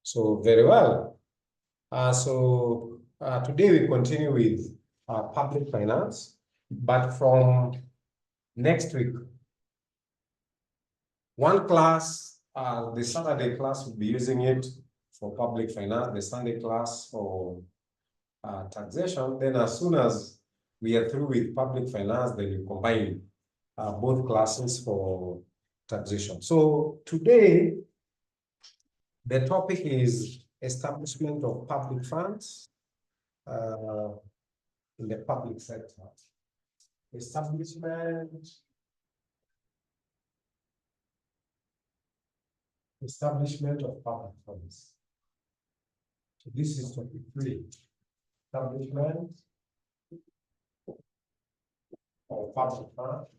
So very well. Today we continue with public finance, but from next week, one class, the Saturday class will be using it for public finance, the Sunday class for taxation. Then as soon as we are through with public finance, then you combine both classes for taxation. So today, the topic is establishment of public funds in the public sector. Establishment of public funds. So this is topic 3. Establishment of public funds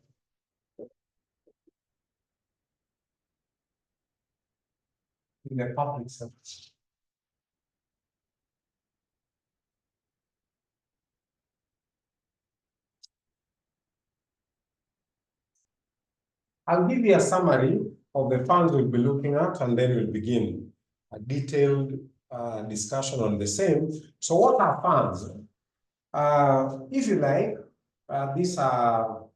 in the public sector. I'll give you a summary of the funds we'll be looking at, and then we'll begin a detailed discussion on the same. So what are funds? If you like, these are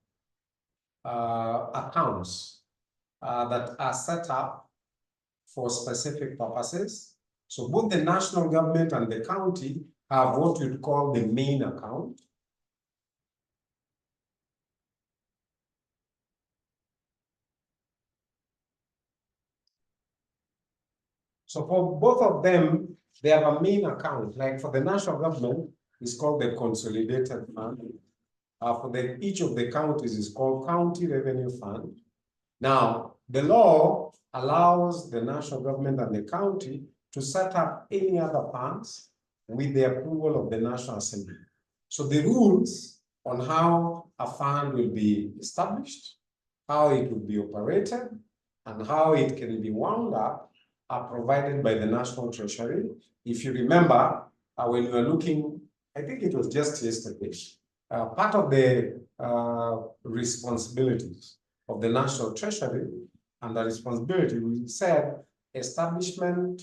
accounts that are set up for specific purposes. So both the national government and the county have what you'd call the main account. So for both of them, they have a main account. Like for the national government, it's called the consolidated fund. For each of the counties is called county revenue fund. Now, the law allows the national government and the county to set up any other funds with the approval of the National Assembly. So the rules on how a fund will be established, how it will be operated, and how it can be wound up are provided by the National Treasury. If you remember, when we were looking, I think it was just yesterday, part of the responsibilities of the National Treasury and the responsibility, we said establishment,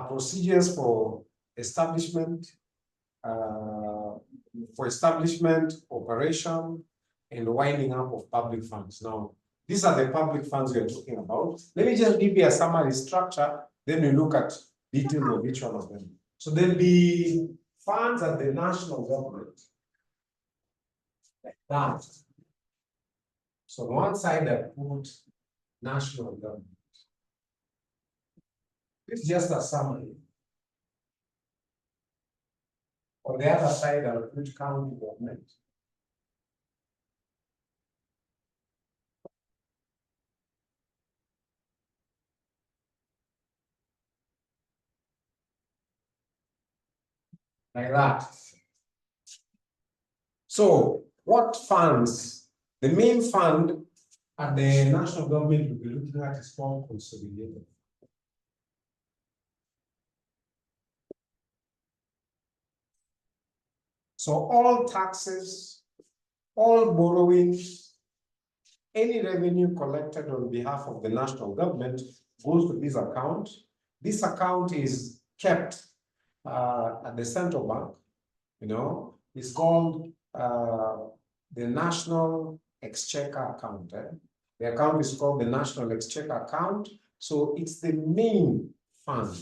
procedures for establishment, operation, and winding up of public funds. Now, these are the public funds we are talking about. Let me just give you a summary structure, then we look at details of each one of them. So there'll be funds at the national government, like that. So on one side I put national government. It's just a summary. On the other side I'll put county government. Like that. So what funds? The main fund at the national government will be looking at is called consolidated. So all taxes, all borrowings, any revenue collected on behalf of the national government goes to this account. This account is kept at the central bank. It's called the National Exchequer account. The account is called the National Exchequer account. So it's the main fund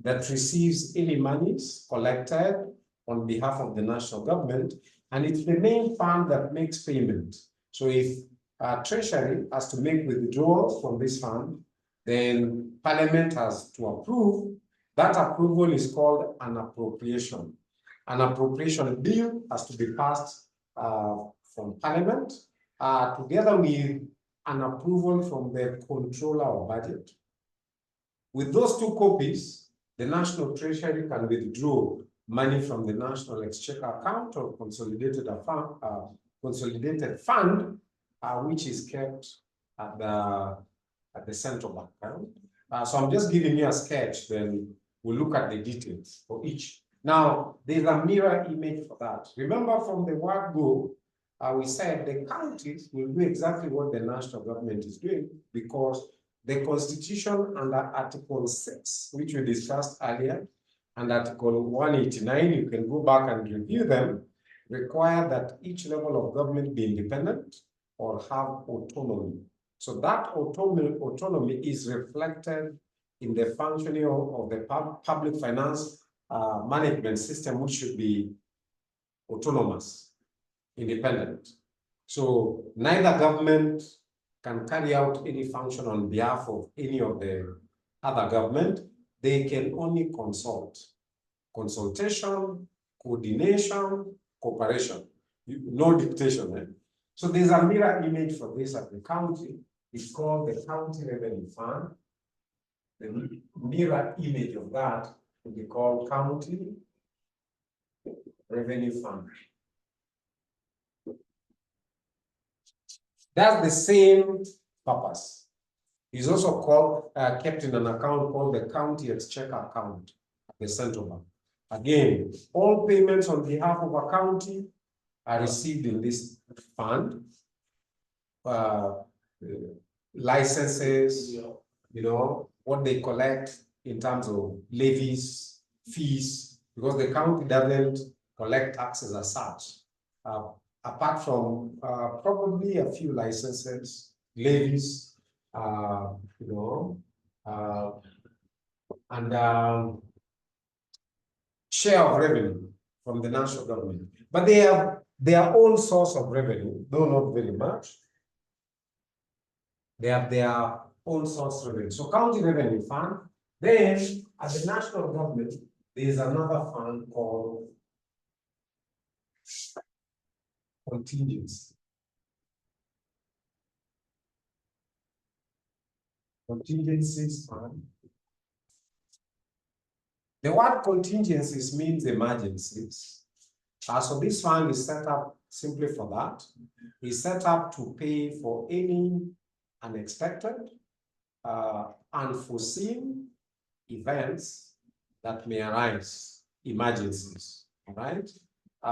that receives any monies collected on behalf of the national government, and it's the main fund that makes payment. So if Treasury has to make withdrawals from this fund, then Parliament has to approve. That approval is called an appropriation. An appropriation bill has to be passed from Parliament together with an approval from the Controller of Budget. With those two copies, the National Treasury can withdraw money from the National Exchequer account or consolidated fund, which is kept at the central bank account. So I'm just giving you a sketch, then we'll look at the details for each. Now, there's a mirror image for that. Remember from the word go, we said the counties will do exactly what the national government is doing because The Constitution under Article 6, which we discussed earlier, and Article 189, you can go back and review them, require that each level of government be independent or have autonomy. So that autonomy is reflected in the functioning of the public finance management system, which should be autonomous, independent. So neither government can carry out any function on behalf of any of the other government. They can only consult. Consultation, coordination, cooperation, no dictation. Eh? So there's a mirror image for this at the county. It's called the County Revenue Fund. The mirror image of that would be called County Revenue Fund. That's the same purpose. It's also called, kept in an account called the County Exchequer account at the central bank. Again, all payments on behalf of a county are received in this fund. Licenses, you know, what they collect in terms of levies, fees, because the county doesn't collect taxes as such. Apart from probably a few licenses, levies, you know, and share of revenue from the national government. But they have their own source of revenue, though not very much. They have their own source of revenue. So County Revenue Fund. Then at the national government, there is another fund called contingency. Contingencies fund. The word contingencies means emergencies. So this fund is set up simply for that. It's set up to pay for any unexpected, unforeseen events that may arise, emergencies, all right?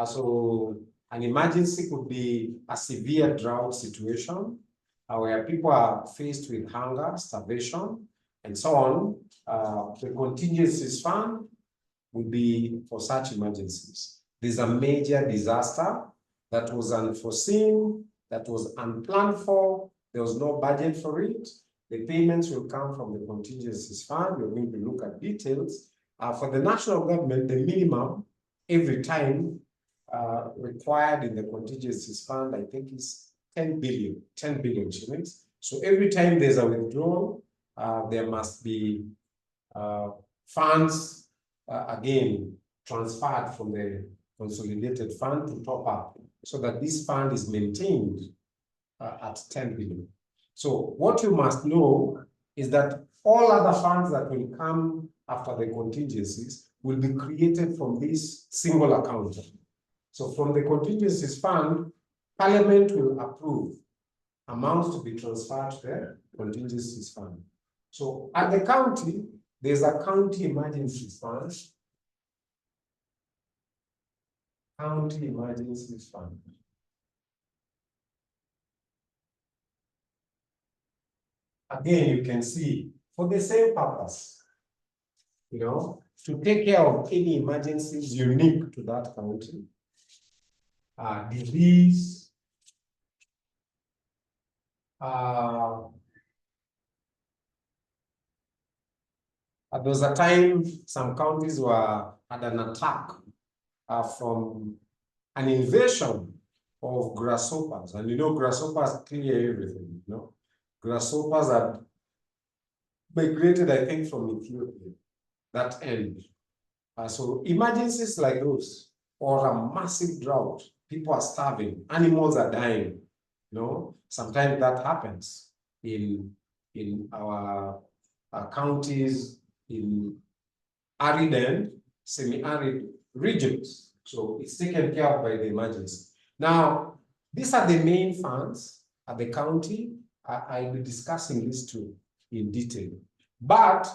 So an emergency could be a severe drought situation where people are faced with hunger, starvation, and so on. The contingencies fund would be for such emergencies. There's a major disaster that was unforeseen, that was unplanned for, there was no budget for it. The payments will come from the contingencies fund. We're going to look at details. For the national government, the minimum every time required in the contingencies fund, I think is 10 billion shillings. So every time there's a withdrawal, there must be funds, again, transferred from the consolidated fund to top up so that this fund is maintained at 10 billion. So what you must know is that all other funds that will come after the contingencies will be created from this single account. So from the contingencies fund, Parliament will approve amounts to be transferred to the contingencies fund. So at the county, there's a county emergencies fund. County emergencies fund. Again, you can see for the same purpose, you know, to take care of any emergencies unique to that county, disease, there was a time some counties had an attack from an invasion of grasshoppers, and you know grasshoppers clear everything. You know, grasshoppers had migrated, I think, from Ethiopia. That end. So emergencies like those, or a massive drought, people are starving, animals are dying. You know, sometimes that happens in our counties in arid and semi-arid regions. So it's taken care of by the emergency. Now, these are the main funds at the county. I'll be discussing these two in detail. But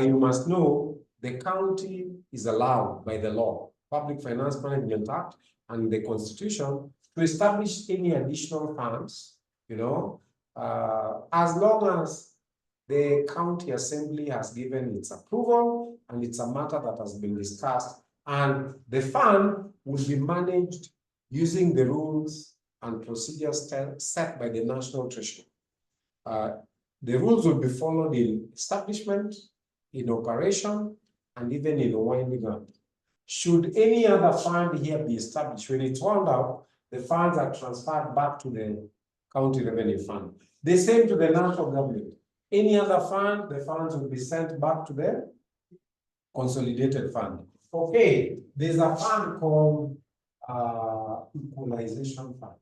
you must know the county is allowed by the law, Public Finance Management Act and the Constitution, to establish any additional funds, you know, as long as the county assembly has given its approval, and it's a matter that has been discussed, and the fund will be managed using the rules and procedures set by the National Treasury. The rules will be followed in establishment, in operation, and even in winding up. Should any other fund here be established, when it's wound up, the funds are transferred back to the county revenue fund. The same to the national government. Any other fund, the funds will be sent back to the consolidated fund. Okay, there's a fund called equalization fund.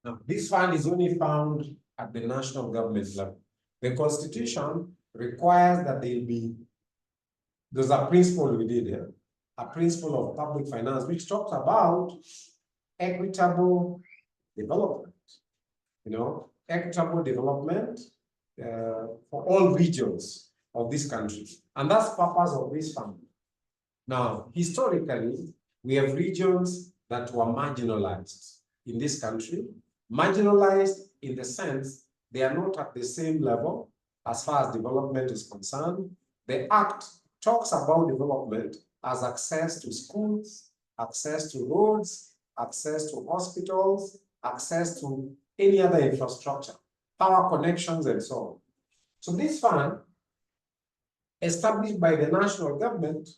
Now, this fund is only found at the national government level. The Constitution requires that there's a principle we did here, a principle of public finance, which talks about equitable development. Equitable development for all regions of this country. And that's the purpose of this fund. Now, historically, we have regions that were marginalized in this country. Marginalized in the sense they are not at the same level as far as development is concerned. The Act talks about development as access to schools, access to roads, access to hospitals, access to any other infrastructure, power connections, and so on. So this fund, established by the national government,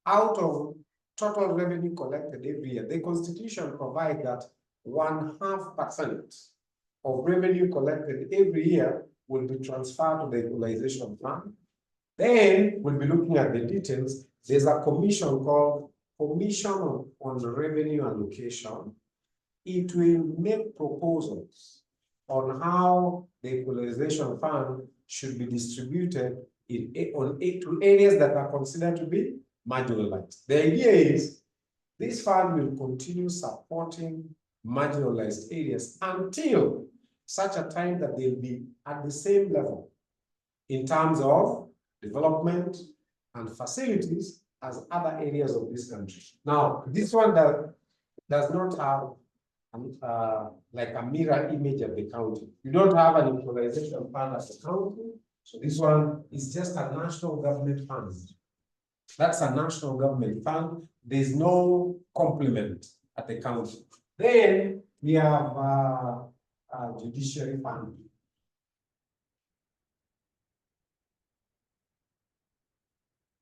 out of total revenue collected every year, the Constitution provides that 0.5% of revenue collected every year will be transferred to the equalization fund. Then we'll be looking at the details. There's a commission called Commission on Revenue Allocation. It will make proposals on how the equalization fund should be distributed to areas that are considered to be marginalized. The idea is this fund will continue supporting marginalized areas until such a time that they'll be at the same level in terms of development and facilities as other areas of this country. Now, this one does not have like a mirror image of the county. You don't have an equalization fund at the county, so this one is just a national government fund. That's a national government fund. There's no complement at the county. Then we have a judiciary fund.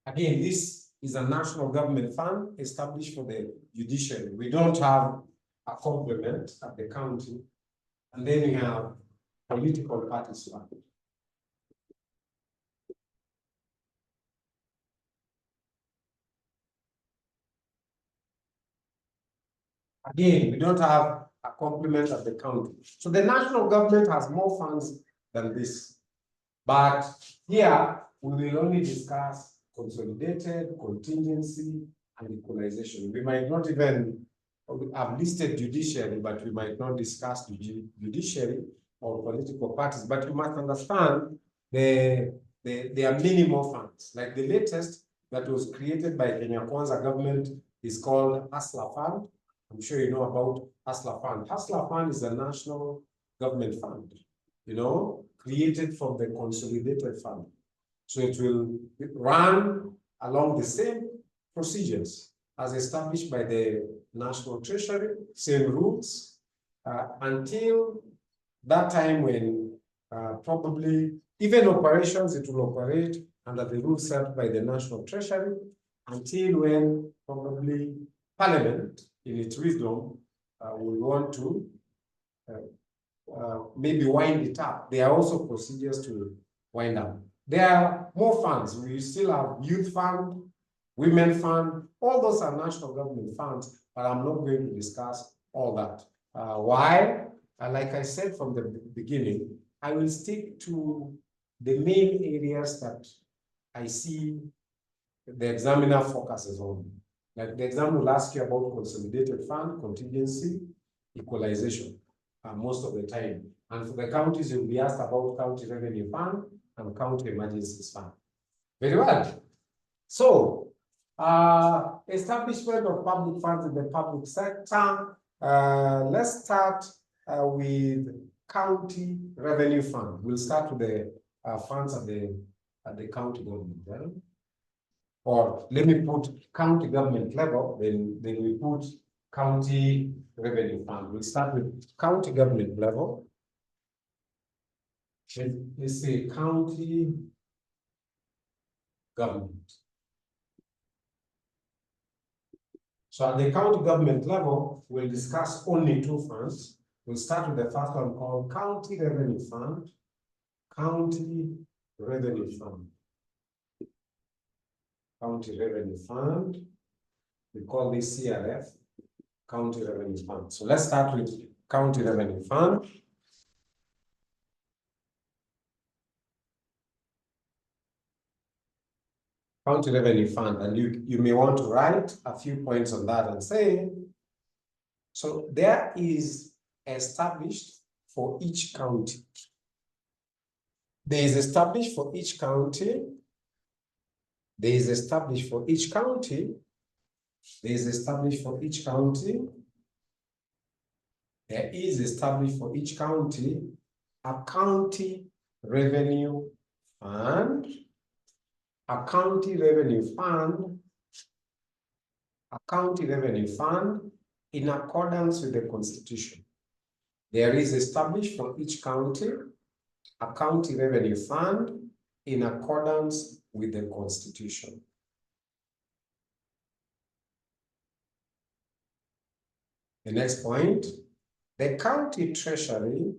Again, this is a national government fund established for the judiciary. We don't have a complement at the county. And then we have political parties fund. Again, we don't have a complement at the county. So the national government has more funds than this. But here, we will only discuss consolidated, contingency, and equalization. We might not even have listed judiciary, but we might not discuss judiciary or political parties. But you must understand there are many more funds. Like the latest that was created by Kenya Kwanza government is called Hustler Fund. I'm sure you know about Hustler Fund. Hustler Fund is a national government fund, created from the consolidated fund. So it will run along the same procedures as established by the National Treasury, same rules, until that time when probably even operations, it will operate under the rules set by the National Treasury until when probably Parliament, in its wisdom, will want to maybe wind it up. There are also procedures to wind up. There are more funds. We still have youth fund, women fund. All those are national government funds, but I'm not going to discuss all that. Why? Like I said from the beginning, I will stick to the main areas that I see the examiner focuses on. Like the exam will ask you about consolidated fund, contingency, equalization, most of the time. And for the counties, you'll be asked about county revenue fund and county emergencies fund. Very well. So, establishment of public funds in the public sector. Let's start with county revenue fund. We'll start with the funds at the county government level. Or let me put county government level, then we put county revenue fund. We'll start with county government level. Let's say county government. So at the county government level, we'll discuss only two funds. We'll start with the first one called County Revenue Fund. County Revenue Fund. County Revenue Fund. We call this CRF, County Revenue Fund. So let's start with County Revenue Fund. County Revenue Fund, and you may want to write a few points on that and say, so there is established for each county. There is established for each county. There is established for each county. There is established for each county. There is established for each county a county revenue fund. A county revenue fund. A county revenue fund in accordance with the Constitution. There is established for each county a county revenue fund in accordance with the Constitution. The next point, the county treasury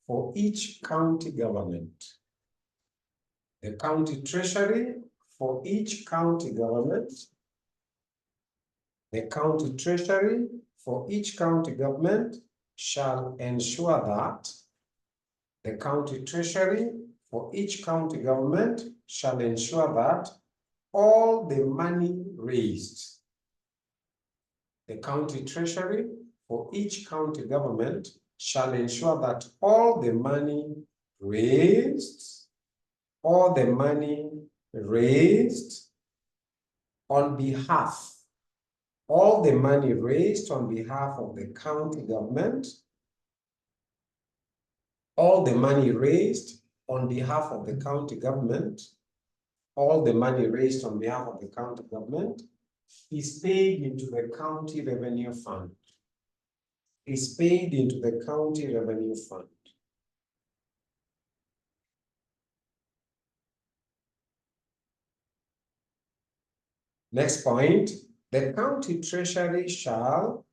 for each county government. The county treasury for each county government. The county treasury for each county government shall ensure that the county treasury for each county government shall ensure that all the money raised. The county treasury for each county government shall ensure that all the money raised, on behalf, all the money raised on behalf of the county government, all the money raised on behalf of the county government, all the money raised on behalf of the county government is paid into the county revenue fund. Is paid into the county revenue fund. Next point, the county treasury shall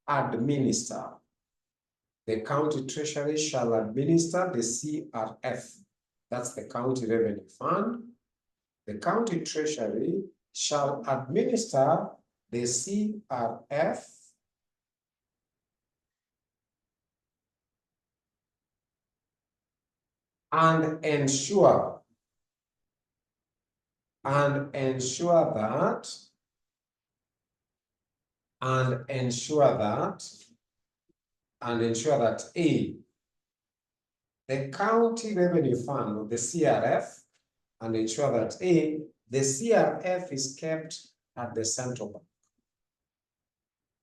administer. The county treasury shall administer the CRF. That's the county revenue fund. The county treasury shall administer the CRF and ensure that A, the county revenue fund of the CRF, and ensure that A, the CRF is kept at the central bank.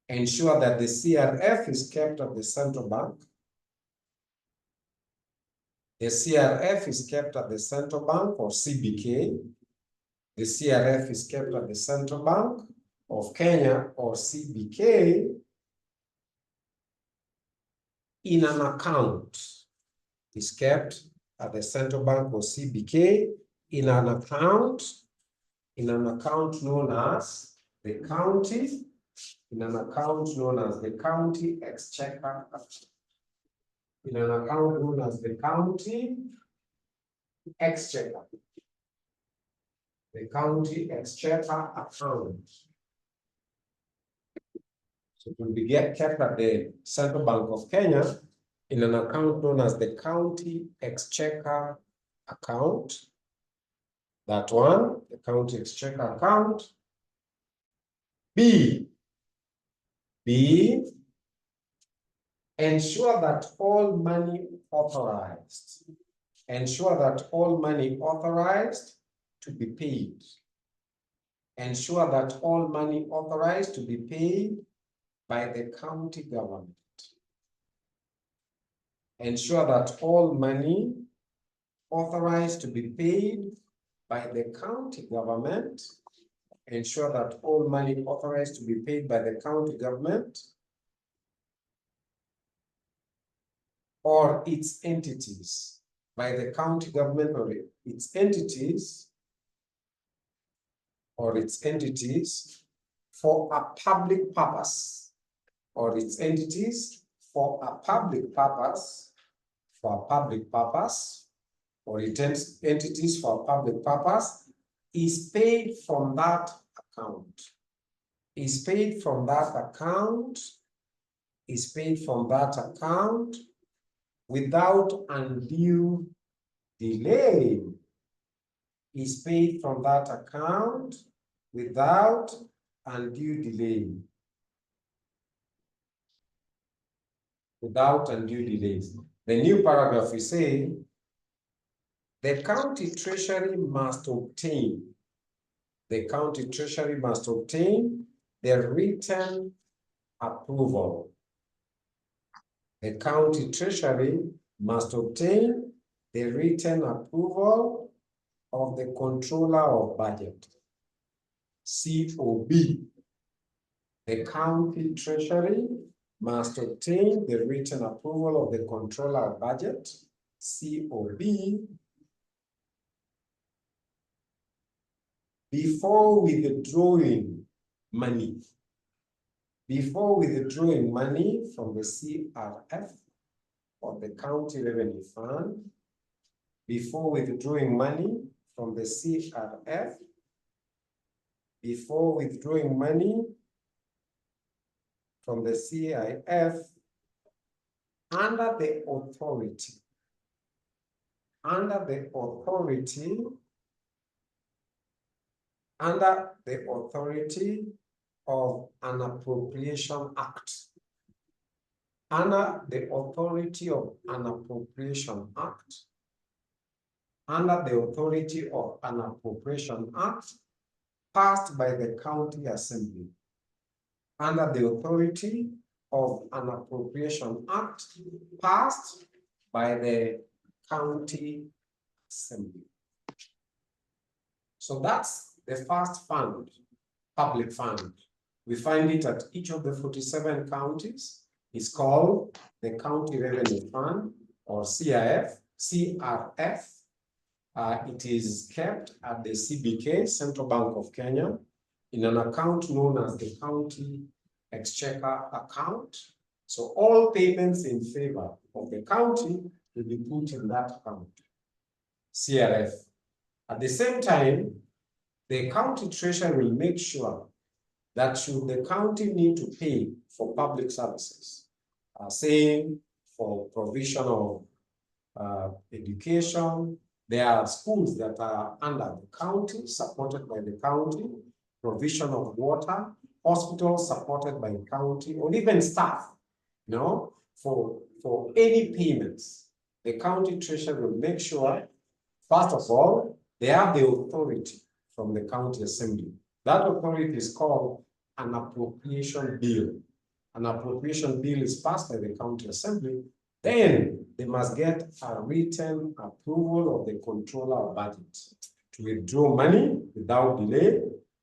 Ensure that the CRF is kept at the central bank. The CRF is kept at the central bank or CBK. The CRF is kept at the Central Bank of Kenya or CBK in an account. Is kept at the Central Bank or CBK in an account known as the county, exchequer account. In an account known as the county exchequer. The county exchequer account. So it will be kept at the Central Bank of Kenya in an account known as the county exchequer account. That one, the county exchequer account. B, ensure that all money authorized ensure that all money authorized to be paid. Ensure that all money authorized to be paid by the county government. Ensure that all money authorized to be paid by the county government. Ensure that all money authorized to be paid by the county government or its entities, by the county government or its entities, for a public purpose, or its entities for a public purpose, or its entities for a public purpose, is paid from that account. Is paid from that account. Is paid from that account without undue delay. Is paid from that account without undue delay. Without undue delays. The new paragraph is saying the county treasury must obtain. The county treasury must obtain the written approval. The county treasury must obtain the written approval of the controller of budget, COB. The county treasury must obtain the written approval of the controller of budget, COB, before withdrawing money. Before withdrawing money from the CRF or the County Revenue Fund, before withdrawing money from the CRF, before withdrawing money from the CIF, under the authority of an appropriation act. Under the authority of an appropriation act. Under the authority of an appropriation act passed by the county assembly. Under the authority of an appropriation act passed by the county assembly. So that's the first fund, public fund. We find it at each of the 47 counties. It's called the County Revenue Fund, or CRF. It is kept at the CBK, Central Bank of Kenya, in an account known as the County Exchequer account. So all payments in favor of the county will be put in that account, CRF. At the same time, the county treasurer will make sure that should the county need to pay for public services, saying for provision of education, there are schools that are under the county, supported by the county, provision of water, hospitals supported by the county, or even staff, for any payments. The county treasurer will make sure, first of all, they have the authority from the county assembly. That authority is called an appropriation bill. An appropriation bill is passed by the county assembly. Then they must get a written approval of the controller of budget to withdraw money without delay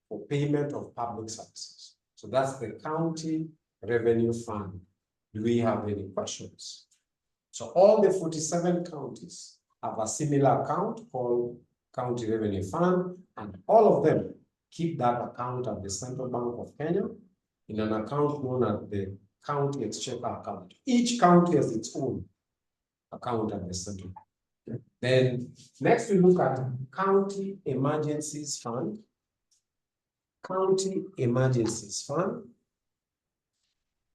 for payment of public services. So that's the County Revenue Fund. Do we have any questions? So all the 47 counties have a similar account called County Revenue Fund, and all of them keep that account at the Central Bank of Kenya in an account known as the County Exchequer account. Each county has its own account at the center. Then next we look at County Emergencies Fund. County Emergencies Fund.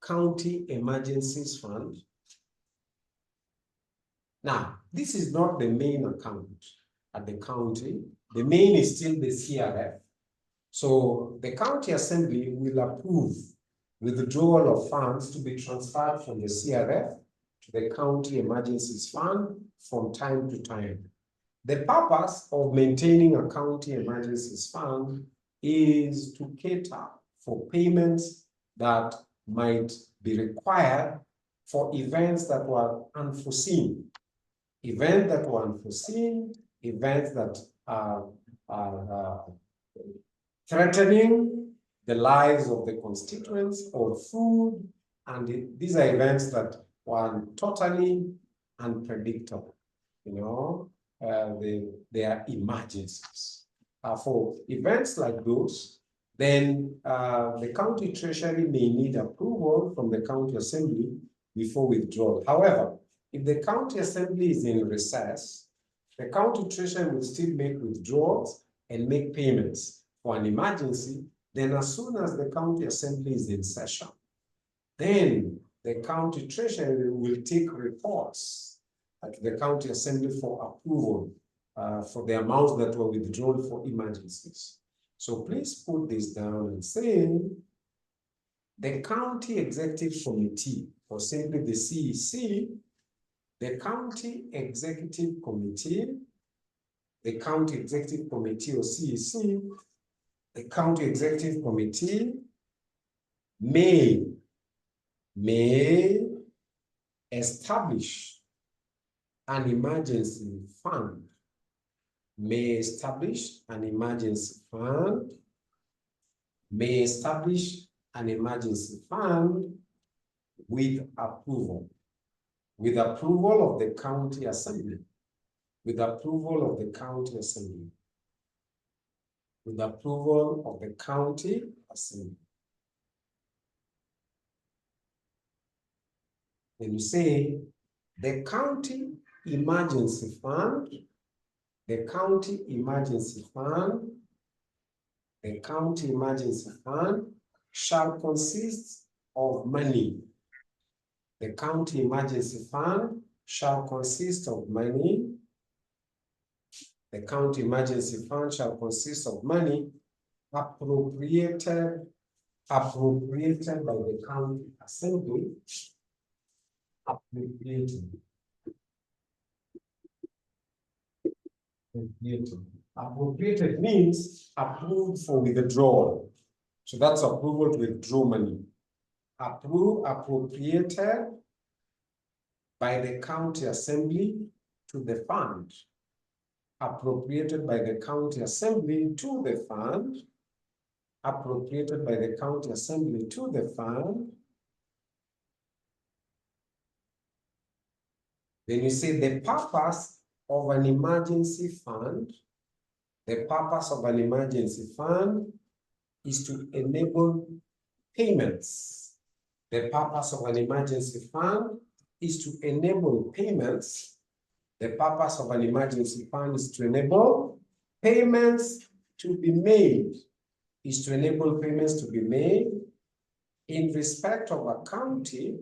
County Emergencies Fund. Now, this is not the main account at the county. The main is still the CRF. So the county assembly will approve withdrawal of funds to be transferred from the CRF to the county emergencies fund from time to time. The purpose of maintaining a county emergencies fund is to cater for payments that might be required for events that were unforeseen. Events that were unforeseen, events that are threatening the lives of the constituents or food, and these are events that were totally unpredictable. You know, they are emergencies. For events like those, then the county treasury may need approval from the county assembly before withdrawal. However, if the county assembly is in recess, the county treasury will still make withdrawals and make payments for an emergency. Then as soon as the county assembly is in session, then the county treasury will take reports to the county assembly for approval for the amounts that were withdrawn for emergencies. So please put this down and say, the county executive committee, or simply the CEC, the county executive committee, the county executive committee or CEC, the county executive committee may establish an emergency fund, may establish an emergency fund, may establish an emergency fund with approval of the county assembly, with approval of the county assembly, with approval of the county assembly. Then you say, the county emergency fund, the county emergency fund, the county emergency fund shall consist of money. The county emergency fund shall consist of money. The county emergency fund shall consist of money appropriated by the county assembly. Appropriated means approved for withdrawal. So that's approval to withdraw money. Appropriated by the county assembly to the fund. Appropriated by the county assembly to the fund. Appropriated by the county assembly to the fund. Then you say the purpose of an emergency fund, the purpose of an emergency fund is to enable payments. The purpose of an emergency fund is to enable payments. The purpose of an emergency fund is to enable payments to be made, is to enable payments to be made in respect of a county.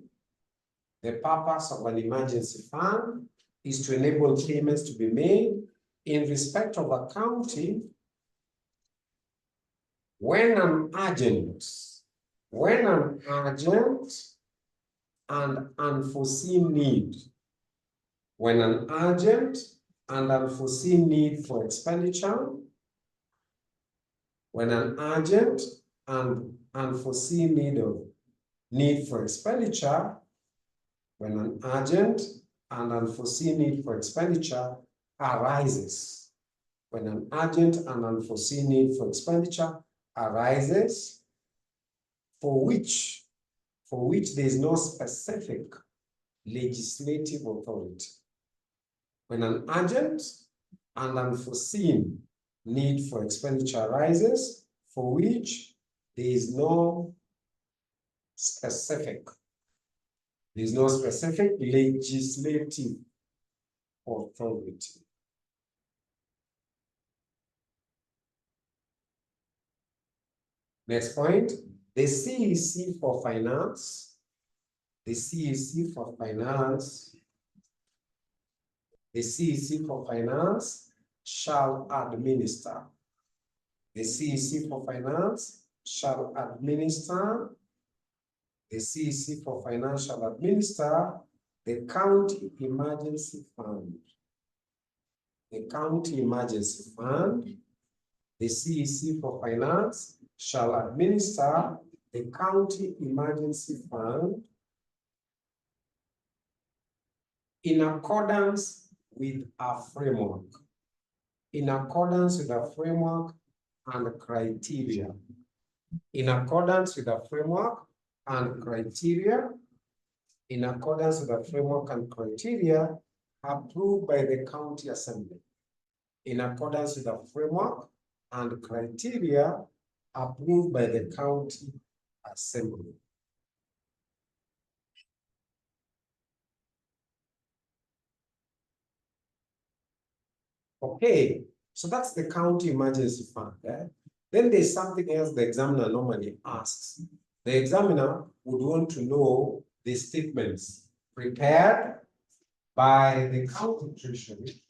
The purpose of an emergency fund is to enable payments to be made in respect of a county when an urgent and unforeseen need, when an urgent and unforeseen need for expenditure, when an urgent and unforeseen need for expenditure, when an urgent and unforeseen need for expenditure arises. When an urgent and unforeseen need for expenditure arises, for which there is no specific legislative authority. When an urgent and unforeseen need for expenditure arises, for which there is no specific legislative authority. Next point, the CEC for finance, the CEC for finance, the CEC for finance shall administer. The CEC for finance shall administer. The CEC for finance shall administer the county emergency fund. The county emergency fund, the CEC for finance, shall administer the county emergency fund in accordance with a framework. In accordance with a framework and criteria. In accordance with the framework and criteria. In accordance with the framework and criteria approved by the county assembly. In accordance with the framework and criteria approved by the county assembly. Okay, so that's the county emergency fund. Then there's something else the examiner normally asks. The examiner would want to know the statements prepared by the county treasury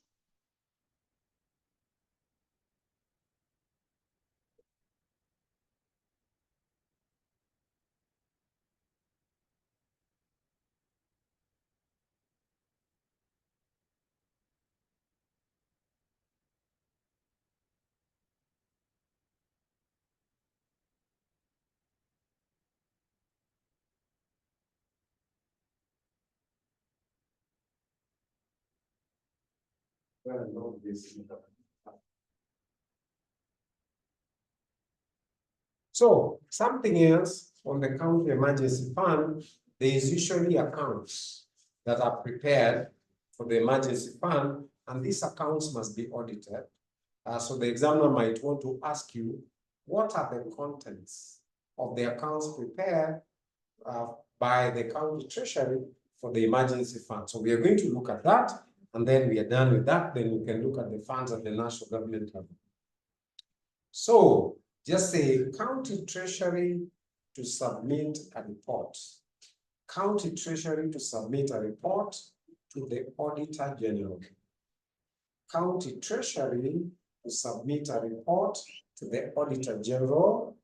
So something else on the county emergency fund, there is usually accounts that are prepared for the emergency fund, and these accounts must be audited. So the examiner might want to ask you, what are the contents of the accounts prepared by the county treasury for the emergency fund? So we are going to look at that, and then we are done with that. Then we can look at the funds at the national government level. So just say county treasury to submit a report. County treasury to submit a report to the auditor general. County treasury to submit a report to the auditor general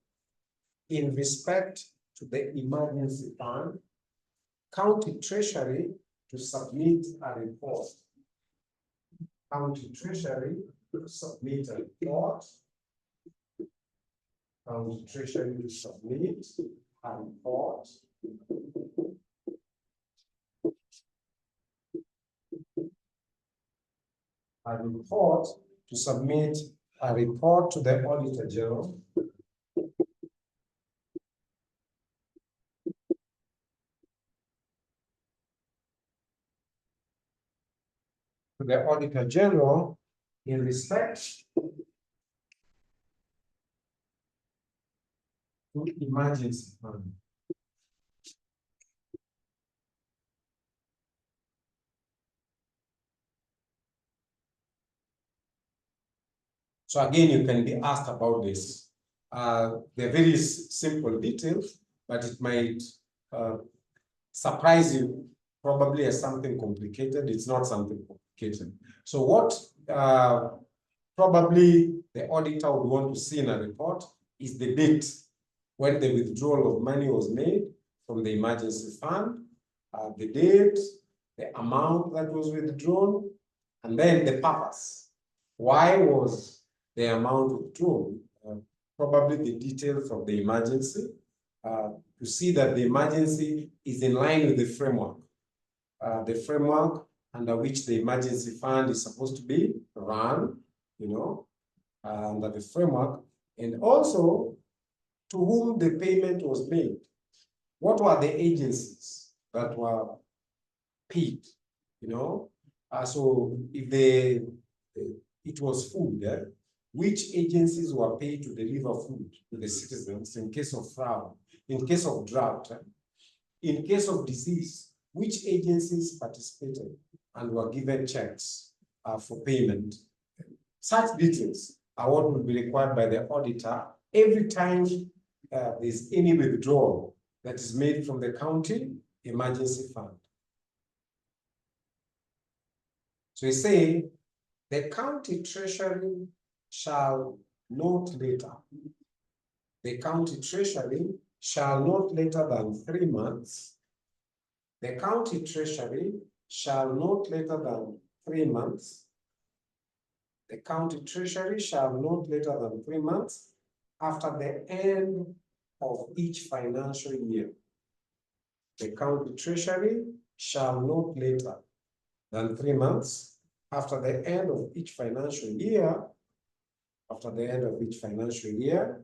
in respect to the emergency fund. County treasury to submit a report. County treasury to submit a report. County treasury to submit a report. A report to submit a report to the auditor general. To the auditor general in respect to emergency fund. So again, you can be asked about this. They're very simple details, but it might surprise you probably as something complicated. It's not something complicated. So what probably the auditor would want to see in a report is the date when the withdrawal of money was made from the emergency fund, the date, the amount that was withdrawn, and then the purpose. Why was the amount withdrawn? Probably the details of the emergency, to see that the emergency is in line with the framework under which the emergency fund is supposed to be run, under the framework, and also to whom the payment was made. What were the agencies that were paid? So if it was food, which agencies were paid to deliver food to the citizens in case of fraud, in case of drought, in case of disease, which agencies participated and were given checks for payment? Such details are what will be required by the auditor every time there's any withdrawal that is made from the county emergency fund. So we say the county treasury shall not later. The county treasury shall not later than 3 months the county treasury shall not later than 3 months. The county treasury shall not later than 3 months after the end of each financial year. The county treasury shall not later than 3 months after the end of each financial year. After the end of each financial year,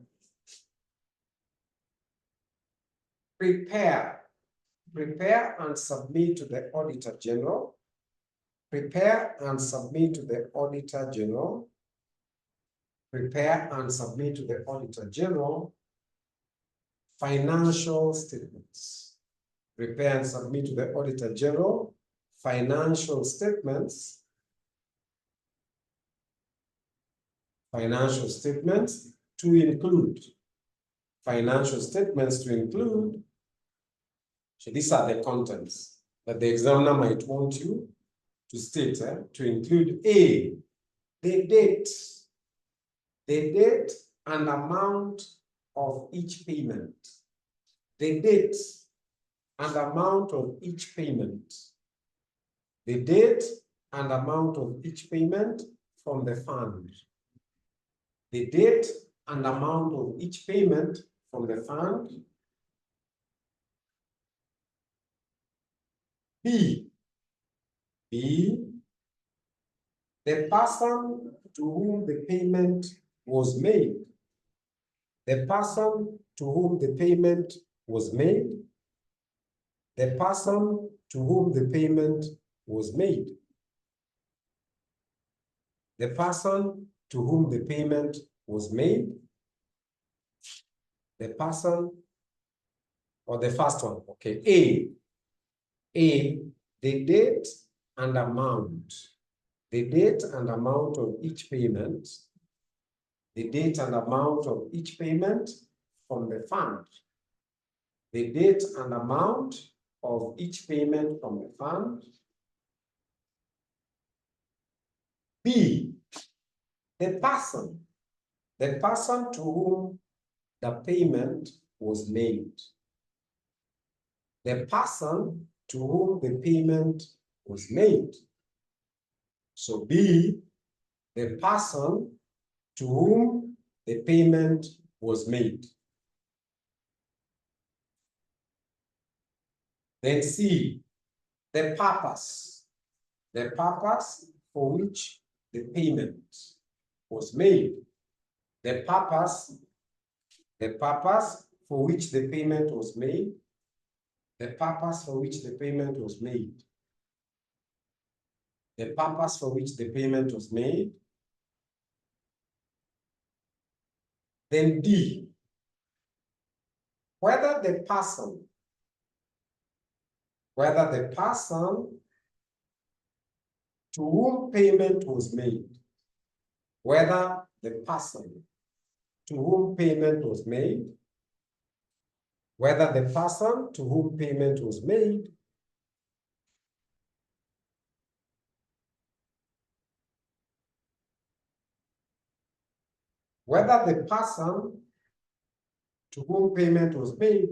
prepare and submit to the Auditor General. Prepare and submit to the Auditor General. Prepare and submit to the Auditor General financial statements. Prepare and submit to the Auditor General financial statements. Financial statements to include. Financial statements to include. So these are the contents that the examiner might want you to state, to include A, the date and amount of each payment. The date and amount of each payment. The date and amount of each payment from the fund. The date and amount of each payment from the fund. B, the person to whom the payment was made. The person to whom the payment was made. The person to whom the payment was made. The person to whom the payment was made. The person, or the first one, okay, A, the date and amount. The date and amount of each payment. The date and amount of each payment from the fund. The date and amount of each payment from the fund. B, the person to whom the payment was made. The person to whom the payment was made. So B, the person to whom the payment was made. Then C, the purpose for which the payment was made. The purpose for which the payment was made. The purpose for which the payment was made. The purpose for which the payment was made. Then D, whether the person to whom payment was made, whether the person to whom payment was made, whether the person to whom payment was made whether the person to whom payment was made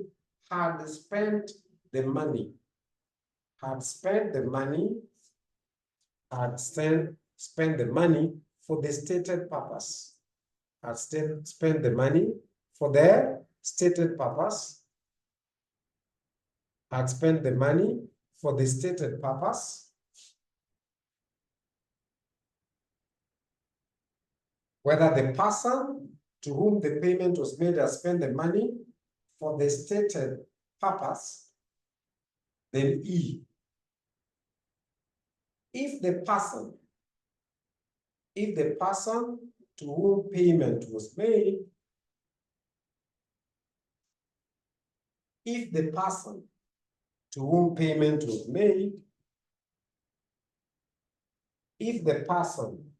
had spent the money, spent the money for the stated purpose, spent the money for the stated purpose, spent the money for the stated purpose, whether the person to whom the payment was made has spent the money for the stated purpose. Then E, if the person to whom payment was made, if the person to whom payment was made, if the person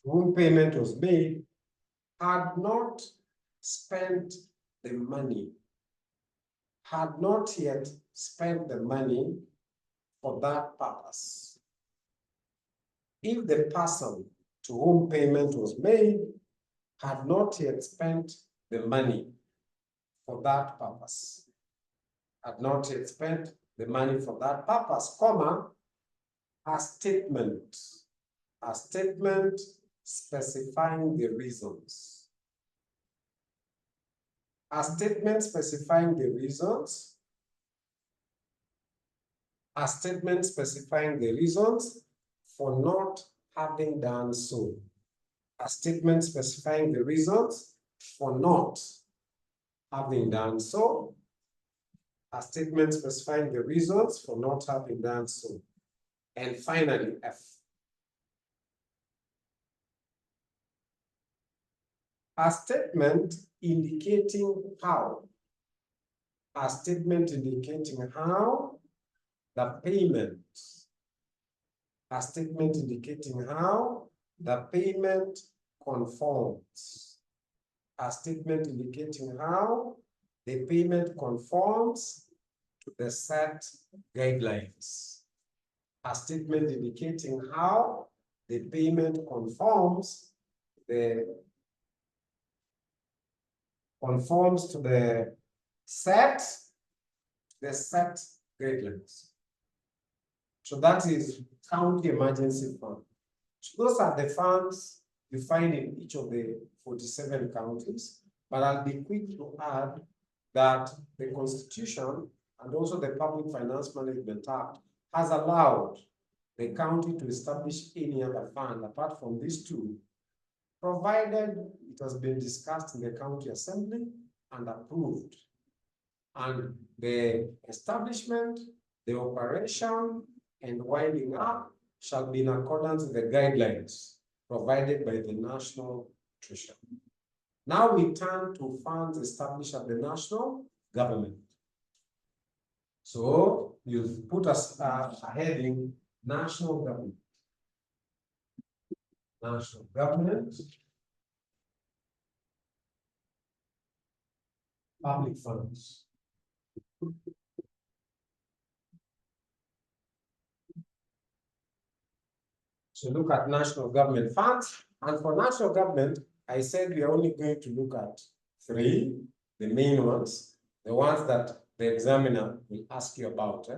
to whom payment was made had not spent the money, had not yet spent the money for that purpose. If the person to whom payment was made had not yet spent the money for that purpose, had not yet spent the money for that purpose, comma, a statement specifying the reasons. A statement specifying the reasons. A statement specifying the reasons for not having done so. A statement specifying the reasons for not having done so. A statement specifying the reasons for not having done so. And finally, F. A statement indicating how. A statement indicating how the payment. A statement indicating how the payment conforms. A statement indicating how the payment conforms to the set guidelines. A statement indicating how the payment conforms to the set guidelines. So that is county emergency fund. So those are the funds defined in each of the 47 counties. But I'll be quick to add that the Constitution and also the Public Finance Management Act has allowed the county to establish any other fund apart from these two, provided it has been discussed in the county assembly and approved. And the establishment, the operation, and winding up shall be in accordance with the guidelines provided by the National Treasury. Now we turn to funds established at the national government. So you put us a heading, national government. National government. Public funds. So look at national government funds. And for national government, I said we are only going to look at three, the main ones, the ones that the examiner will ask you about.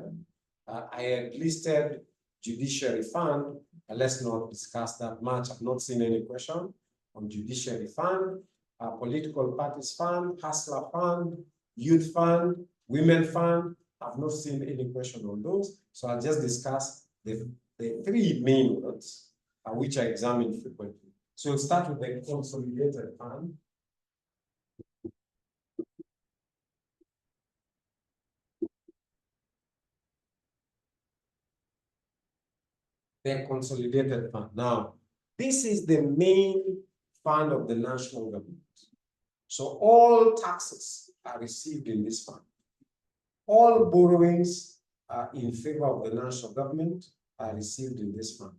I had listed judiciary fund. Let's not discuss that much. I've not seen any question on judiciary fund, political parties fund, hustler fund, youth fund, women fund. I've not seen any question on those. So I'll just discuss the three main ones which I examine frequently. So we'll start with the consolidated fund. The consolidated fund. Now, this is the main fund of the national government. So all taxes are received in this fund. All borrowings in favor of the national government are received in this fund.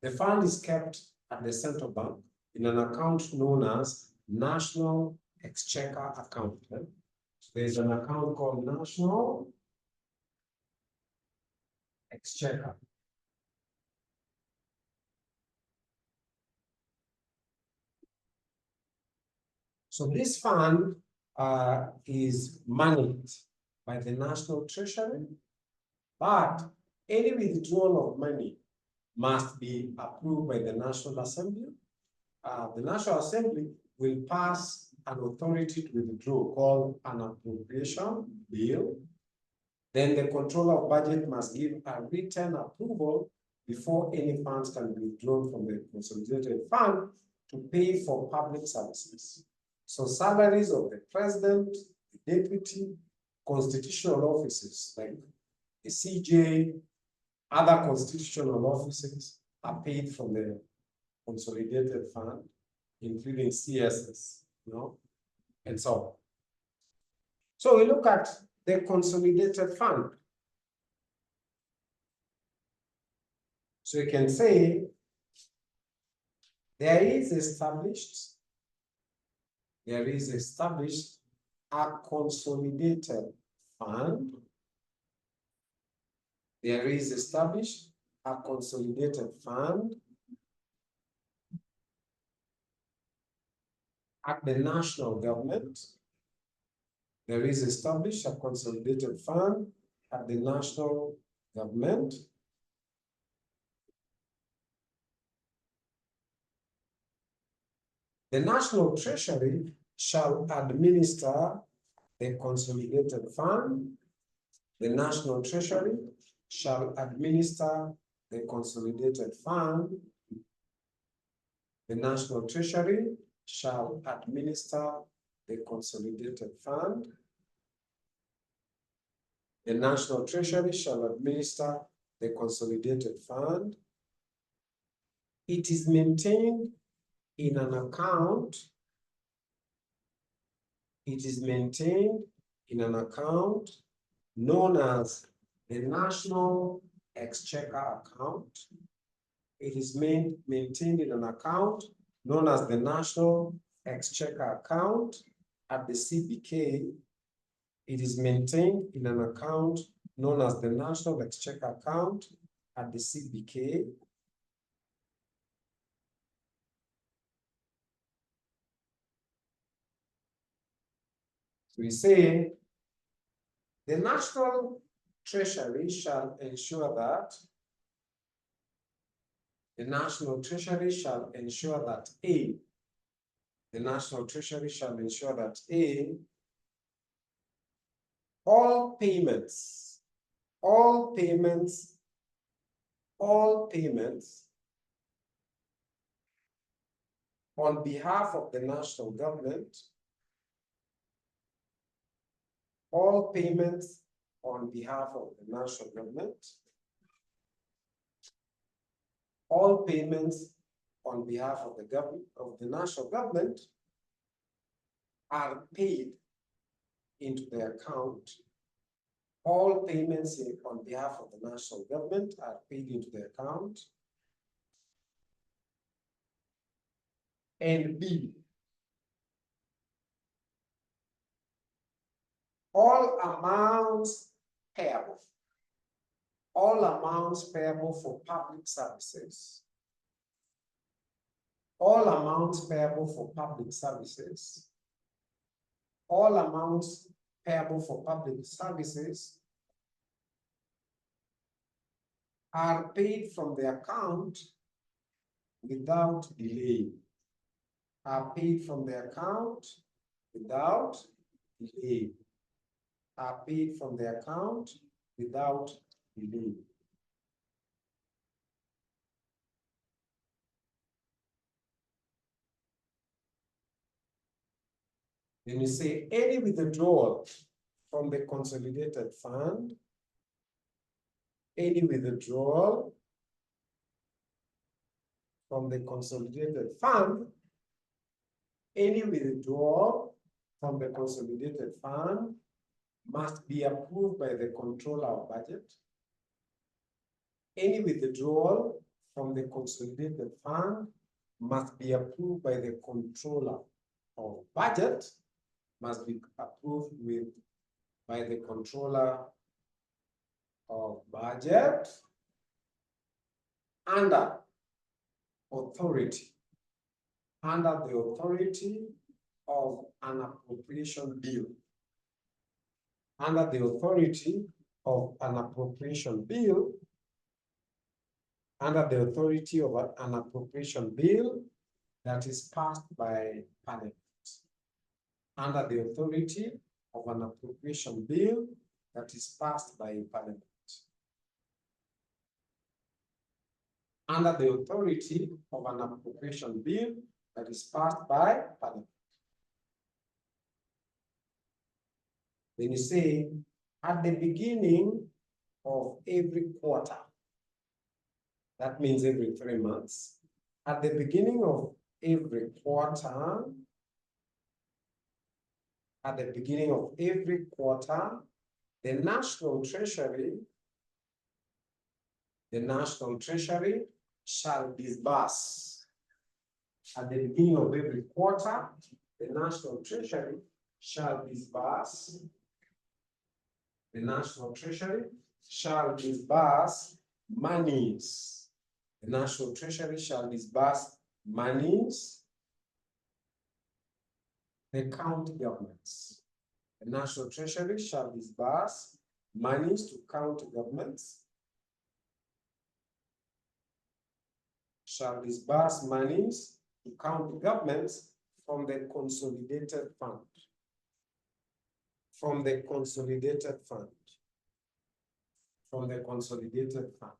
The fund is kept at the central bank in an account known as National Exchequer account. So there's an account called National Exchequer. So this fund is managed by the National Treasury, but any withdrawal of money must be approved by the National Assembly. The National Assembly will pass an authority to withdraw called an appropriation bill. Then the controller of budget must give a written approval before any funds can be withdrawn from the consolidated fund to pay for public services. So salaries of the president, the deputy, constitutional offices like the CJ, other constitutional offices are paid from the consolidated fund, including CSS, and so on. So we look at the consolidated fund. So you can say there is established a consolidated fund. There is established a consolidated fund at the national government. there is established a consolidated fund at the national government. The National Treasury shall administer the consolidated fund. The National Treasury shall administer the consolidated fund. The National Treasury shall administer the consolidated fund. The National Treasury shall administer the consolidated fund. It is maintained in an account. It is maintained in an account known as the National Exchequer account. It is maintained in an account known as the National Exchequer account at the CBK. It is maintained in an account known as the National Exchequer account at the CBK. So we say the National Treasury shall ensure that the National Treasury shall ensure that A, the National Treasury shall ensure that A, all payments on behalf of the national government, all payments on behalf of the national government, all payments on behalf of the national government are paid into the account. All payments on behalf of the national government are paid into the account. And B, all amounts payable for public services, all amounts payable for public services, all amounts payable for public services are paid from the account without delay. Are paid from the account without delay. Are paid from the account without delay. Then you say any withdrawal from the consolidated fund, any withdrawal from the consolidated fund, any withdrawal from the consolidated fund must be approved by the controller of budget. Any withdrawal from the consolidated fund must be approved by the controller of budget, must be approved by the controller of budget under the authority of an appropriation bill. Under the authority of an appropriation bill, under the authority of an appropriation bill that is passed by Parliament. Under the authority of an appropriation bill that is passed by Parliament. Under the authority of an appropriation bill that is passed by Parliament. Then you say, at the beginning of every quarter, that means every 3 months, at the beginning of every quarter, the National Treasury shall disburse. At the beginning of every quarter, the National Treasury shall disburse. The National Treasury shall disburse monies. The National Treasury shall disburse monies. The county governments The National Treasury shall disburse monies to county governments. Shall disburse monies to county governments from the consolidated fund. From the consolidated fund. From the consolidated fund.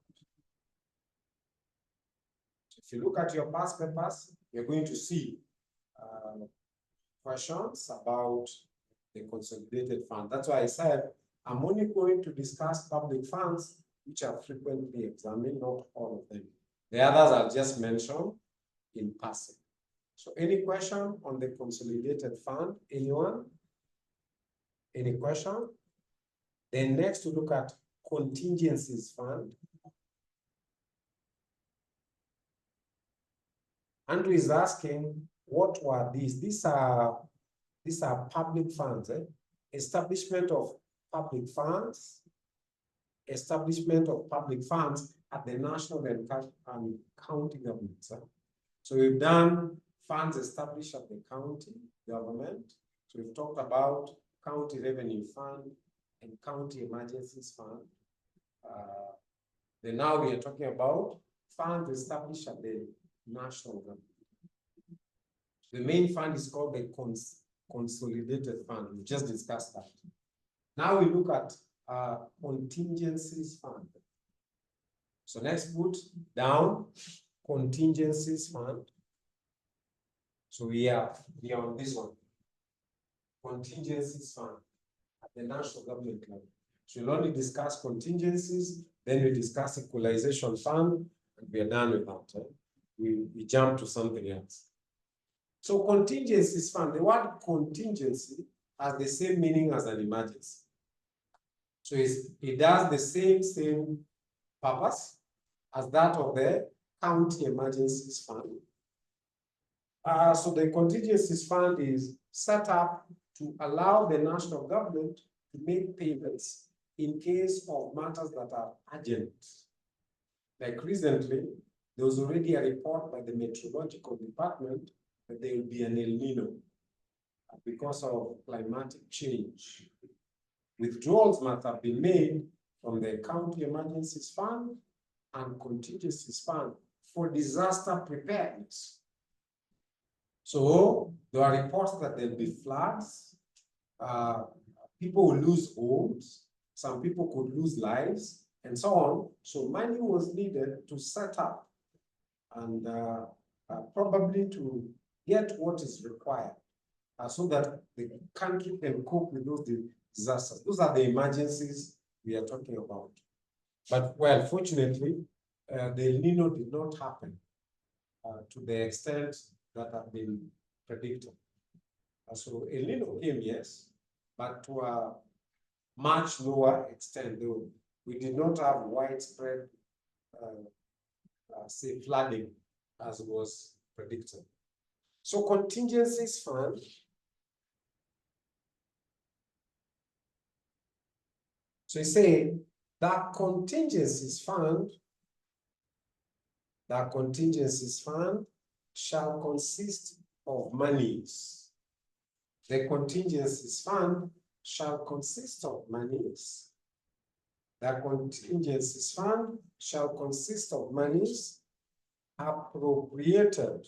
If you look at your past papers, you're going to see questions about the consolidated fund. That's why I said I'm only going to discuss public funds which are frequently examined, not all of them. The others I'll just mention in passing. So any question on the consolidated fund? Anyone? Any question? Then next we look at contingencies fund. Andrew is asking, what were these? These are public funds. Establishment of public funds. Establishment of public funds at the national and county governments. So we've done funds established at the county government. So we've talked about county revenue fund and county emergencies fund. Then now we are talking about funds established at the national government. The main fund is called the consolidated fund. We just discussed that. Now we look at contingencies fund. So let's put down contingencies fund. So we are on this one. Contingencies fund at the national government level. So we'll only discuss contingencies, then we discuss equalization fund, and we are done with that. We jump to something else. So contingencies fund, the word contingency has the same meaning as an emergency. So it does the same purpose as that of the county emergencies fund. So the contingencies fund is set up to allow the national government to make payments in case of matters that are urgent. Like recently, there was already a report by the meteorological department that there will be an El Nino because of climatic change. Withdrawals must have been made from the county emergencies fund and contingencies fund for disaster preparedness. So there are reports that there'll be floods, people will lose homes, some people could lose lives, and so on. So money was needed to set up and probably to get what is required so that the country can cope with those disasters. Those are the emergencies we are talking about. But well, fortunately, the El Nino did not happen to the extent that have been predicted. So El Nino came, yes, but to a much lower extent, though. We did not have widespread, say, flooding as was predicted. So contingencies fund so you say that contingencies fund shall consist of monies. The contingencies fund shall consist of monies. The contingencies fund shall consist of monies appropriated,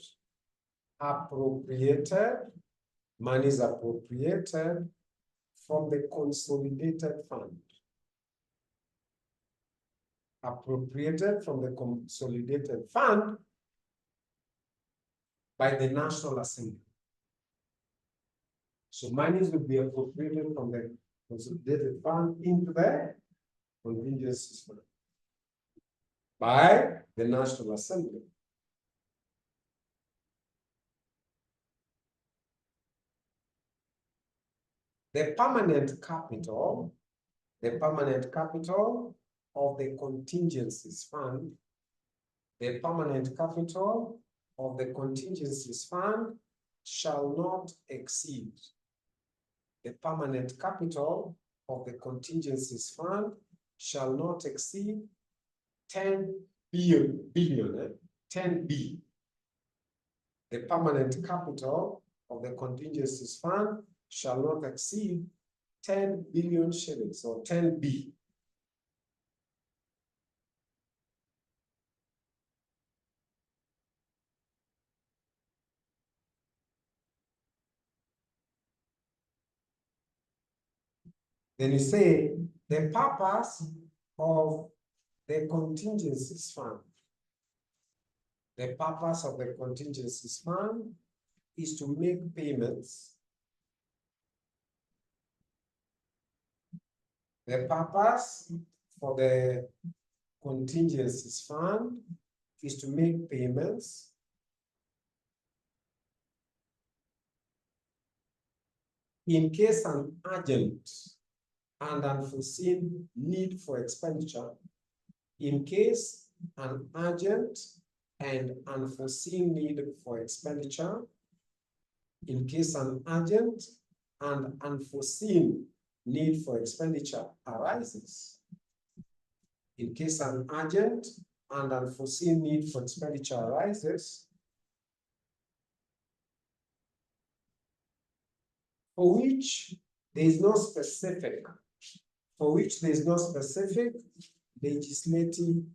monies appropriated from the consolidated fund. Appropriated from the consolidated fund by the National Assembly. So monies will be appropriated from the consolidated fund into the contingencies fund by the National Assembly. The permanent capital of the contingencies fund, the permanent capital of the contingencies fund shall not exceed. The permanent capital of the contingencies fund shall not exceed 10 billion, 10B. The permanent capital of the contingencies fund shall not exceed 10 billion shillings or 10B. Then you say the purpose of the contingencies fund. The purpose of the contingencies fund is to make payments. The purpose for the contingencies fund is to make payments in case an urgent and unforeseen need for expenditure, in case an urgent and unforeseen need for expenditure, in case an urgent and unforeseen need for expenditure arises, in case an urgent and unforeseen need for expenditure arises, for which there is no specific legislative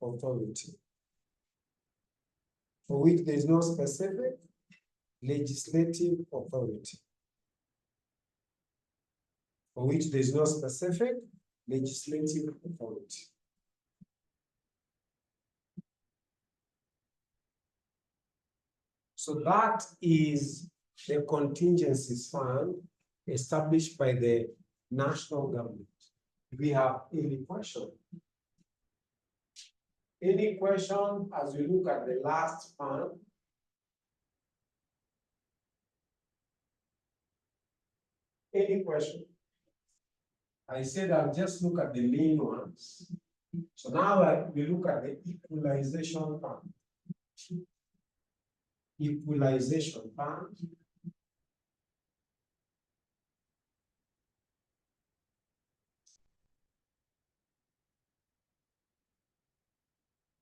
authority. For which there is no specific legislative authority. For which there is no specific legislative authority. So that is the contingencies fund established by the national government. Do we have any question? Any question as we look at the last fund? Any question? I said I'll just look at the main ones. So now we look at the equalization fund. Equalization fund.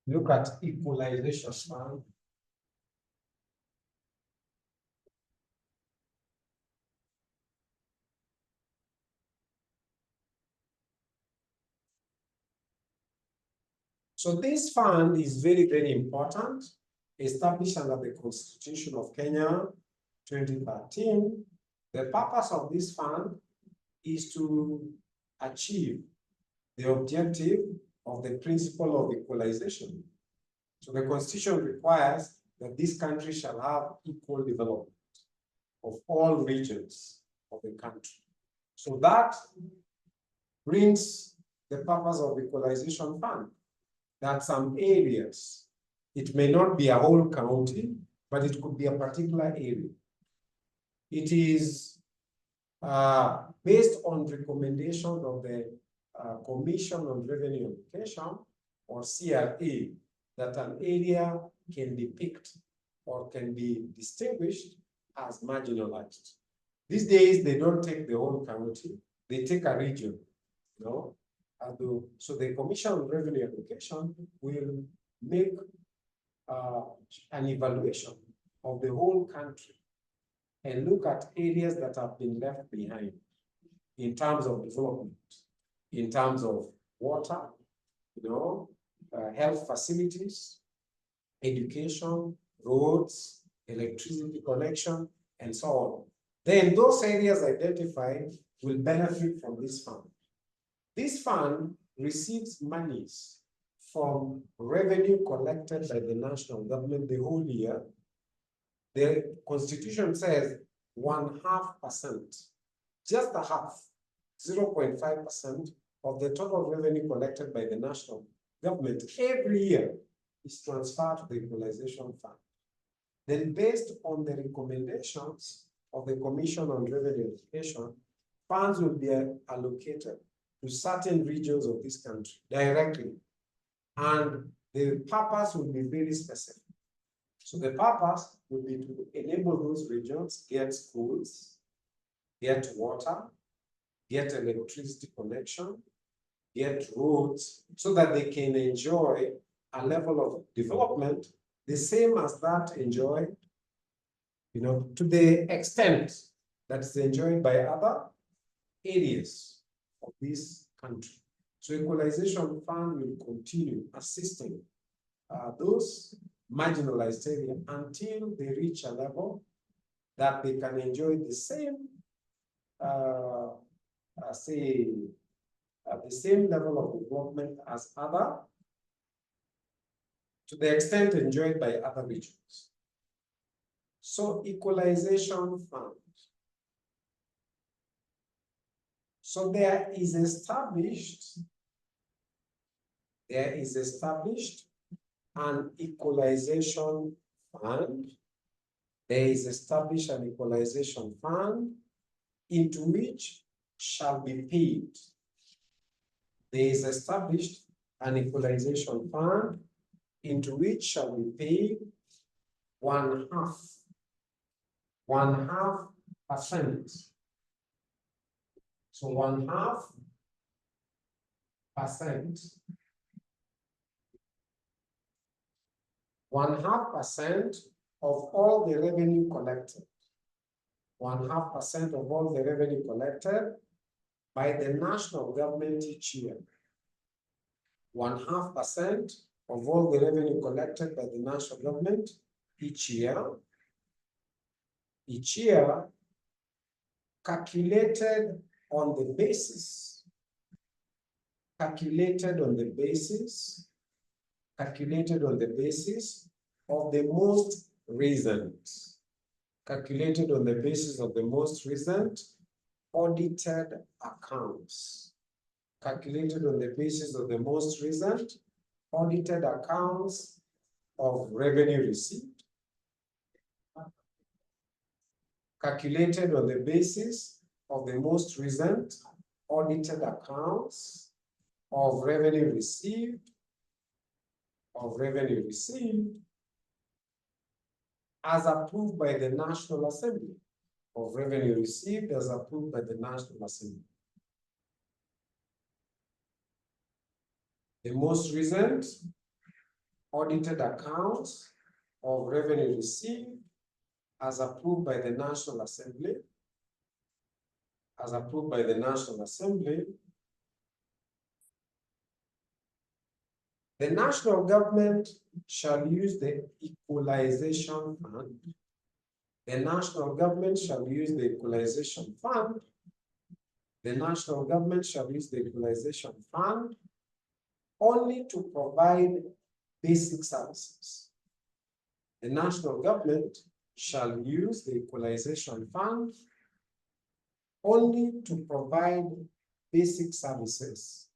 Look at equalization fund. So this fund is very, very important, established under the Constitution of Kenya, 2013. The purpose of this fund is to achieve the objective of the principle of equalization. So the Constitution requires that this country shall have equal development of all regions of the country. So that brings the purpose of equalization fund, that some areas, it may not be a whole county, but it could be a particular area. It is based on recommendation of the Commission on Revenue Education, or CRA, that an area can be picked or can be distinguished as marginalized. These days, they don't take the whole county, they take a region, you know. So the Commission on Revenue Education will make an evaluation of the whole country and look at areas that have been left behind in terms of development, in terms of water, you know, health facilities, education, roads, electricity connection, and so on. Then those areas identified will benefit from this fund. This fund receives monies from revenue collected by the national government the whole year. The Constitution says 0.5%, just a half, 0.5% of the total revenue collected by the national government every year is transferred to the equalization fund. Then, based on the recommendations of the Commission on Revenue Education, funds will be allocated to certain regions of this country directly. And the purpose will be very specific. So the purpose will be to enable those regions get schools, get water, get electricity connection, get roads, so that they can enjoy a level of development the same as that enjoyed, you know, to the extent that is enjoyed by other areas of this country. So equalization fund will continue assisting those marginalized areas until they reach a level that they can enjoy the same, the same level of development as other, to the extent enjoyed by other regions. So equalization fund. So there is established an equalization fund. There is established an equalization fund into which shall be paid. There is established an equalization fund into which shall be paid 1/2%. So 1/2%. 1/2% of all the revenue collected. 1/2% of all the revenue collected by the national government each year. 1/2% of all the revenue collected by the national government each year. Each year, calculated on the basis of the most recent, audited accounts. Calculated on the basis of the most recent audited accounts of revenue received. Calculated on the basis of the most recent audited accounts of revenue received, as approved by the National Assembly. Of revenue received as approved by the National Assembly. The most recent audited accounts of revenue received as approved by the National Assembly. The national government shall use the equalization fund. The national government shall use the equalization fund. The national government shall use the equalization fund only to provide basic services. The national government shall use the equalization fund only to provide basic services.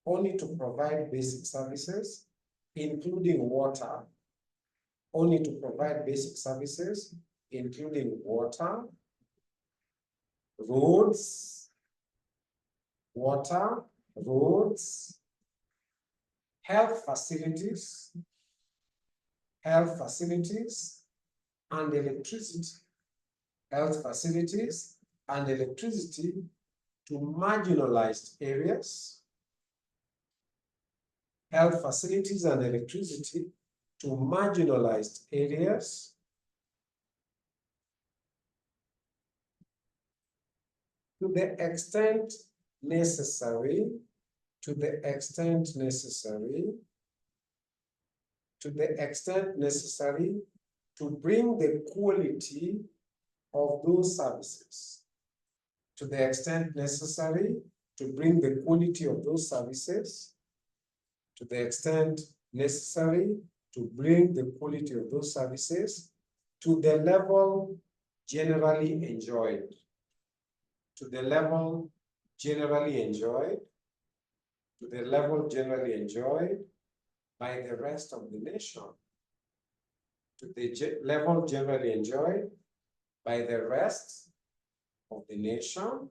Including water. Only to provide basic services, including water, roads, health facilities, and electricity. Health facilities and electricity to marginalized areas. Health facilities and electricity to marginalized areas. To the extent necessary, to bring the quality of those services. To the extent necessary to bring the quality of those services. To the extent necessary to bring the quality of those services to the level generally enjoyed. To the level generally enjoyed by the rest of the nation. To the level generally enjoyed by the rest of the nation.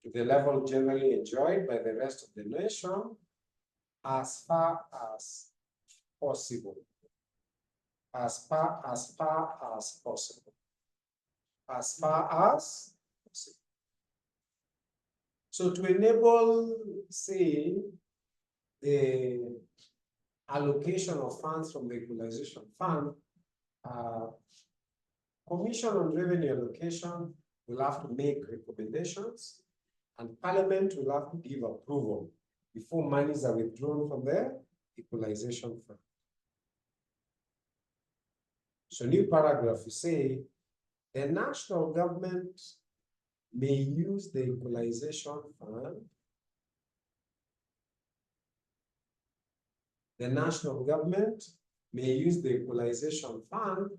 To the level generally enjoyed by the rest of the nation, as far as possible. As far as possible. So to enable, say, the allocation of funds from the equalization fund, Commission on Revenue Allocation will have to make recommendations and Parliament will have to give approval before monies are withdrawn from the equalization fund. So new paragraph, you say, the national government may use the equalization fund. The national government may use the equalization fund.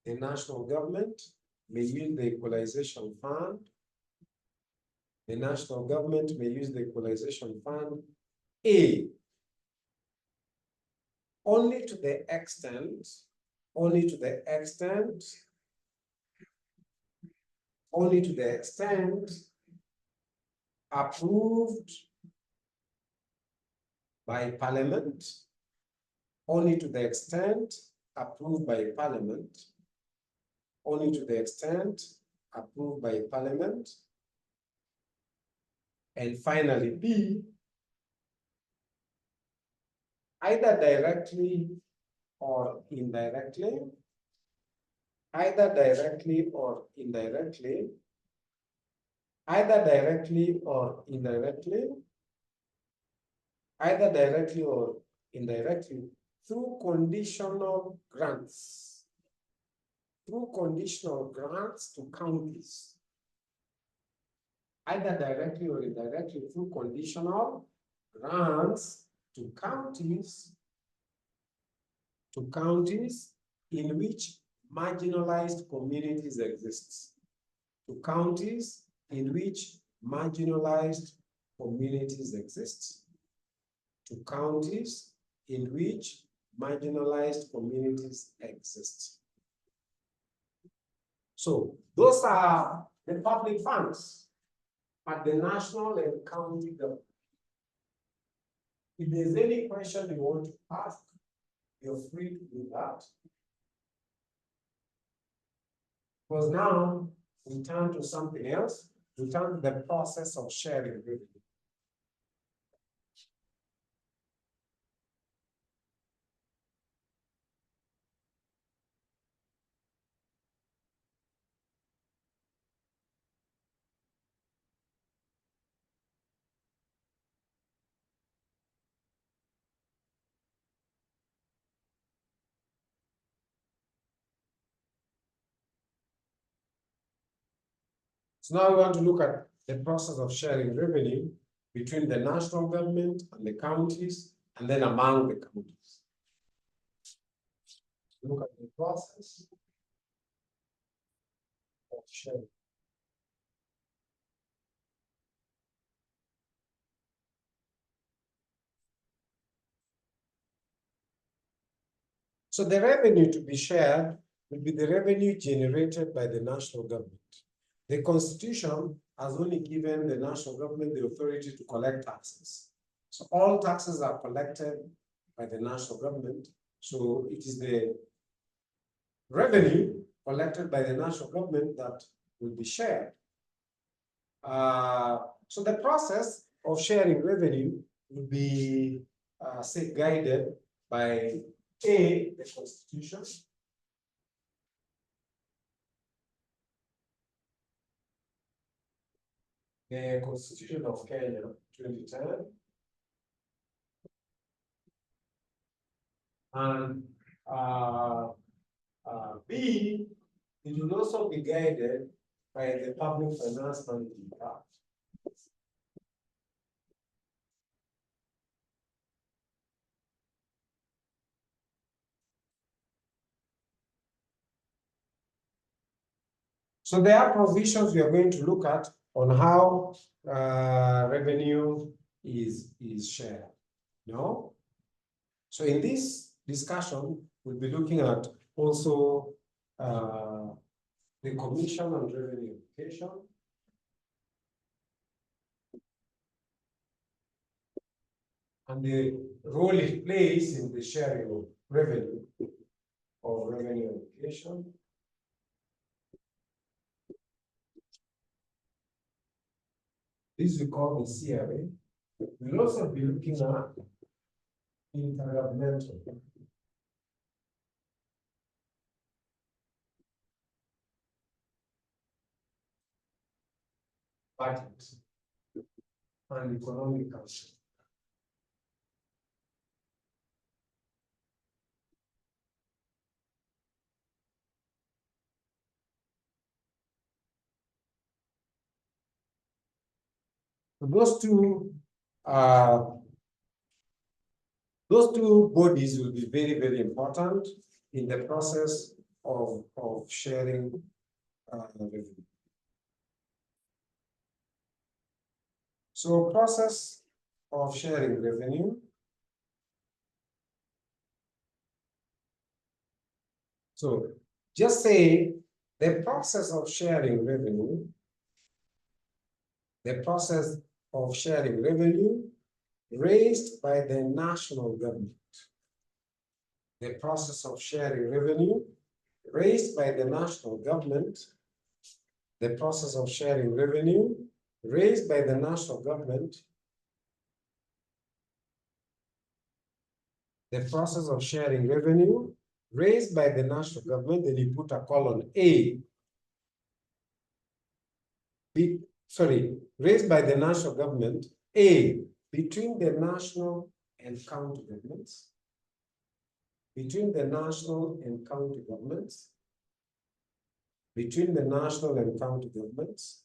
The national government may use the equalization fund. The national government may use the equalization fund, A, only to the extent approved by Parliament, only to the extent approved by Parliament, only to the extent approved by Parliament, and finally B, either directly or indirectly, either directly or indirectly, either directly or indirectly, either directly or indirectly, through conditional grants, to counties, either directly or indirectly through conditional grants to counties in which marginalized communities exist, to counties in which marginalized communities exist, to counties in which marginalized communities exist. So those are the public funds at the national and county government. If there's any question you want to ask, you're free to do that. Because now we turn to something else. We turn to the process of sharing revenue. So now we want to look at the process of sharing revenue between the national government and the counties, and then among the counties. Look at the process of sharing. So the revenue to be shared will be the revenue generated by the national government. The Constitution has only given the national government the authority to collect taxes. So all taxes are collected by the national government. So it is the revenue collected by the national government that will be shared. So the process of sharing revenue will be say guided by A, the Constitution, the Constitution of Kenya, 2010, and B, it will also be guided by the Public Finance Management Act. So there are provisions we are going to look at on how revenue is shared. No? So in this discussion, we'll be looking at also the Commission on Revenue Education, and the role it plays in the sharing of revenue education. This we call the CRA. We'll also be looking at intergovernmental. budget and economic council. So those two bodies will be very, very important in the process of sharing revenue. So process of sharing revenue. So just say the process of sharing revenue, raised by the national government. The process of sharing revenue raised by the national government. The process of sharing revenue raised by the national government. The process of sharing revenue raised by the national government, then you put a colon A. Raised by the national government, A, between the national and county governments. Between the national and county governments. Between the national and county governments.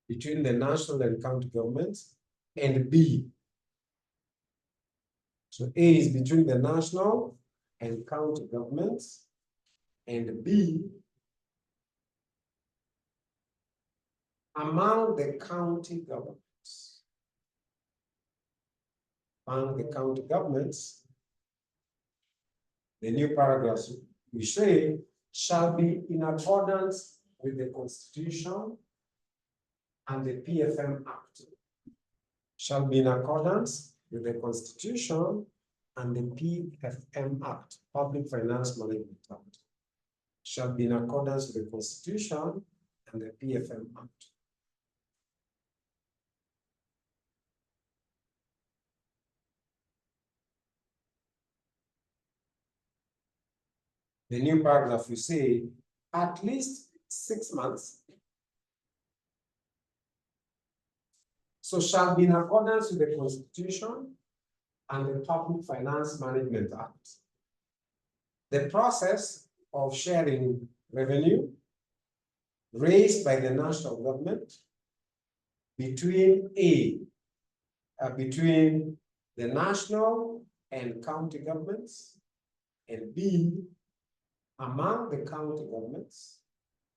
Between the national and county governments, and B. So A is between the national and county governments, and B among the county governments. Among the county governments, the new paragraphs we say shall be in accordance with the Constitution and the PFM Act. Shall be in accordance with the Constitution and the PFM Act, Public Finance Management Act. Shall be in accordance with the Constitution and the PFM Act. The new paragraph we say at least 6 months. So shall be in accordance with the Constitution and the Public Finance Management Act. The process of sharing revenue raised by the national government between between the national and county governments, and B, among the county governments,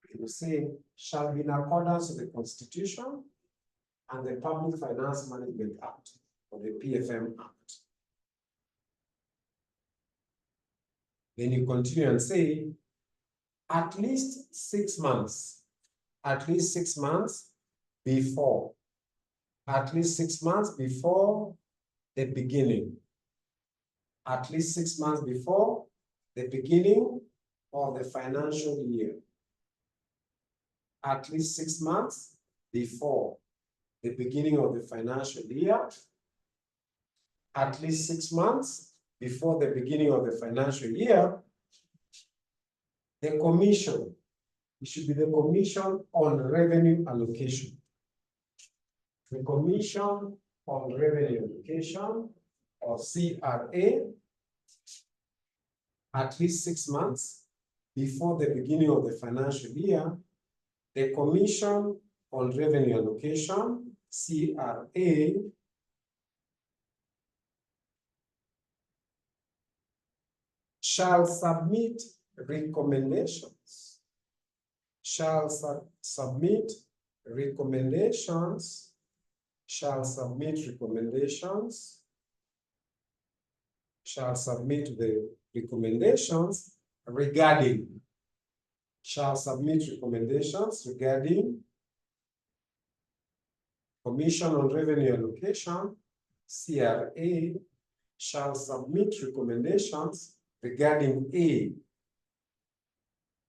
it will say shall be in accordance with the Constitution and the Public Finance Management Act, or the PFM Act. Then you continue and say at least 6 months, at least 6 months before, at least 6 months before the beginning, at least 6 months before the beginning of the financial year, at least 6 months before the beginning of the financial year, at least 6 months before the beginning of the financial year, the commission, it should be the Commission on Revenue Allocation. The Commission on Revenue Allocation, or CRA, at least 6 months before the beginning of the financial year, the Commission on Revenue Allocation, CRA, shall submit recommendations, shall submit recommendations regarding, Commission on Revenue Allocation, CRA, shall submit recommendations regarding A,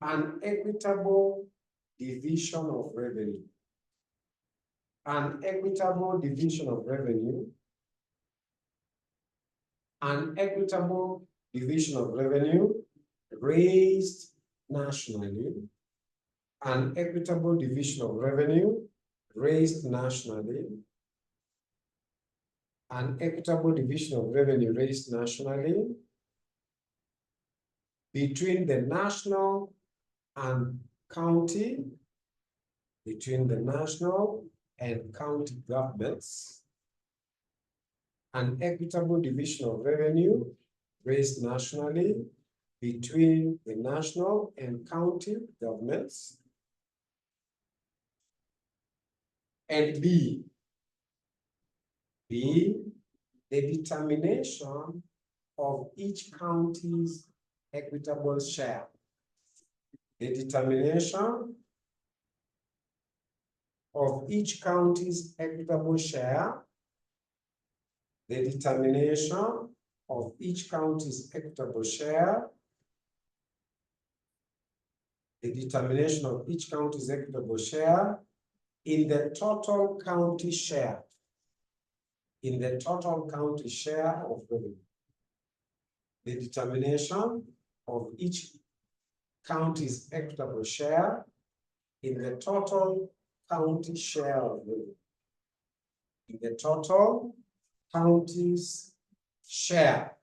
an equitable division of revenue. An equitable division of revenue. An equitable division of revenue raised nationally. an equitable division of revenue raised nationally, an equitable division of revenue raised nationally between the national and county, between the national and county governments, an equitable division of revenue raised nationally between the national and county governments, and B, the determination of each county's equitable share. The determination of each county's equitable share, the determination of each county's equitable share, the determination of each county's equitable share in the total county share, in the total county share of revenue. The determination of each county's equitable share in the total county share of revenue. In the total county's share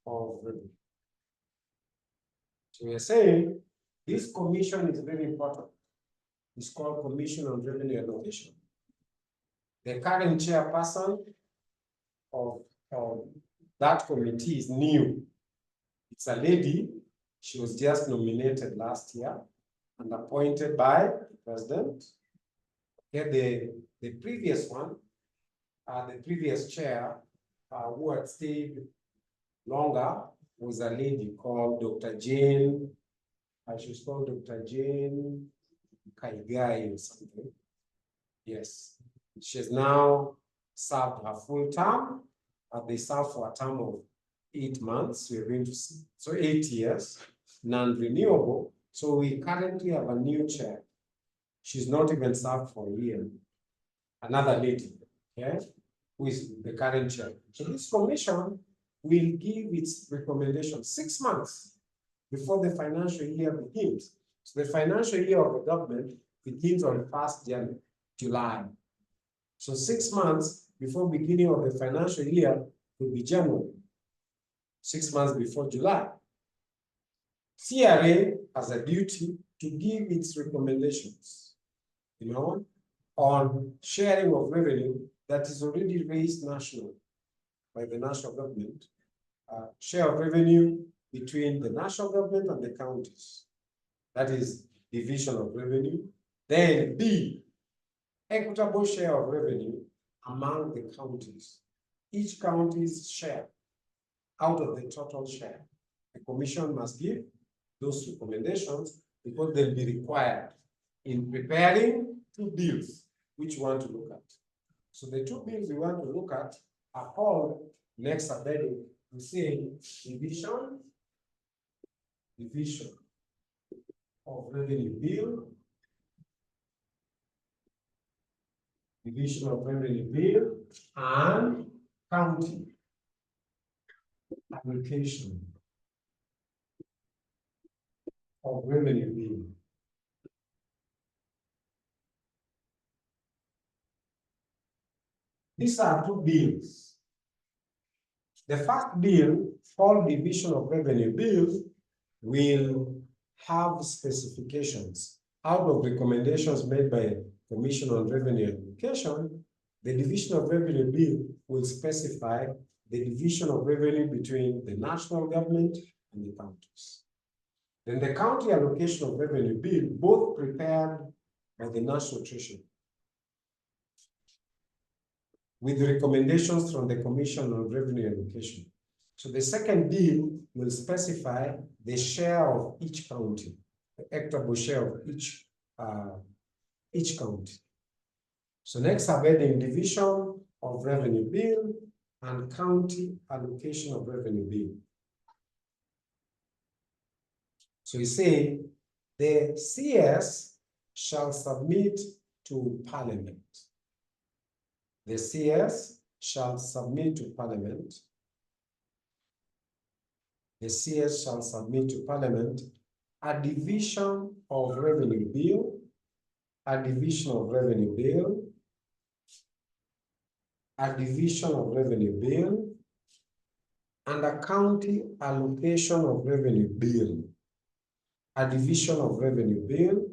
of revenue. So we are saying this commission is very important. It's called Commission on Revenue Allocation. The current chairperson of that committee is new. It's a lady. She was just nominated last year and appointed by the president. Okay, the previous one, the previous chair, who had stayed longer, was a lady called Dr. Jane. She's called Dr. Jane Kaigai or something. Yes, she has now served her full term. They served for a term of 8 months. We're going to see, so 8 years, non-renewable. So we currently have a new chair. She's not even served for a year. Another lady, okay, who is the current chair. So this commission will give its recommendation 6 months before the financial year begins. So the financial year of the government begins on 1st July. So 6 months before beginning of the financial year will be January. 6 months before July. CRA has a duty to give its recommendations, on sharing of revenue that is already raised nationally by the national government, share of revenue between the national government and the counties. That is division of revenue. Then B, equitable share of revenue among the counties. Each county's share out of the total share. The commission must give those recommendations because they'll be required in preparing 2 bills which we want to look at. So the 2 bills we want to look at are called next heading. We say division of revenue bill, division of revenue bill, and county application of revenue bill. These are 2 bills. The first bill, called division of revenue bill, will have specifications. Out of recommendations made by Commission on Revenue Allocation, the division of revenue bill will specify the division of revenue between the national government and the counties. Then the county allocation of revenue bill, both prepared by the National Treasury, with recommendations from the Commission on Revenue Allocation. So the second bill will specify the share of each county, the equitable share of each county. So next are the division of revenue bill and county allocation of revenue bill. So we say the CS shall submit to Parliament. The CS shall submit to Parliament. The CS shall submit to Parliament a division of revenue bill, a division of revenue bill, a division of revenue bill, and a county allocation of revenue bill, a division of revenue bill,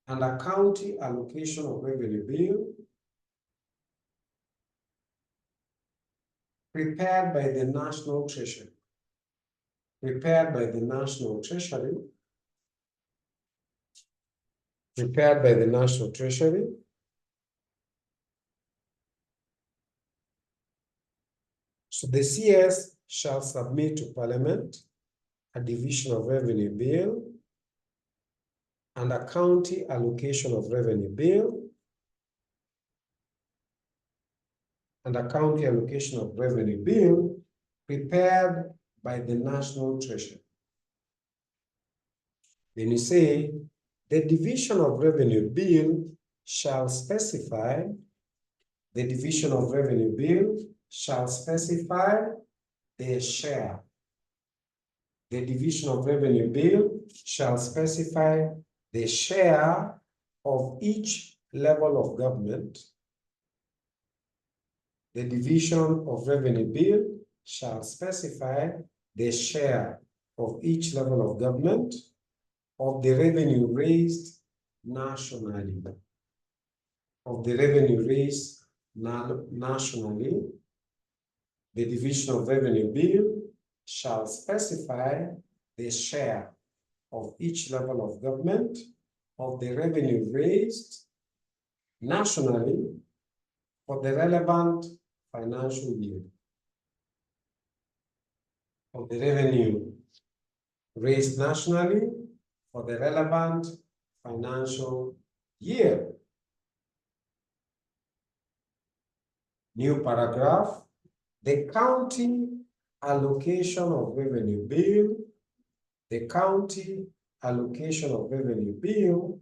and a county allocation of revenue bill prepared by the National Treasury. Prepared by the National Treasury. Prepared by the National Treasury. So the CS shall submit to Parliament a division of revenue bill and a county allocation of revenue bill and a county allocation of revenue bill prepared by the National Treasury. Then you say, the division of revenue bill shall specify, the division of revenue bill shall specify the share. The division of revenue bill shall specify the share of each level of government. The division of revenue bill shall specify the share of each level of government of the revenue raised nationally. Of the revenue raised nationally, the division of revenue bill shall specify the share of each level of government of the revenue raised nationally for the relevant financial year. Of the revenue raised nationally for the relevant financial year. New paragraph, the county allocation of revenue bill, the county allocation of revenue bill,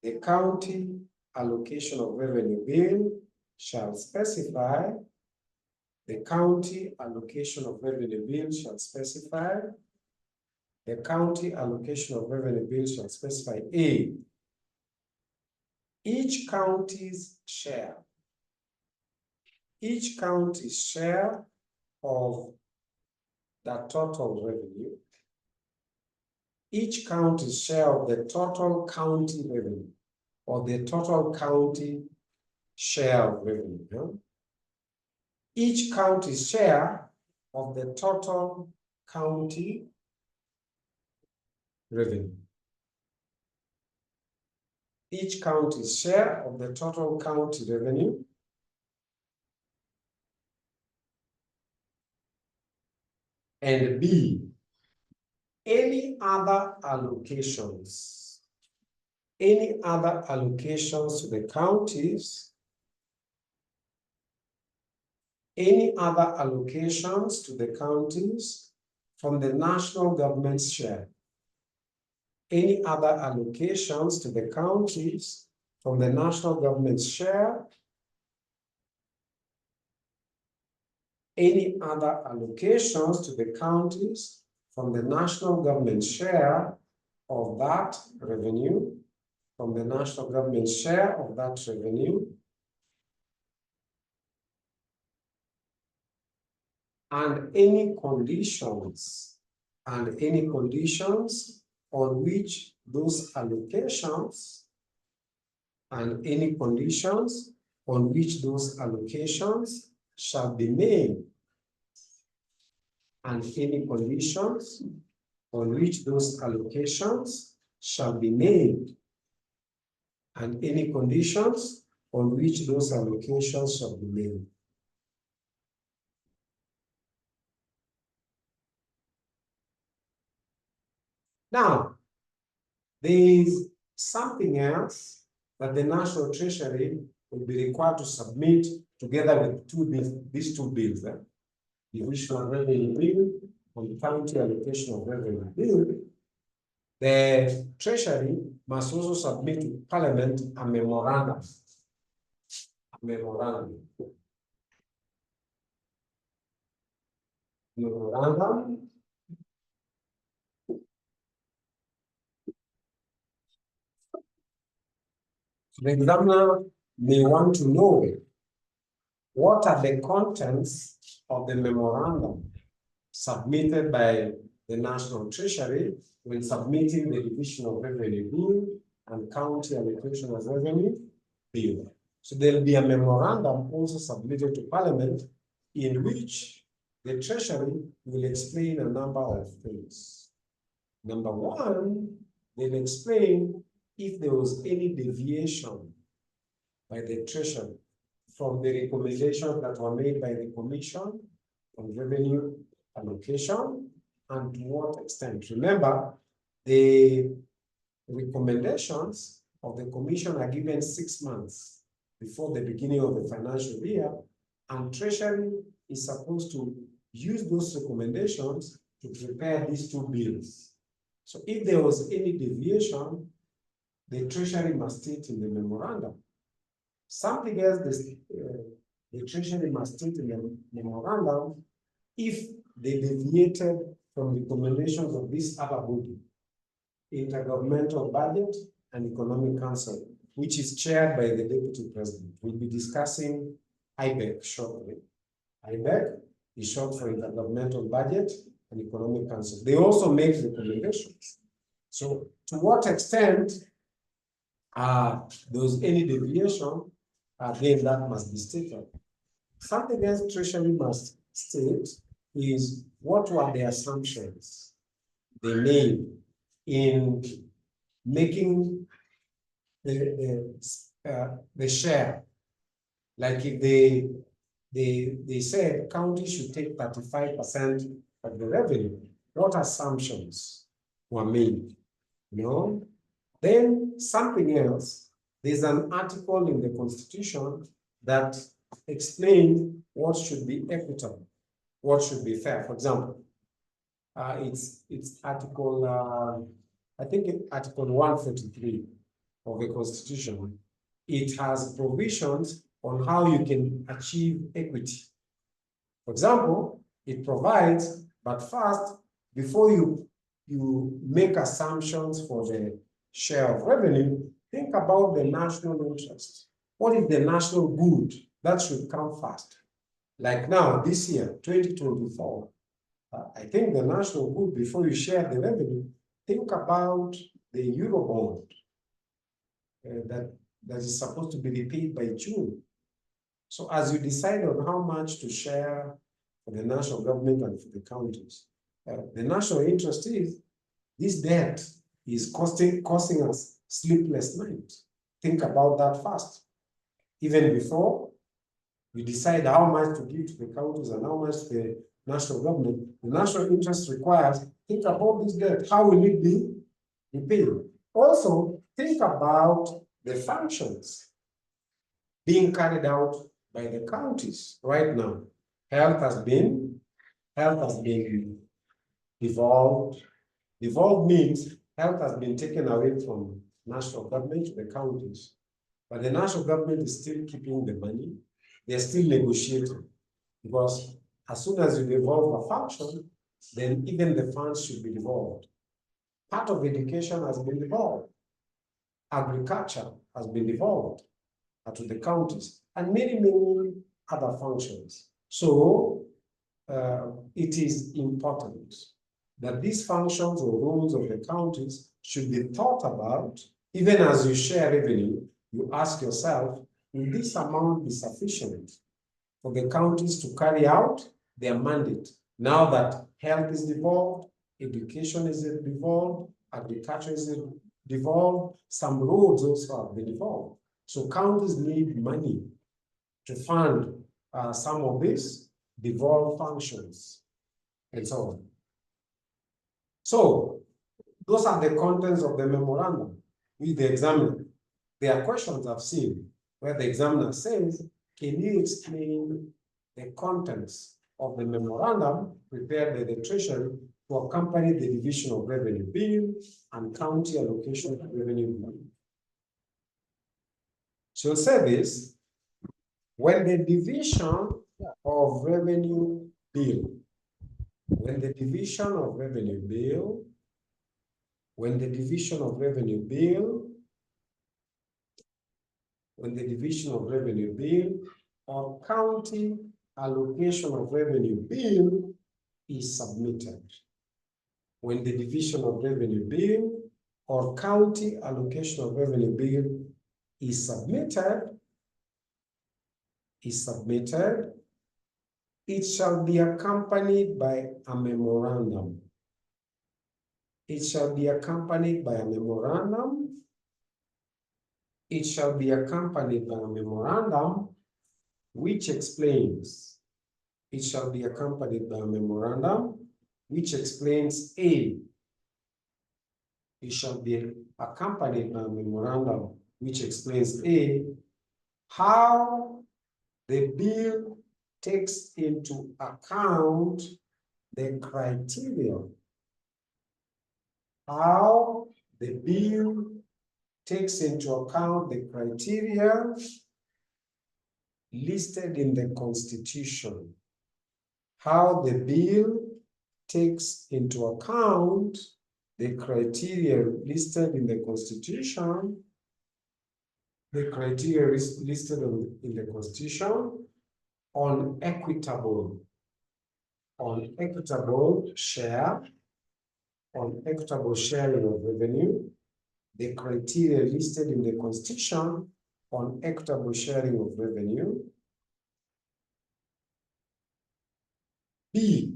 the county allocation of revenue bill shall specify, the county allocation of revenue bill shall specify, the county allocation of revenue bill shall specify A, each county's share of the total revenue, each county's share of the total county revenue, or the total county share of revenue. Yeah? Each county's share of the total county revenue. Each county's share of the total county revenue. And B, any other allocations to the counties, any other allocations to the counties from the national government's share, any other allocations to the counties from the national government's share, any other allocations to the counties from the national government's share of that revenue, from the national government's share of that revenue, and any conditions on which those allocations shall be made, and any conditions on which those allocations shall be made, and any conditions on which those allocations shall be made. Now, there is something else that the National Treasury will be required to submit together with these two bills. The Division of Revenue Bill and the County Allocation of Revenue Bill. The Treasury must also submit to Parliament a memorandum. The examiner may want to know what are the contents of the memorandum submitted by the National Treasury when submitting the Division of Revenue Bill and County Allocation of Revenue Bill. So there'll be a memorandum also submitted to Parliament in which the Treasury will explain a number of things. Number one, they'll explain if there was any deviation by the Treasury from the recommendations that were made by the Commission on Revenue Allocation and to what extent. Remember, the recommendations of the Commission are given 6 months before the beginning of the financial year, and Treasury is supposed to use those recommendations to prepare these two bills. So if there was any deviation, the Treasury must state in the memorandum. Something else the Treasury must state in the memorandum if they deviated from recommendations of this other body, Intergovernmental Budget and Economic Council, which is chaired by the Deputy President. We'll be discussing IBEC shortly. IBEC is short for Intergovernmental Budget and Economic Council. They also make recommendations. So to what extent there was any deviation, again, that must be stated. Something else Treasury must state is what were the assumptions they made in making the share. Like if they said counties should take 35% of the revenue, what assumptions were made? You know? Then something else, there's an article in the Constitution that explains what should be equitable, what should be fair. For example, it's article, I think article 143 of the Constitution. It has provisions on how you can achieve equity. For example, it provides, but first, before you make assumptions for the share of revenue, think about the national interest. What is the national good? That should come first. Like now, this year, 2024, I think the national good, before you share the revenue, think about the Eurobond that is supposed to be repaid by June. So as you decide on how much to share for the national government and for the counties, the national interest is this debt is costing us sleepless nights. Think about that first. Even before we decide how much to give to the counties and how much to the national government, the national interest requires, think about this debt. How will it be repaid? Also, think about the functions being carried out by the counties right now. Health has been devolved. Devolved means health has been taken away from national government to the counties. But the national government is still keeping the money. They're still negotiating. Because as soon as you devolve a function, then even the funds should be devolved. Part of education has been devolved. Agriculture has been devolved to the counties, and many, many other functions. So it is important that these functions or roles of the counties should be thought about. Even as you share revenue, you ask yourself, will this amount be sufficient for the counties to carry out their mandate? Now that health is devolved, education is devolved, agriculture is devolved, some roads also have been devolved. So counties need money to fund some of these devolved functions and so on. So those are the contents of the memorandum with the examiner. There are questions I've seen where the examiner says, can you explain the contents of the memorandum prepared by the Treasury to accompany the Division of Revenue Bill and County Allocation of Revenue Bill? She'll say this: when the Division of Revenue Bill, when the Division of Revenue Bill when the division of revenue bill or county allocation of revenue bill is submitted. When the division of revenue bill or county allocation of revenue bill is submitted, it shall be accompanied by a memorandum. It shall be accompanied by a memorandum. It shall be accompanied by a memorandum which explains. It shall be accompanied by a memorandum which explains A. It shall be accompanied by a memorandum which explains A, how the bill takes into account the criteria. How the bill takes into account the criteria listed in the Constitution. How the bill takes into account the criteria listed in the Constitution. The criteria is listed in the Constitution on equitable sharing of revenue. The criteria listed in the Constitution on equitable sharing of revenue. B,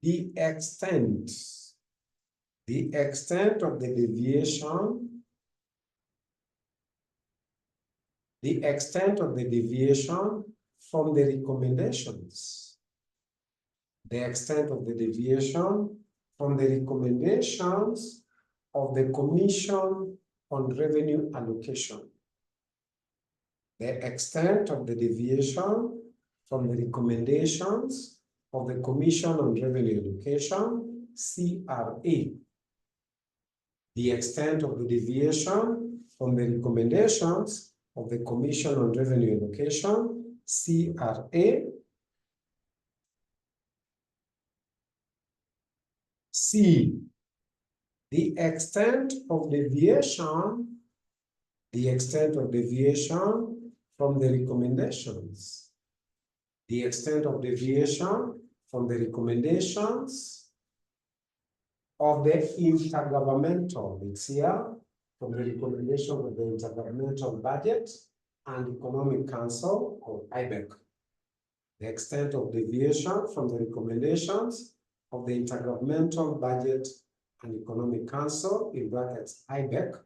the extent of the deviation. The extent of the deviation from the recommendations. The extent of the deviation from the recommendations of the Commission on Revenue Allocation. The extent of the deviation from the recommendations of the Commission on Revenue Allocation, CRA. The extent of the deviation from the recommendations of the Commission on Revenue Allocation, CRA. C, the extent of deviation from the recommendations. The extent of deviation from the recommendations of the intergovernmental, it's here, from the recommendation of the Intergovernmental Budget and Economic Council, or IBEC. The extent of deviation from the recommendations of the Intergovernmental Budget and Economic Council, in brackets IBEC.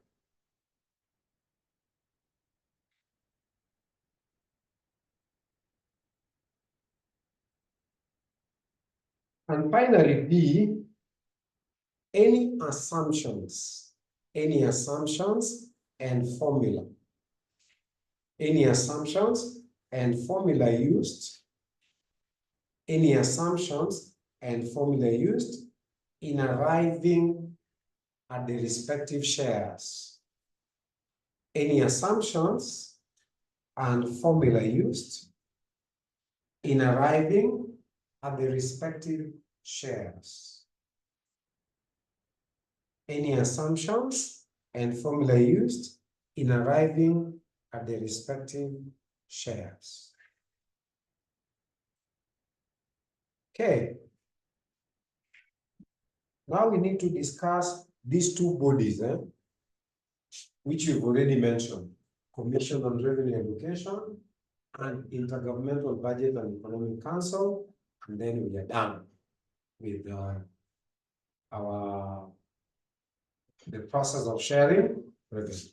And finally, B, any assumptions and formula. Any assumptions and formula used. Any assumptions and formula used in arriving at the respective shares. Any assumptions and formula used in arriving at the respective shares. Any assumptions and formula used in arriving at the respective shares. Okay. Now we need to discuss these two bodies, which you've already mentioned: Commission on Revenue Allocation and Intergovernmental Budget and Economic Council. And then we are done with the process of sharing revenue.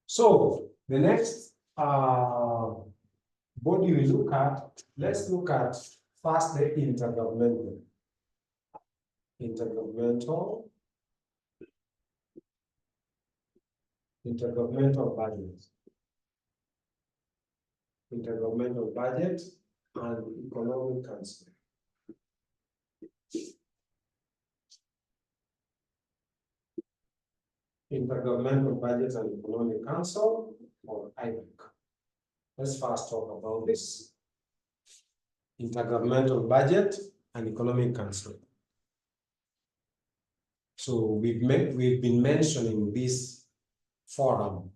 So the next body we look at, let's look at first the intergovernmental budget. Intergovernmental Budget and Economic Council. Intergovernmental Budget and Economic Council, or IBEC. Let's first talk about this. Intergovernmental Budget and Economic Council. So we've been mentioning this forum.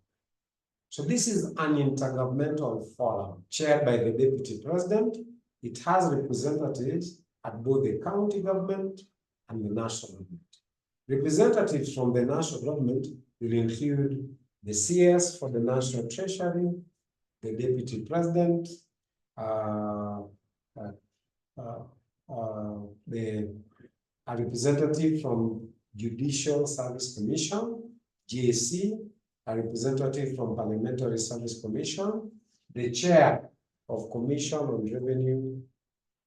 So this is an intergovernmental forum chaired by the Deputy President. It has representatives at both the county government and the national government. Representatives from the national government will include the CS for the National Treasury, the Deputy President, a representative from Judicial Service Commission, JSC, a representative from Parliamentary Service Commission, the chair of Commission on Revenue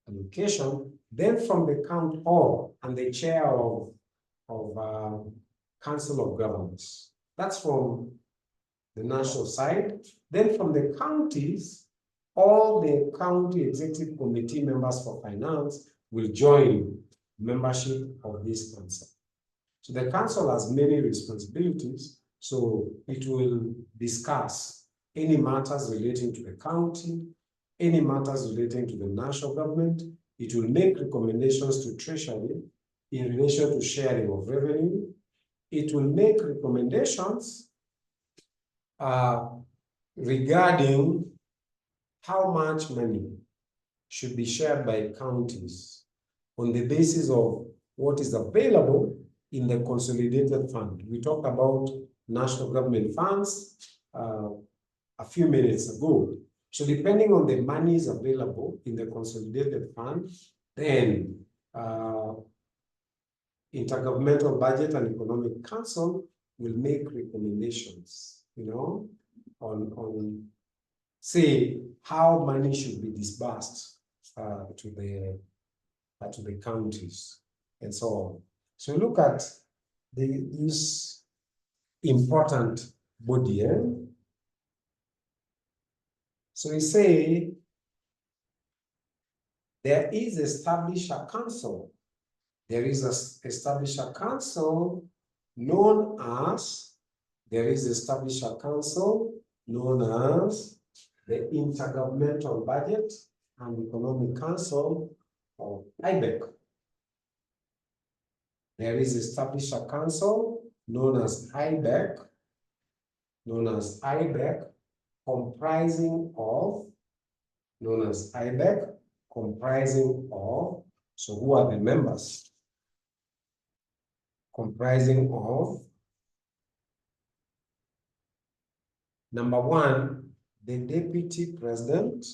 Allocation, then from the county hall and the chair of Council of Governors. That's from the national side. Then from the counties, all the county executive committee members for finance will join membership of this council. So the council has many responsibilities, so it will discuss any matters relating to the county, any matters relating to the national government. It will make recommendations to Treasury in relation to sharing of revenue. It will make recommendations regarding how much money should be shared by counties on the basis of what is available in the consolidated fund. We talked about national government funds a few minutes ago. So depending on the monies available in the consolidated fund, then Intergovernmental Budget and Economic Council will make recommendations, on say how money should be disbursed to the counties and so on. So look at this important body. So we say there is established a council. There is established a council known as the the Intergovernmental Budget and Economic Council, or IBEC. There is established a council known as IBEC, comprising of, so who are the members? Comprising of, number one, the Deputy President,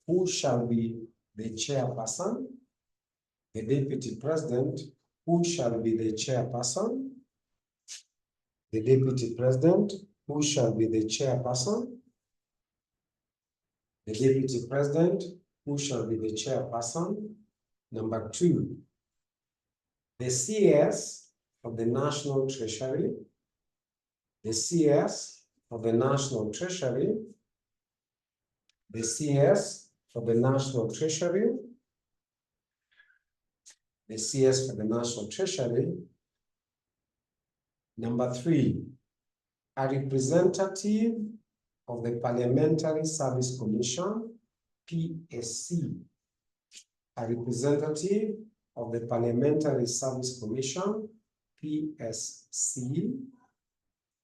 who shall be the chairperson, the Deputy President, who shall be the chairperson, the Deputy President, who shall be the chairperson, the Deputy President, who shall be the chairperson. Number two, the CS of the National Treasury, the CS of the National Treasury, the CS for the National Treasury, the CS for the National Treasury. Number three, a representative of the Parliamentary Service Commission, PSC, a representative of the Parliamentary Service Commission, PSC,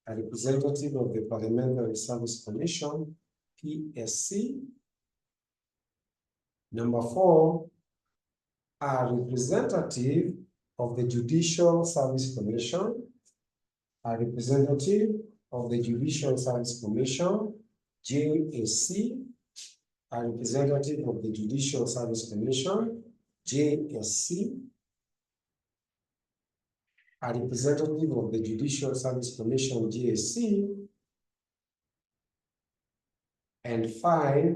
a representative of the Parliamentary Service Commission, PSC. Number four, a representative of the Judicial Service Commission, a representative of the Judicial Service Commission, JSC, a representative of the Judicial Service Commission, JSC, a representative of the Judicial Service Commission, JSC, and five,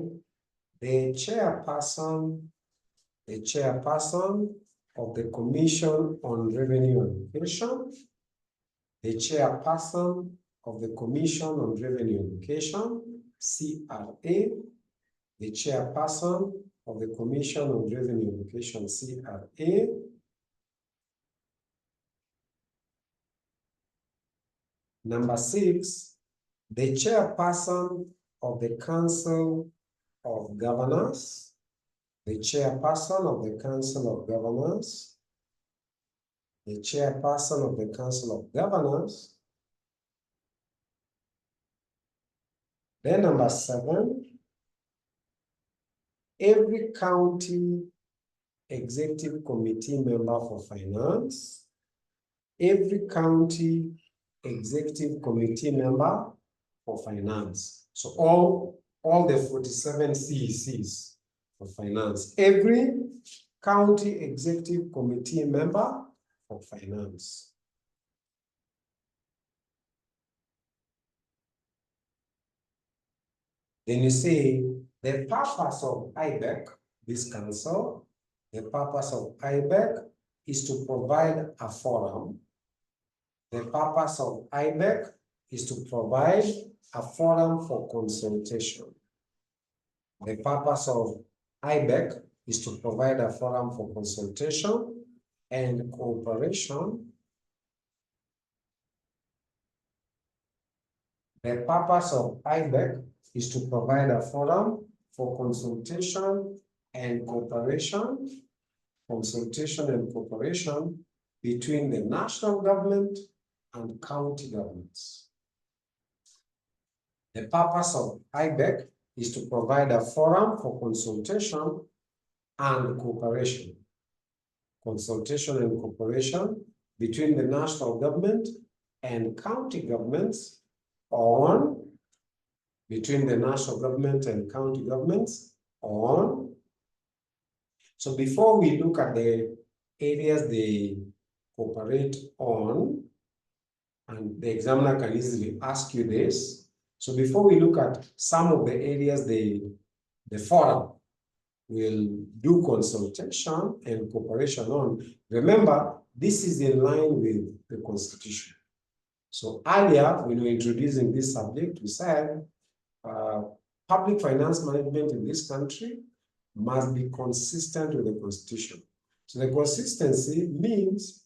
the chairperson of the Commission on Revenue Allocation, the chairperson of the Commission on Revenue Allocation, CRA, the chairperson of the Commission on Revenue Allocation, CRA, number six, the chairperson of the Council of Governors, the chairperson of the Council of Governors, the chairperson of the Council of Governors. Then number 7, every county executive committee member for finance, every county executive committee member for finance. So all the 47 CECs for finance, every county executive committee member for finance. Then you say the purpose of IBEC, this council, the purpose of IBEC is to provide a forum. The purpose of IBEC is to provide a forum for consultation. The purpose of IBEC is to provide a forum for consultation and cooperation. The purpose of IBEC is to provide a forum for consultation and cooperation between the national government and county governments. The purpose of IBEC is to provide a forum for consultation and cooperation between the national government and county governments So before we look at the areas they cooperate on, and the examiner can easily ask you this. So before we look at some of the areas the forum will do consultation and cooperation on, remember, this is in line with the Constitution. So earlier, when we were introducing this subject, we said public finance management in this country must be consistent with the Constitution. So the consistency means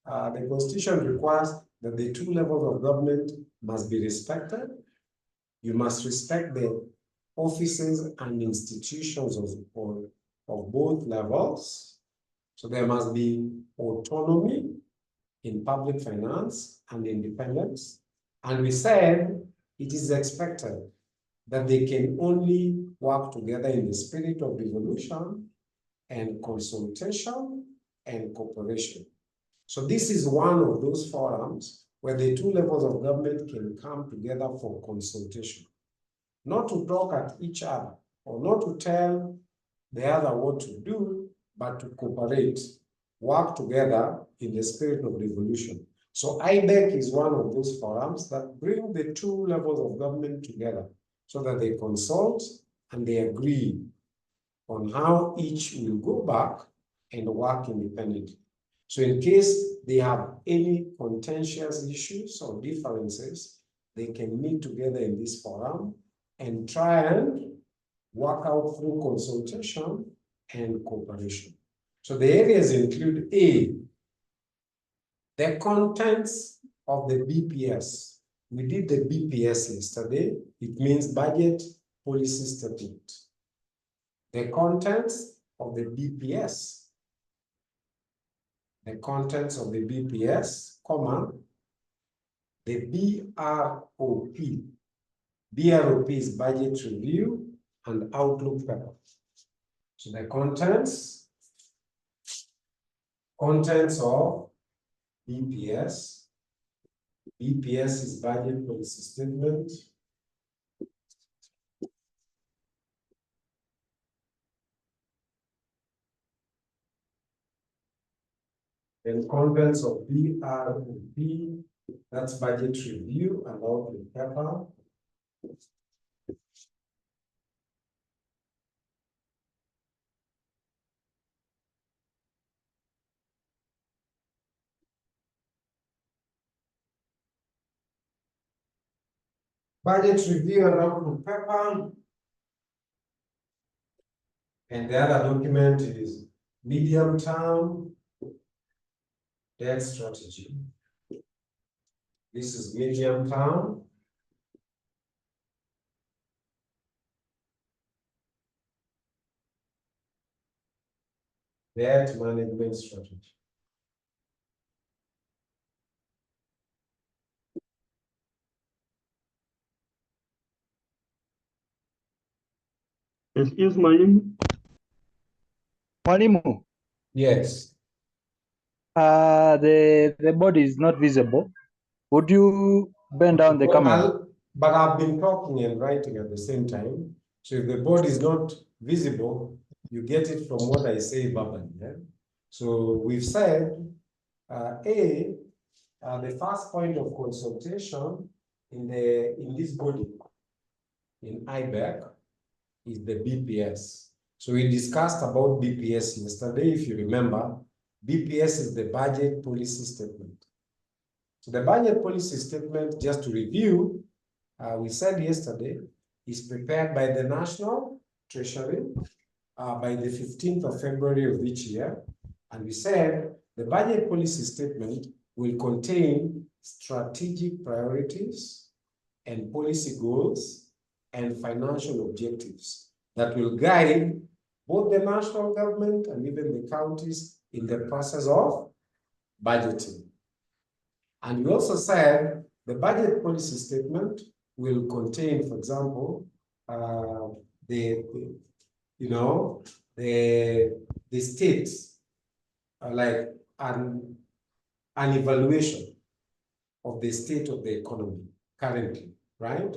the Constitution requires that the 2 levels of government must be respected. You must respect the offices and institutions of both levels. So there must be autonomy in public finance and independence. And we said it is expected that they can only work together in the spirit of devolution and consultation and cooperation. So this is one of those forums where the 2 levels of government can come together for consultation. Not to talk at each other or not to tell the other what to do, but to cooperate, work together in the spirit of devolution. So IBEC is one of those forums that bring the 2 levels of government together so that they consult and they agree on how each will go back and work independently. So in case they have any contentious issues or differences, they can meet together in this forum and try and work out through consultation and cooperation. So the areas include A, the contents of the BPS. We did the BPS yesterday. It means budget policy statement. The contents of the BPS. The contents of the BPS, comma, the BROP. BROP is budget review and outlook paper. So the contents of BPS. BPS is budget policy statement. And contents of BROP, that's budget review and outlook paper. Budget review and outlook paper. And the other document is medium-term debt strategy. This is medium-term debt management strategy. Excuse Mwalimu. Mwalimu, Yes. the body is not visible. Would you bend down the camera? But I've been talking and writing at the same time. So if the board is not visible, you get it from what I say verbally. Yeah? So we've said, the first point of consultation in this body, in IBEC, is the BPS. So we discussed about BPS yesterday, if you remember. BPS is the budget policy statement. So the budget policy statement, just to review, we said yesterday, is prepared by the National Treasury by the 15th of February of each year. And we said the budget policy statement will contain strategic priorities and policy goals and financial objectives that will guide both the national government and even the counties in the process of budgeting. And we also said the budget policy statement will contain, for example, the states like an evaluation of the state of the economy currently, right?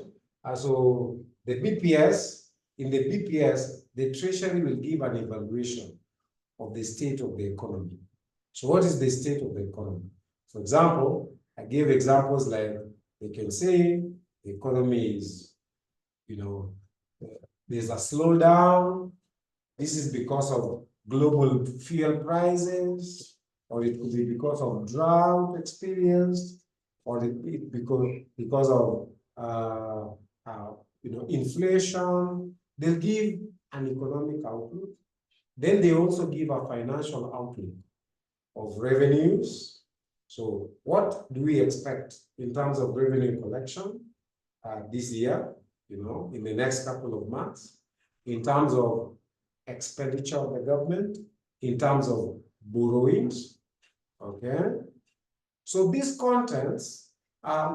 So the BPS, in the BPS, the Treasury will give an evaluation of the state of the economy. So what is the state of the economy? For example, I gave examples like they can say the economy is, there's a slowdown. This is because of global fuel prices, or it could be because of drought experienced, or because of inflation. They'll give an economic outlook. Then they also give a financial outlook of revenues. So what do we expect in terms of revenue collection this year, in the next couple of months, in terms of expenditure of the government, in terms of borrowings, okay? So these contents,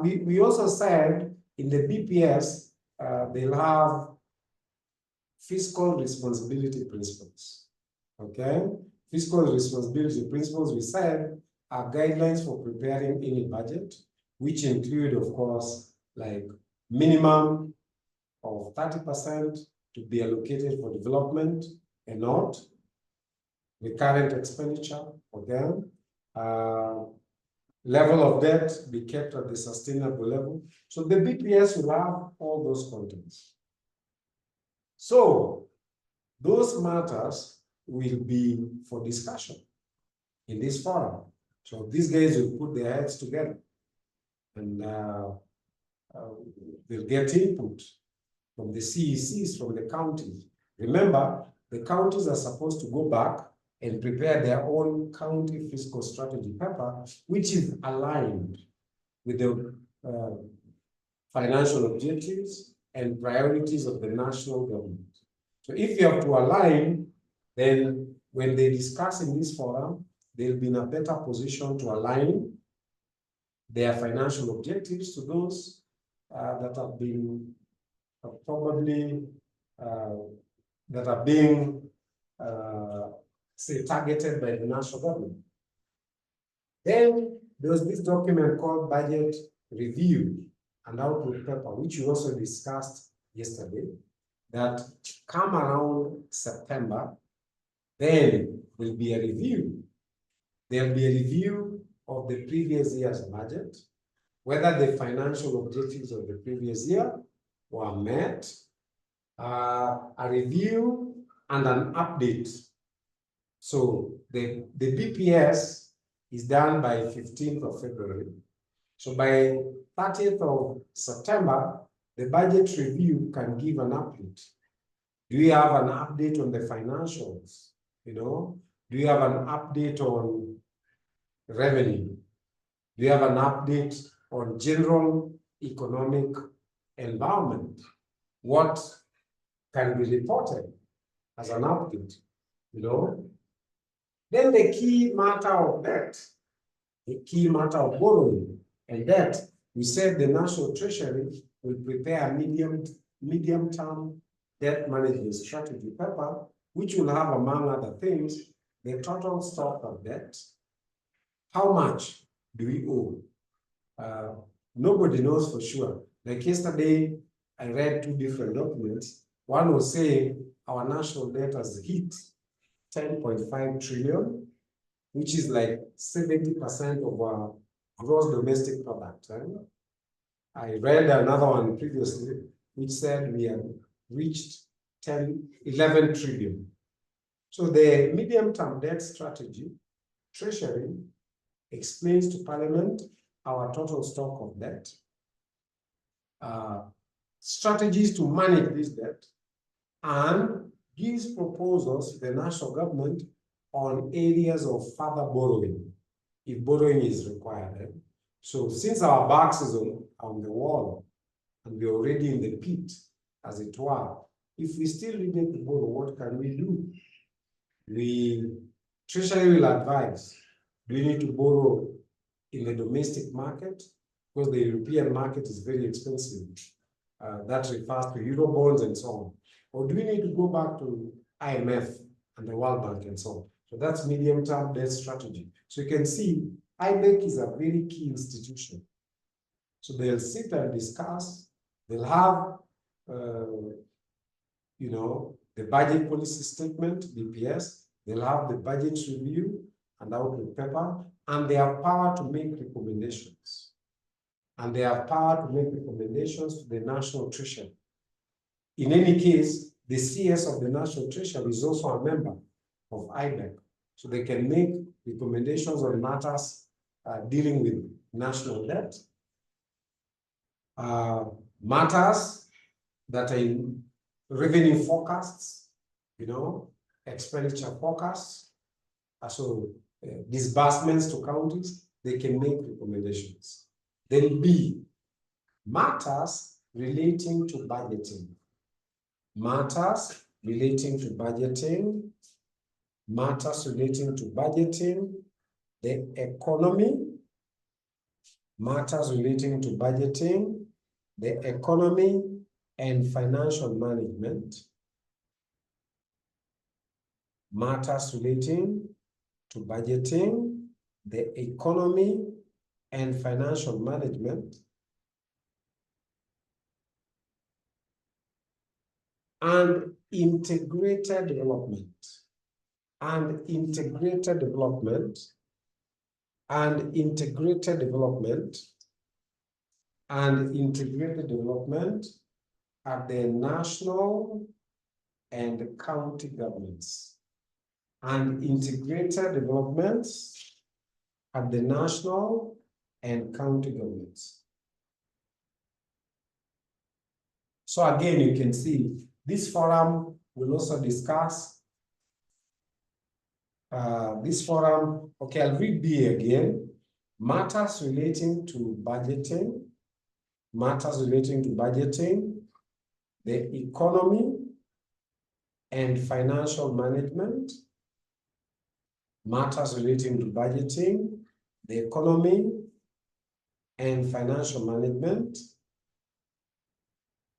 we also said in the BPS, they'll have fiscal responsibility principles, okay? Fiscal responsibility principles, we said, are guidelines for preparing any budget, which include, of course, like minimum of 30% to be allocated for development and not recurrent expenditure, okay? Level of debt be kept at the sustainable level. So the BPS will have all those contents. So those matters will be for discussion in this forum. So these guys will put their heads together and they'll get input from the CECs, from the counties. Remember, the counties are supposed to go back and prepare their own county fiscal strategy paper, which is aligned with the financial objectives and priorities of the national government. So if you have to align, then when they discuss in this forum, they'll be in a better position to align their financial objectives to those that have been probably that are being say targeted by the national government. Then there was this document called budget review and outlook paper, which we also discussed yesterday, that come around September, then will be a review. There'll be a review of the previous year's budget, whether the financial objectives of the previous year were met, a review and an update. So the BPS is done by 15th of February. So by 30th of September, the budget review can give an update. Do you have an update on the financials? Do you have an update on revenue? Do you have an update on general economic environment? What can be reported as an update? Then the key matter of debt, the key matter of borrowing and debt, we said the National Treasury will prepare a medium-term debt management strategy paper, which will have, among other things, the total stock of debt. How much do we owe? Nobody knows for sure. Like yesterday, I read two different documents. One was saying our national debt has hit 10.5 trillion, which is like 70% of our gross domestic product. I read another one previously, which said we have reached 11 trillion. So the medium-term debt strategy, Treasury explains to Parliament our total stock of debt, strategies to manage this debt, and gives proposals to the national government on areas of further borrowing, if borrowing is required. So since our backs is on the wall, and we're already in the pit, as it were, if we still needed to borrow, what can we do? Treasury will advise, do we need to borrow in the domestic market? Because the European market is very expensive. That refers to Euro bonds and so on. Or do we need to go back to IMF and the World Bank and so on? So that's medium-term debt strategy. So you can see IBEC is a very key institution. So they'll sit and discuss, they'll have, the budget policy statement, BPS, they'll have the budget review and outlook paper, and they have power to make recommendations. And they have power to make recommendations to the National Treasury. In any case, the CS of the National Treasury is also a member of IBEC. So they can make recommendations on matters dealing with national debt, matters that are in revenue forecasts, expenditure forecasts, so disbursements to counties, they can make recommendations. Then B, matters relating to budgeting. Matters relating to budgeting, the economy, matters relating to budgeting, the economy and financial management, matters relating to budgeting, the economy and financial management, and integrated development, and integrated development, and integrated development, and integrated development at the national and county governments, and integrated developments at the national and county governments. So again, you can see this forum will also discuss okay, I'll read B again. Matters relating to budgeting, the economy and financial management, matters relating to budgeting, the economy and financial management,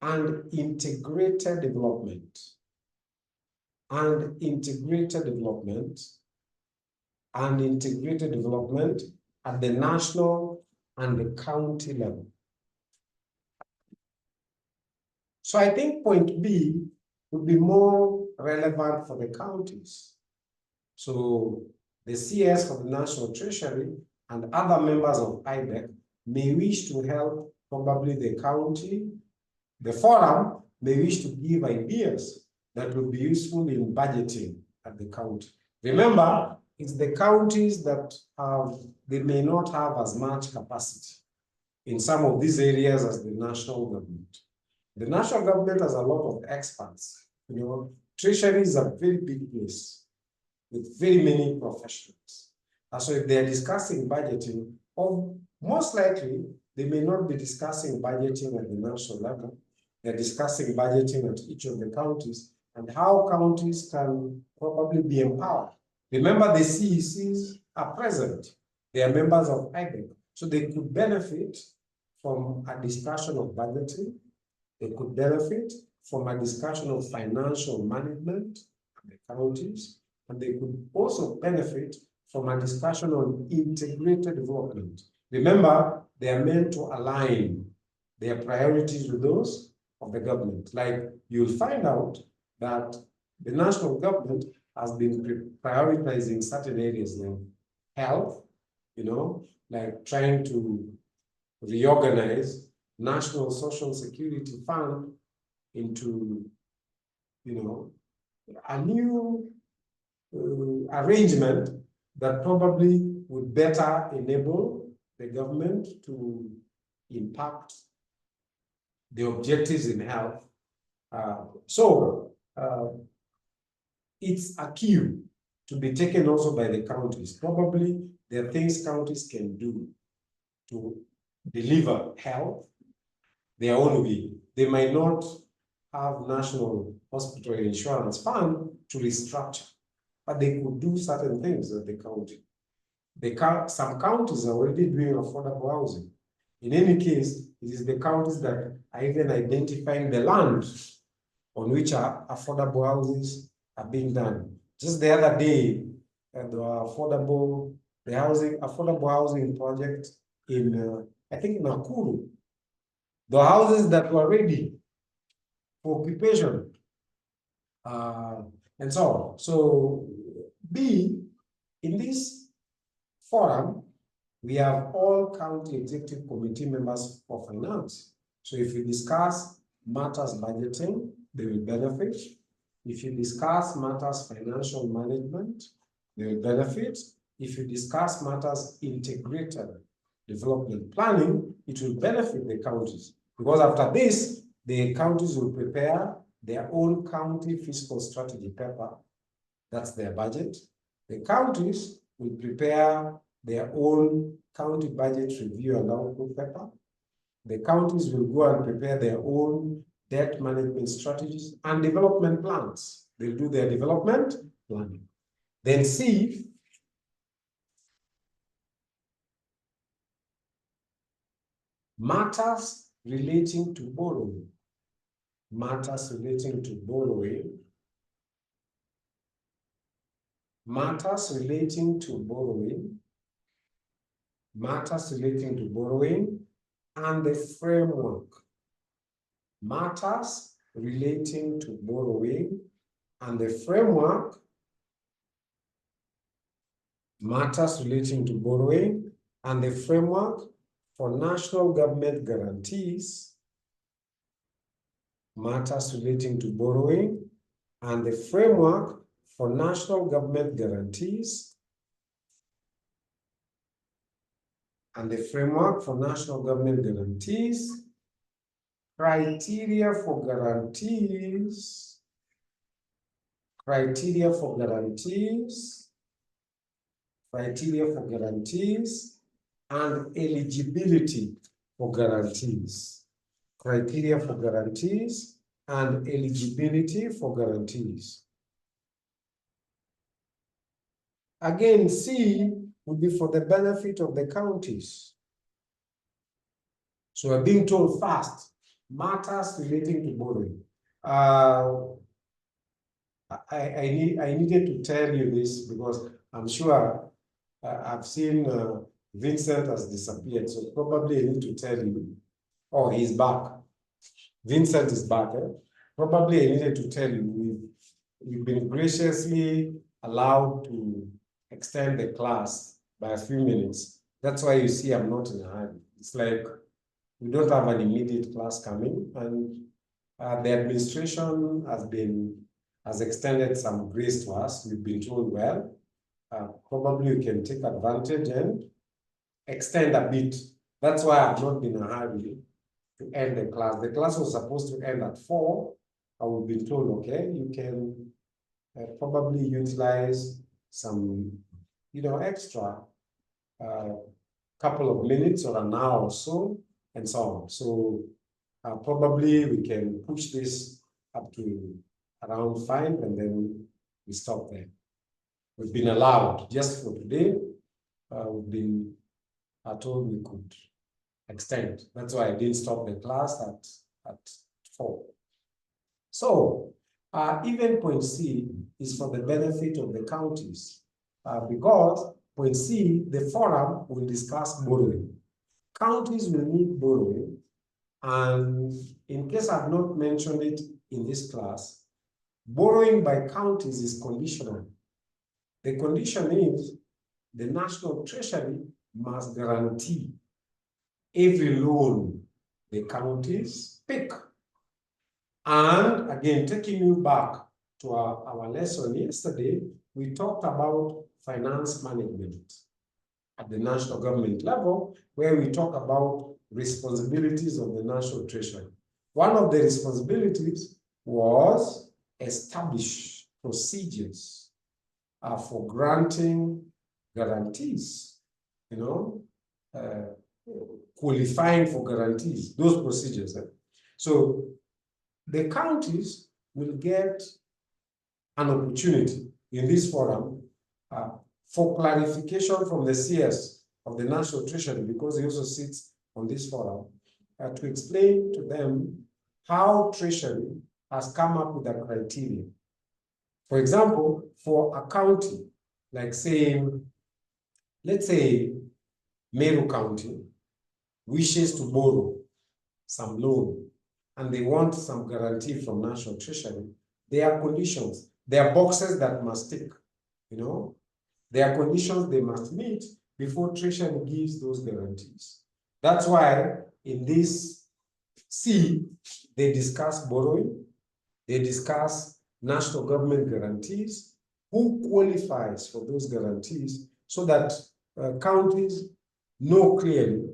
and integrated development, and integrated development, and integrated development at the national and the county level. So I think point B would be more relevant for the counties. So the CS for the National Treasury and other members of IBEC may wish to help probably the county. The forum may wish to give ideas that would be useful in budgeting at the county. Remember, it's the counties that they may not have as much capacity in some of these areas as the national government. The national government has a lot of experts. Treasury is a very big place with very many professionals. And so if they're discussing budgeting, or most likely, they may not be discussing budgeting at the national level. They're discussing budgeting at each of the counties and how counties can probably be empowered. Remember, the CECs are present. They are members of IBEC. So they could benefit from a discussion of budgeting. They could benefit from a discussion of financial management at the counties, and they could also benefit from a discussion on integrated development. Remember, they are meant to align their priorities with those of the government. Like, you'll find out that the national government has been prioritizing certain areas like health, like trying to reorganize National Social Security Fund into, a new arrangement that probably would better enable the government to impact the objectives in health. It's a cue to be taken also by the counties. Probably there are things counties can do to deliver health their own way. They might not have National Hospital Insurance Fund to restructure, but they could do certain things at the county. Some counties are already doing affordable housing. In any case, it is the counties that are even identifying the land on which affordable houses are being done. Just the other day, the affordable housing project in, I think, Nakuru. The houses that were ready for occupation, and so on. So, B, in this forum, we have all county executive committee members for finance. So if you discuss matters budgeting, they will benefit. If you discuss matters financial management, they will benefit. If you discuss matters integrated development planning, it will benefit the counties. Because after this, the counties will prepare their own county fiscal strategy paper. That's their budget. The counties will prepare their own county budget review and output paper. The counties will go and prepare their own debt management strategies and development plans. They'll do their development planning. Then C, matters relating to borrowing. Matters relating to borrowing. Matters relating to borrowing. Matters relating to borrowing and the framework. Matters relating to borrowing and the framework. Matters relating to borrowing and the framework for national government guarantees. Matters relating to borrowing and the framework for national government guarantees. And the framework for national government guarantees. Criteria for guarantees. Criteria for guarantees. Criteria for guarantees and eligibility for guarantees. Criteria for guarantees and eligibility for guarantees. Again, C would be for the benefit of the counties. So we're being told first, matters relating to borrowing. I needed to tell you this because I'm sure I've seen Vincent has disappeared, so probably I need to tell you. Oh, he's back. Vincent is back. Probably I needed to tell you, we've been graciously allowed to extend the class by a few minutes. That's why you see I'm not in a hurry. It's like we don't have an immediate class coming, and the administration has extended some grace to us. We've been told, well, probably you can take advantage and extend a bit. That's why I've not been in a hurry to end the class. The class was supposed to end at 4. I would be told, okay, you can probably utilize some, extra couple of minutes or an hour or so, and so on. So probably we can push this up to around 5, and then we stop there. We've been allowed just for today. We've been told we could extend. That's why I didn't stop the class at 4. So even point C is for the benefit of the counties because point C, the forum will discuss borrowing. Counties will need borrowing, and in case I've not mentioned it in this class, borrowing by counties is conditional. The condition is the National Treasury must guarantee every loan the counties pick. And again, taking you back to our lesson yesterday, we talked about finance management at the national government level, where we talk about responsibilities of the National Treasury. One of the responsibilities was establish procedures for granting guarantees, qualifying for guarantees, those procedures. So the counties will get an opportunity in this forum for clarification from the CS of the National Treasury, because he also sits on this forum, to explain to them how Treasury has come up with a criteria. For example, for a county, like let's say Meru County wishes to borrow some loan and they want some guarantee from National Treasury, there are conditions, there are boxes that must tick, there are conditions they must meet before Treasury gives those guarantees. That's why in this C, they discuss borrowing, they discuss national government guarantees, who qualifies for those guarantees, so that counties know clearly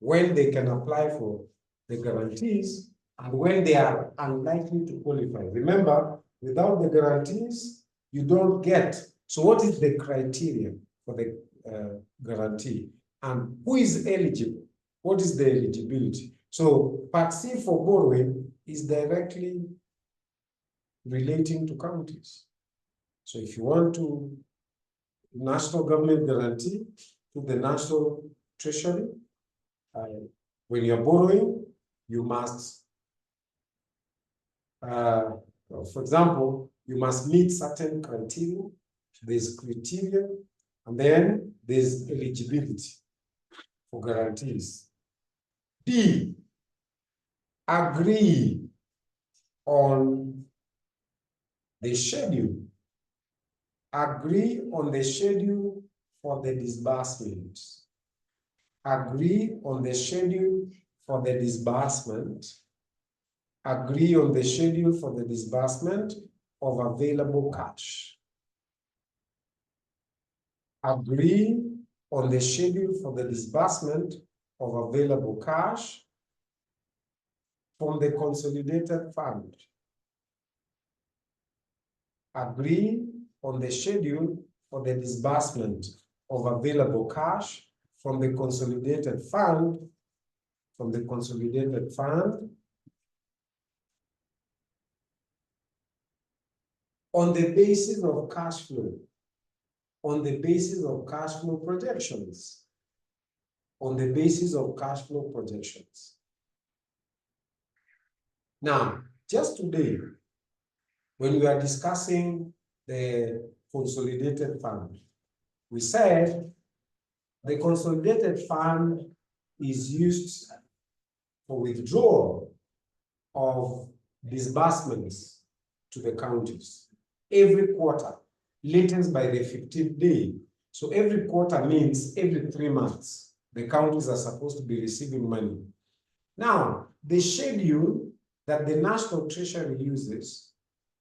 when they can apply for the guarantees and when they are unlikely to qualify. Remember, without the guarantees, you don't get. So what is the criteria for the guarantee? And who is eligible? What is the eligibility? So part C for borrowing is directly relating to counties. So if you want to national government guarantee to the National Treasury, when you're borrowing, you must, for example, you must meet certain criteria. There's criteria, and then there's eligibility for guarantees. D, agree on the schedule. Agree on the schedule for the disbursement. Agree on the schedule for the disbursement. Agree on the schedule for the disbursement of available cash. Agree on the schedule for the disbursement of available cash from the consolidated fund. Agree on the schedule for the disbursement of available cash from the consolidated fund, on the basis of cash flow, on the basis of cash flow projections, on the basis of cash flow projections. Now, just today, when we are discussing the consolidated fund, we said the consolidated fund is used for withdrawal of disbursements to the counties every quarter, latest by the 15th day. So every quarter means every 3 months, the counties are supposed to be receiving money. Now, the schedule that the National Treasury uses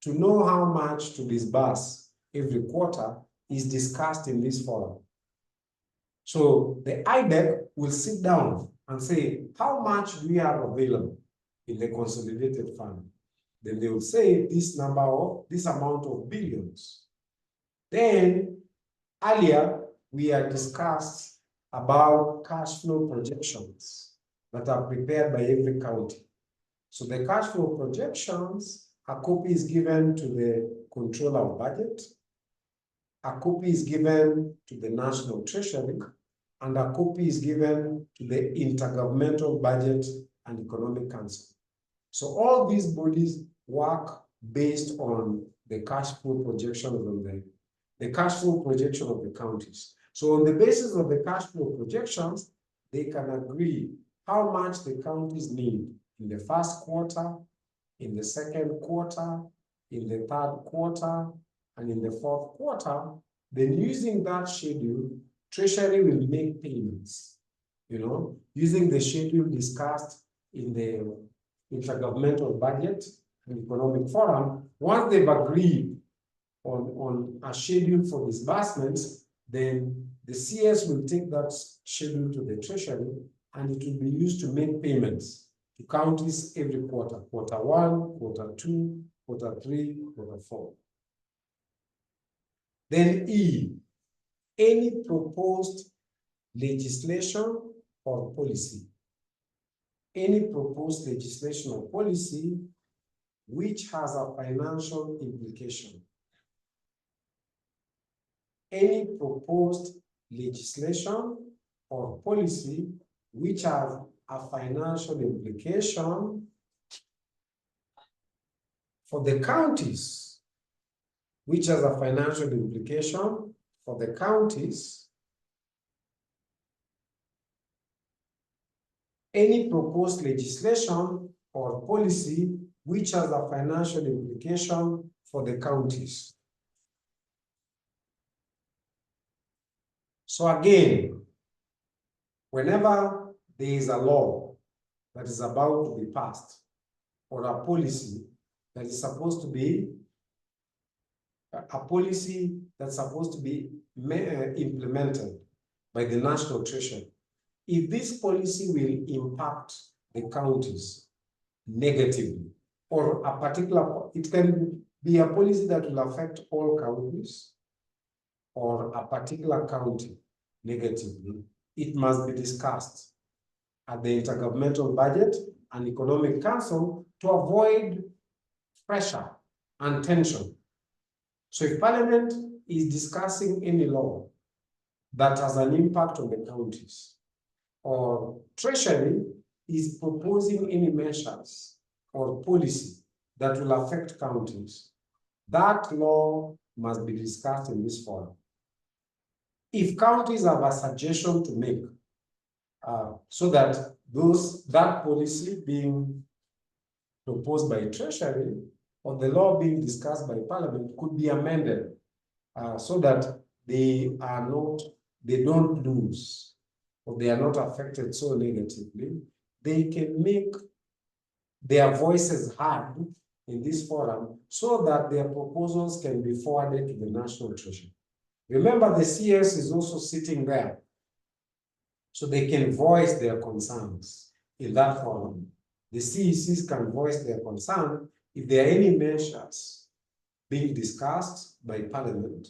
to know how much to disburse every quarter is discussed in this forum. So the IDEC will sit down and say, how much do we have available in the consolidated fund? Then they will say this amount of billions. Then earlier, we had discussed about cash flow projections that are prepared by every county. So the cash flow projections, a copy is given to the controller of budget, a copy is given to the National Treasury, and a copy is given to the Intergovernmental Budget and Economic Council. So all these bodies work based on the cash flow projection of the cash flow projection of the counties. So on the basis of the cash flow projections, they can agree how much the counties need in the first quarter, in the second quarter, in the third quarter, and in the fourth quarter. Then using that schedule, Treasury will make payments, using the schedule discussed in the Intergovernmental Budget and Economic Forum. Once they've agreed on a schedule for disbursements, then the CS will take that schedule to the Treasury and it will be used to make payments to counties every quarter, quarter 1, quarter 2, quarter 3, quarter 4. Then E, any proposed legislation or policy. Any proposed legislation or policy which has a financial implication. Any proposed legislation or policy which has a financial implication for the counties, which has a financial implication for the counties. Any proposed legislation or policy which has a financial implication for the counties. So again, whenever there is a law that is about to be passed or a policy that is supposed to be a policy that's supposed to be implemented by the National Treasury, if this policy will impact the counties negatively, or a particular, it can be a policy that will affect all counties or a particular county negatively, it must be discussed at the Intergovernmental Budget and Economic Council to avoid pressure and tension. So if Parliament is discussing any law that has an impact on the counties, or Treasury is proposing any measures or policy that will affect counties, that law must be discussed in this forum. If counties have a suggestion to make, so that that policy being proposed by Treasury or the law being discussed by Parliament could be amended, so that they don't lose, or they are not affected so negatively, they can make their voices heard in this forum so that their proposals can be forwarded to the National Treasury. Remember, the CS is also sitting there, so they can voice their concerns in that forum. The CECs can voice their concern if there are any measures being discussed by Parliament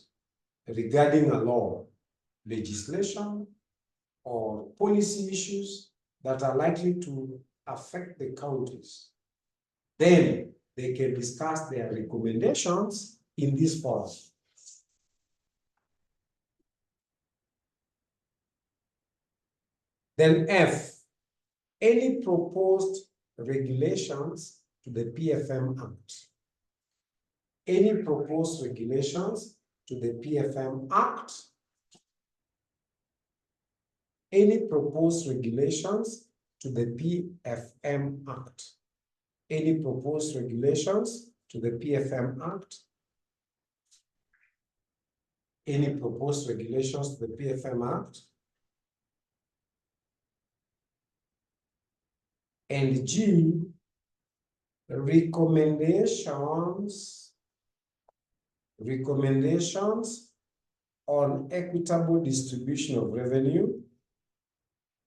regarding a law, legislation, or policy issues that are likely to affect the counties. Then they can discuss their recommendations in this forum. Then F, any proposed regulations to the PFM Act. Any proposed regulations to the PFM Act. Any proposed regulations to the PFM Act. Any proposed regulations to the PFM Act. Any proposed regulations to the PFM Act. And G, recommendations on equitable distribution of revenue.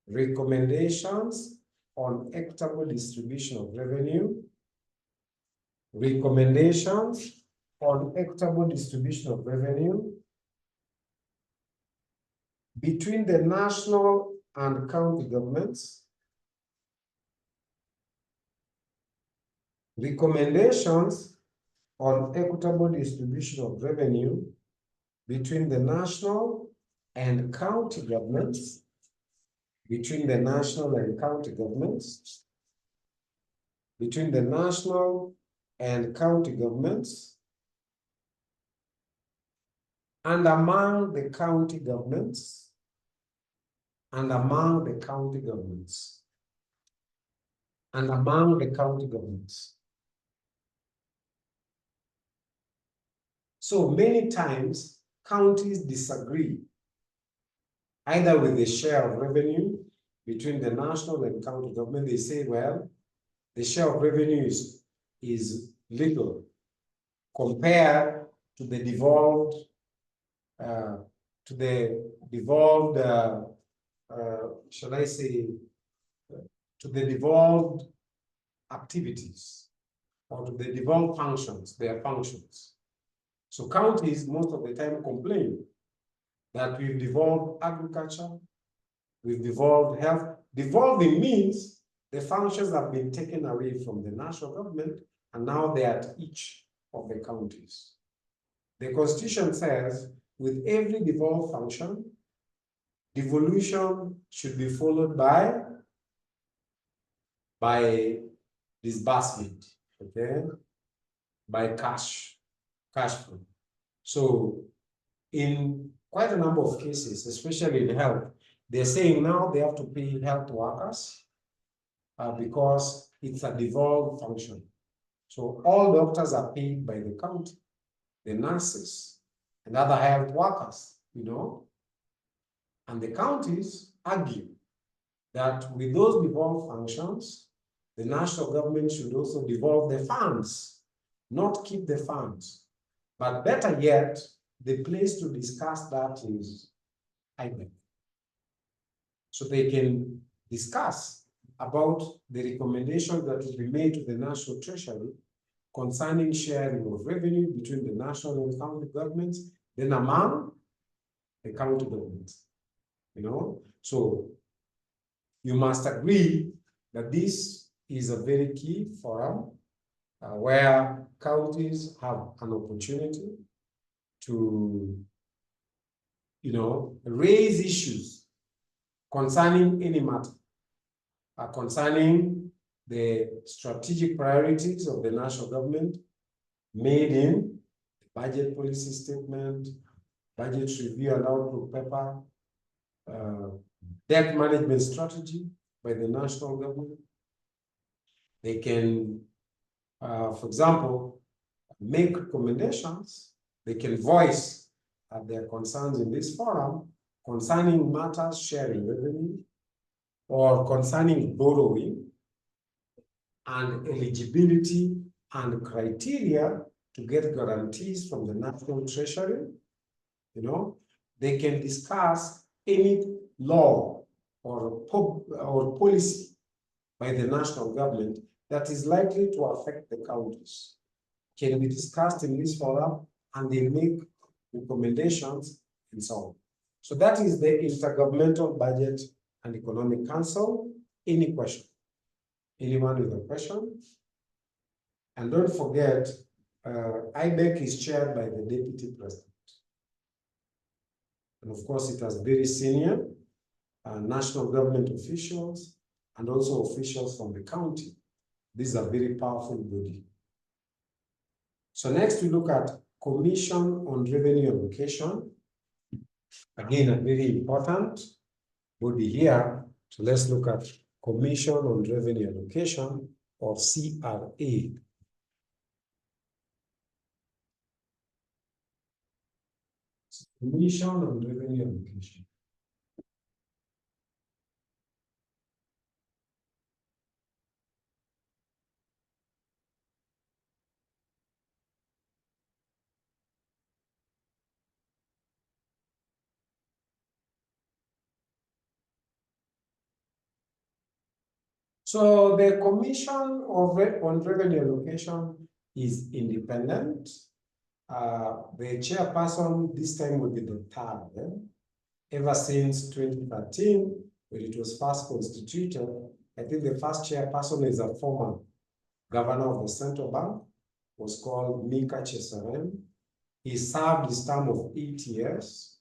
Recommendations on equitable distribution of revenue. Recommendations on equitable distribution of revenue between the national and county governments. Recommendations on equitable distribution of revenue between the national and county governments. Between the national and county governments. Between the national and county governments, and among the county governments, and among the county governments, and among the county governments. So many times, counties disagree either with the share of revenue between the national and county government. They say, well, the share of revenue is little compared to the devolved, shall I say, to the devolved activities or to the devolved functions, their functions. So counties most of the time complain that we've devolved agriculture, we've devolved health. Devolving means the functions have been taken away from the national government and now they are at each of the counties. The Constitution says with every devolved function, devolution should be followed by disbursement, okay, by cash flow. So in quite a number of cases, especially in health, they're saying now they have to pay health workers because it's a devolved function. So all doctors are paid by the county, the nurses, and other health workers, you know. And the counties argue that with those devolved functions, the national government should also devolve the funds, not keep the funds. But better yet, the place to discuss that is IBEC. So they can discuss about the recommendations that will be made to the National Treasury concerning sharing of revenue between the national and county governments, then among the county governments, you know. So you must agree that this is a very key forum where counties have an opportunity to, you know, raise issues concerning any matter, concerning the strategic priorities of the national government made in the budget policy statement, budget review and outlook paper, debt management strategy by the national government. They can, for example, make recommendations. They can voice their concerns in this forum concerning matters sharing revenue or concerning borrowing and eligibility and criteria to get guarantees from the National Treasury. You know, they can discuss any law or policy by the national government that is likely to affect the counties. Can be discussed in this forum and they make recommendations and so on. So that is the Intergovernmental Budget and Economic Council. Any question? Anyone with a question? And don't forget, IBEC is chaired by the Deputy President. And of course, it has very senior national government officials and also officials from the county. These are very powerful body. So next we look at Commission on Revenue Allocation. Again, a very important body here. So let's look at Commission on Revenue Allocation, or CRA. Commission on Revenue Allocation. So the Commission on Revenue Allocation is independent. The chairperson this time will be the third. Ever since 2013, when it was first constituted, I think the first chairperson is a former governor of the central bank, was called Mika Chesarem. He served his term of 8 years.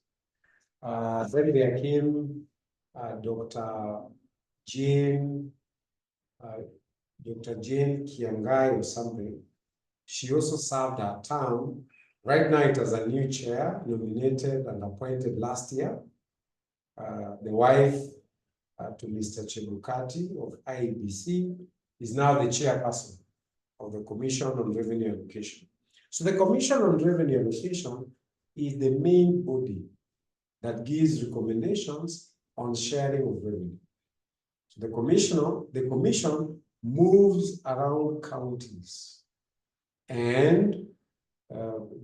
Then there came Dr. Jane Kiangai or something. She also served her term. Right now, it has a new chair nominated and appointed last year. The wife to Mr. Chebukati of IEBC is now the chairperson of the Commission on Revenue Allocation. So the Commission on Revenue Allocation is the main body that gives recommendations on sharing of revenue. So the commission moves around counties and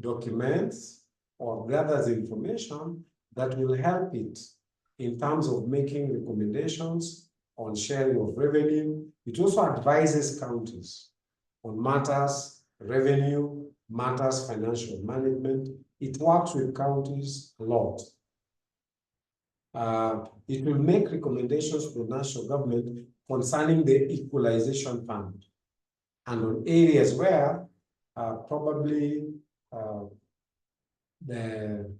documents or gathers information that will help it in terms of making recommendations on sharing of revenue. It also advises counties on matters, revenue, matters, financial management. It works with counties a lot. It will make recommendations to the national government concerning the equalization fund and on areas where probably the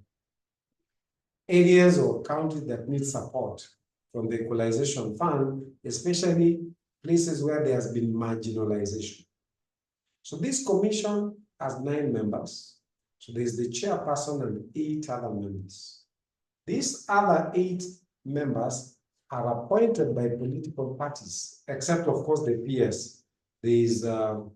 areas or counties that need support from the equalization fund, especially places where there has been marginalization. So this commission has 9 members. So there's the chairperson and 8 other members. These other 8 members are appointed by political parties, except of course the PS. There is the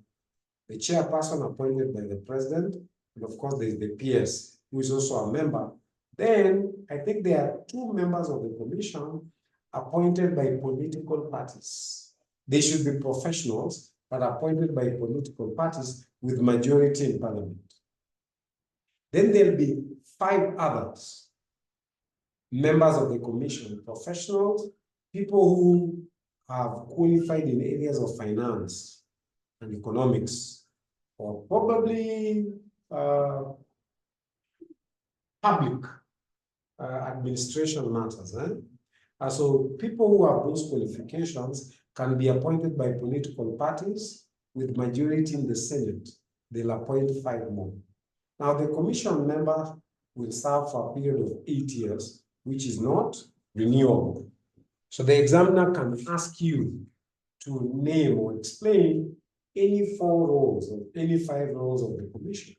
chairperson appointed by the president, and of course there is the PS, who is also a member. Then I think there are 2 members of the commission appointed by political parties. They should be professionals, but appointed by political parties with majority in parliament. Then there'll be 5 others, members of the commission, professionals, people who have qualified in areas of finance and economics, or probably public administration matters. So people who have those qualifications can be appointed by political parties with majority in the Senate. They'll appoint 5 more. Now the commission member will serve for a period of 8 years, which is not renewable. So the examiner can ask you to name or explain any 4 roles or any 5 roles of the commission.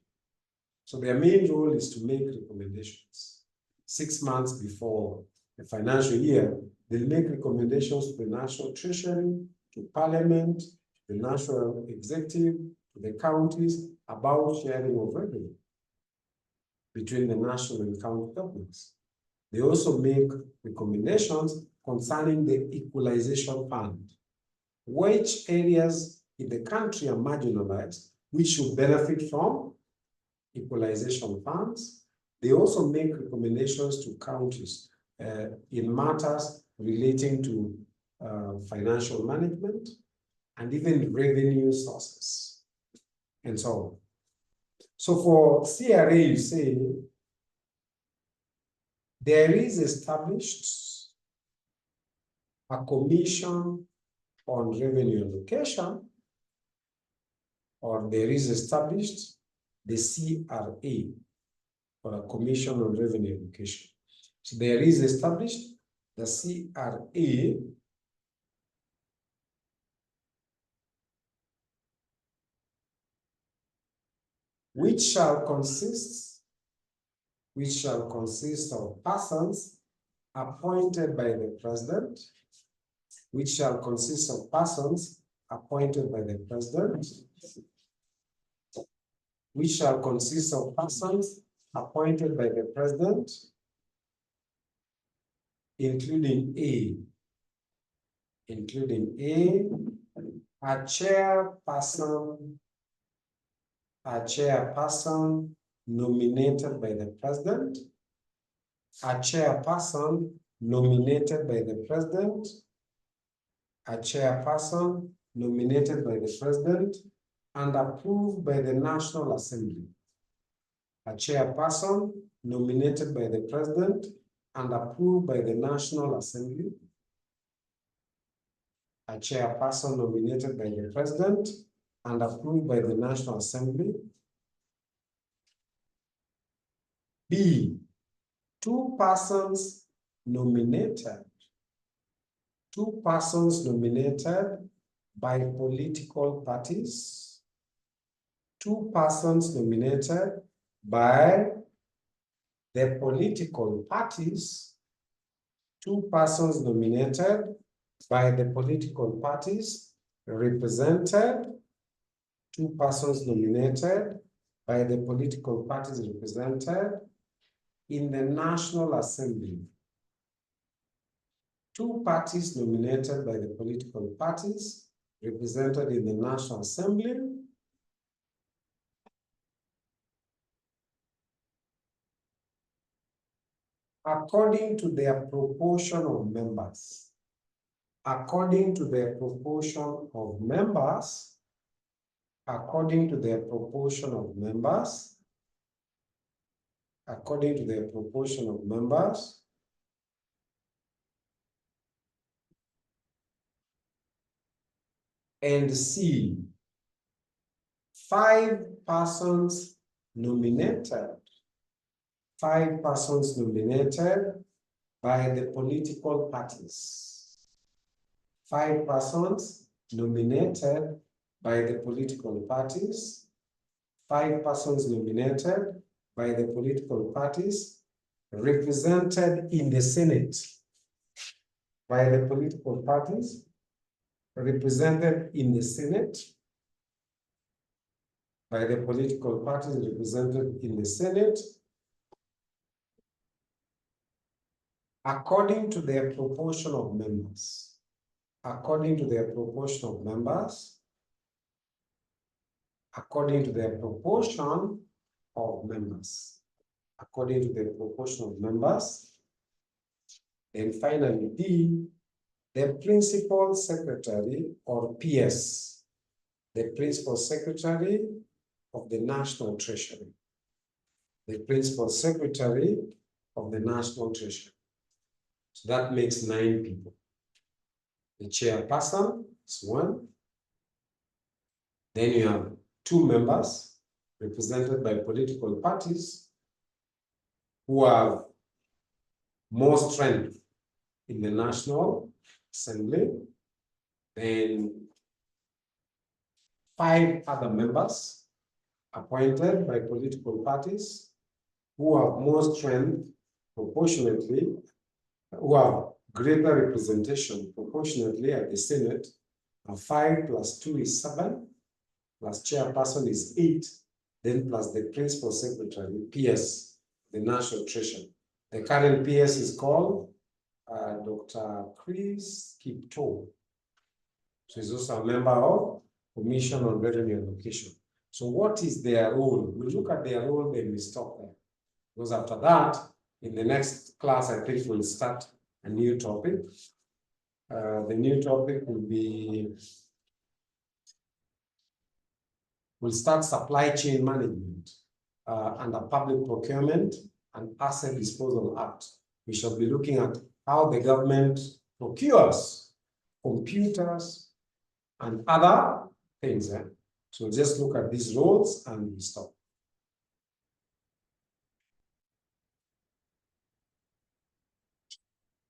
So their main role is to make recommendations. 6 months before the financial year, they'll make recommendations to the National Treasury, to Parliament, to the National Executive, to the counties about sharing of revenue between the national and county governments. They also make recommendations concerning the equalization fund. Which areas in the country are marginalized, which should benefit from equalization funds. They also make recommendations to counties in matters relating to financial management and even revenue sources and so on. So for CRA, you say there is established a commission on revenue allocation, or there is established the CRA, or a commission on revenue allocation. So there is established the CRA, which shall consist of persons appointed by the president, which shall consist of persons appointed by the president, which shall consist of persons appointed by the president, including A, a chairperson nominated by the president, a chairperson nominated by the president, a chairperson nominated by the president and approved by the National Assembly, a chairperson nominated by the president and approved by the National Assembly, a chairperson nominated by the president and approved by the National Assembly. B, 2 persons nominated by political parties, 2 persons nominated by the political parties, 2 persons nominated by the political parties represented, 2 persons nominated by the political parties represented in the National Assembly. 2 parties nominated by the political parties represented in the National Assembly according to their proportion of members. According to their proportion of members, according to their proportion of members, according to their proportion of members, and C, 5 persons nominated, 5 persons nominated by the political parties. 5 persons nominated by the political parties. 5 persons nominated by the political parties represented in the Senate. By the political parties represented in the Senate. By the political parties represented in the Senate, according to their proportion of members. According to their proportion of members. According to their proportion of members. According to their proportion of members. And finally, D, the principal secretary or PS, the principal secretary of the National Treasury. The principal secretary of the National Treasury. So that makes 9 people. The chairperson is 1. Then you have 2 members represented by political parties who have more strength in the National Assembly. Then 5 other members appointed by political parties who have more strength proportionately, who have greater representation proportionately at the Senate. And 5 plus 2 is 7, plus chairperson is 8, then plus the principal secretary, PS, the National Treasury. The current PS is called Dr. Chris Kipto. So he's also a member of Commission on Revenue Allocation. So what is their role? We'll look at their role, then we stop there. Because after that, in the next class, I think we'll start a new topic. The new topic will be, we'll start supply chain management under public procurement and asset disposal act. We shall be looking at how the government procures computers and other things. So just look at these roles and we stop.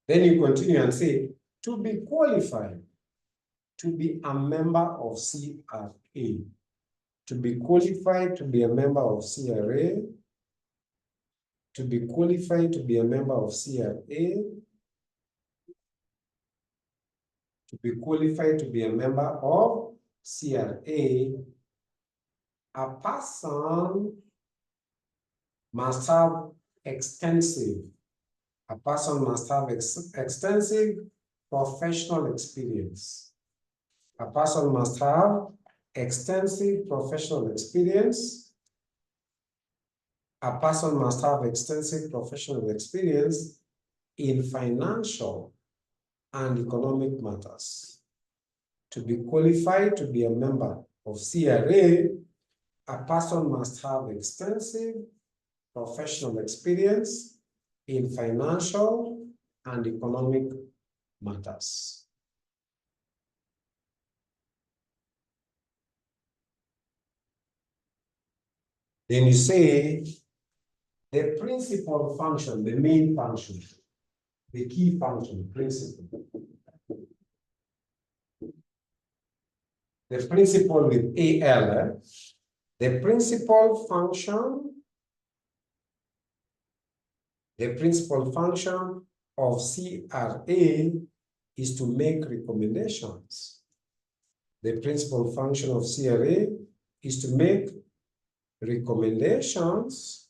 Then you continue and say, to be qualified to be a member of CRA, to be qualified to be a member of CRA, to be qualified to be a member of CRA, to be qualified to be a member of CRA, a person must have extensive extensive professional experience. A person must have extensive professional experience. A person must have extensive professional experience in financial and economic matters. To be qualified to be a member of CRA, a person must have extensive professional experience in financial and economic matters. Then you say the principal function, the main function, the key function, principle. The principle with AL, The principal function of CRA is to make recommendations. The principal function of CRA is to make recommendations,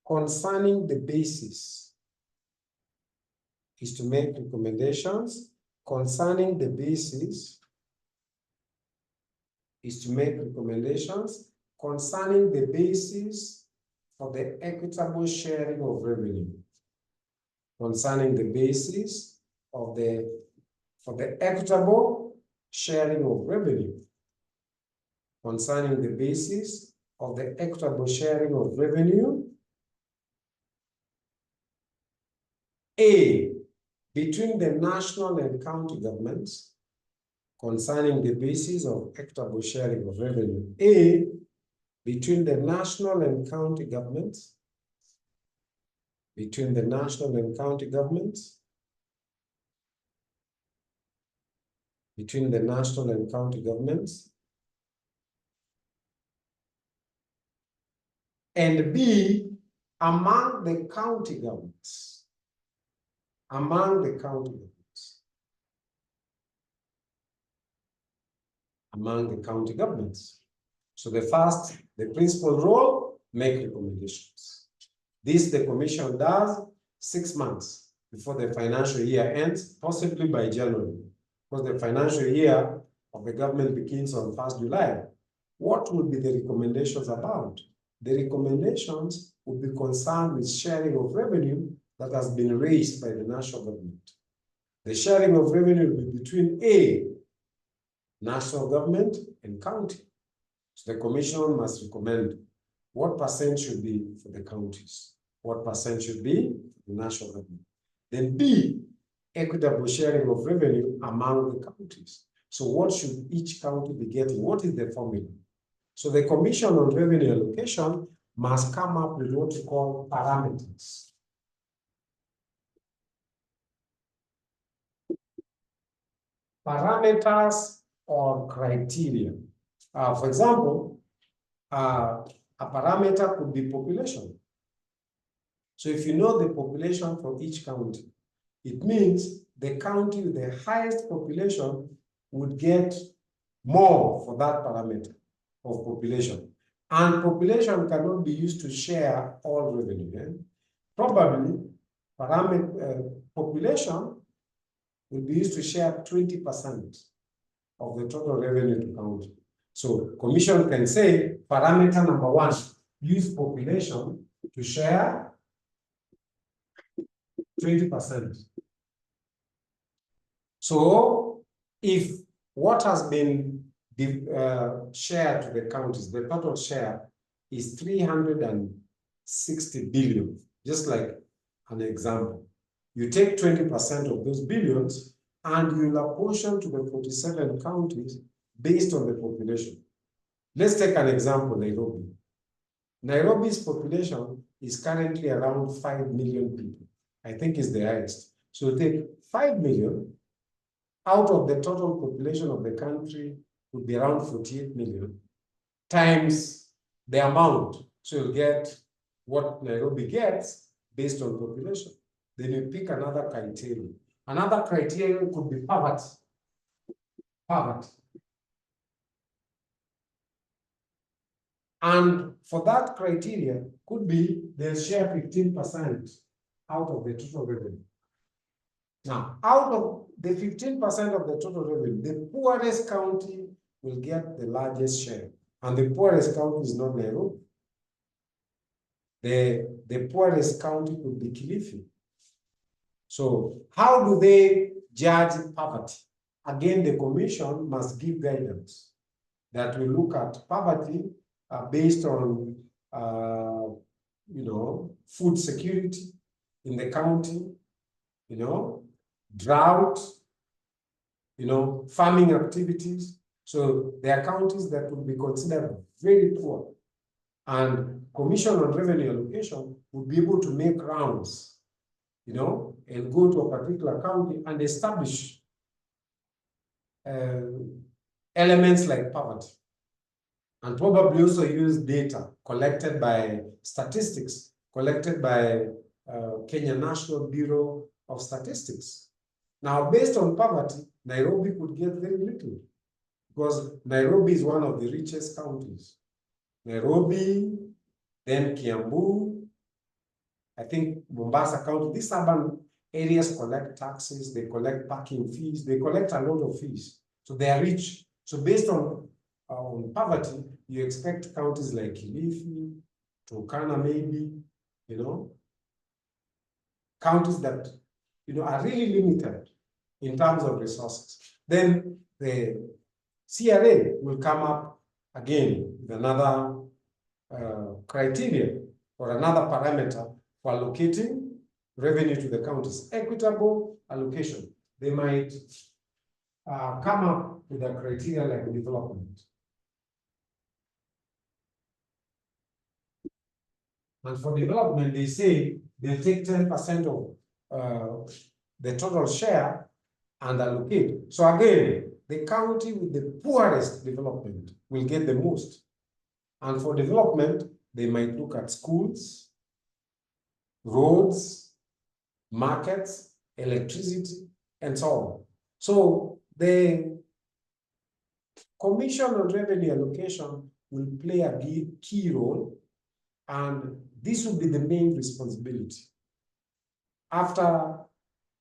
concerning the basis. Is to make recommendations concerning the basis. Is to make recommendations concerning the basis for the equitable sharing of revenue. Concerning the basis of for the equitable sharing of revenue. Concerning the basis of the equitable sharing of revenue. A, between the national and county governments. Concerning the basis of equitable sharing of revenue. A, between the national and county governments. Between the national and county governments. Between the national and county governments. And B, among the county governments. Among the county governments. Among the county governments. So the first, the principal role, make recommendations. This the commission does 6 months before the financial year ends, possibly by January, because the financial year of the government begins on 1st July. What will be the recommendations about? The recommendations will be concerned with sharing of revenue that has been raised by the national government. The sharing of revenue will be between A, national government and county. So the commission must recommend what percent should be for the counties, what percent should be for the national government. Then B, equitable sharing of revenue among the counties. So what should each county be getting? What is the formula? So the Commission on Revenue Allocation must come up with what we call parameters. Parameters or criteria. For example, a parameter could be population. So if you know the population for each county, it means the county with the highest population would get more for that parameter of population. And population cannot be used to share all revenue. Eh? Probably, population will be used to share 20% of the total revenue to county. So commission can say, parameter number 1, use population to share 20%. So if what has been shared to the counties, the total share is 360 billion, just like an example. You take 20% of those billions and you'll apportion to the 47 counties based on the population. Let's take an example, Nairobi. Nairobi's population is currently around 5 million people. I think it's the highest. So take 5 million out of the total population of the country would be around 48 million times the amount. So you'll get what Nairobi gets based on population. Then you pick another criteria. Another criterion could be poverty. Poverty. And for that criteria, could be they'll share 15% out of the total revenue. Now, out of the 15% of the total revenue, the poorest county will get the largest share. And the poorest county is not Nairobi. The poorest county could be Kilifi. So how do they judge poverty? Again, the commission must give guidance that will look at poverty based on food security in the county, drought, farming activities. So there are counties that will be considered very poor. And Commission on Revenue Allocation would be able to make rounds, and go to a particular county and establish elements like poverty, and probably also use data collected by statistics, collected by Kenya National Bureau of Statistics. Now, based on poverty, Nairobi could get very little because Nairobi is one of the richest counties. Nairobi, then Kiambu, I think Mombasa County, these urban areas collect taxes, they collect parking fees, they collect a lot of fees. So they are rich. So based on poverty, you expect counties like Kilifi, Turkana maybe, you know, counties that, you know, are really limited in terms of resources. Then the CRA will come up again with another criteria or another parameter for allocating revenue to the counties. Equitable allocation. They might come up with a criteria like development. And for development, they say they'll take 10% of the total share and allocate. So again, the county with the poorest development will get the most. And for development, they might look at schools, roads, markets, electricity, and so on. So the Commission on Revenue Allocation will play a key role, and this will be the main responsibility. After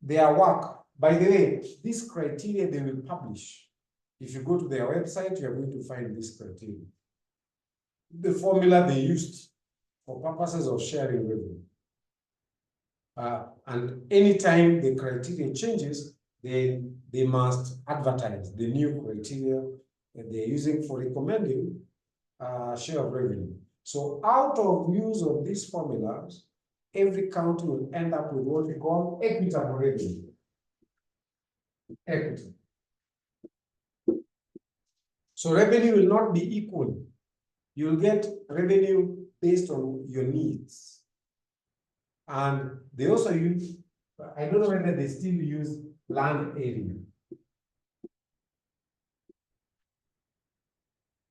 their work, by the way, this criteria they will publish. If you go to their website, you are going to find this criteria. The formula they used for purposes of sharing revenue. And anytime the criteria changes, they must advertise the new criteria that they're using for recommending share of revenue. So out of use of these formulas, every county will end up with what we call equitable revenue. Equity. So revenue will not be equal. You'll get revenue based on your needs. And they also use, I don't know whether they still use land area.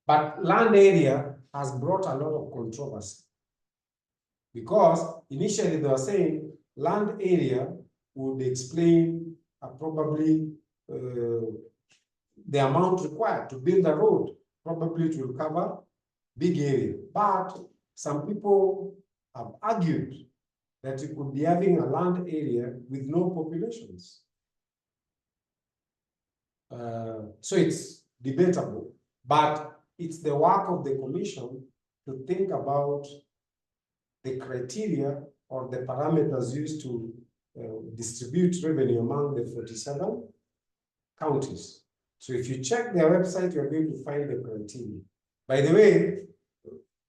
But land area has brought a lot of controversy. Because initially they were saying land area would explain probably the amount required to build a road. Probably it will cover big area. But some people have argued that you could be having a land area with no populations. So it's debatable, but it's the work of the commission to think about the criteria or the parameters used to distribute revenue among the 47 counties. So if you check their website, you're going to find the criteria. By the way,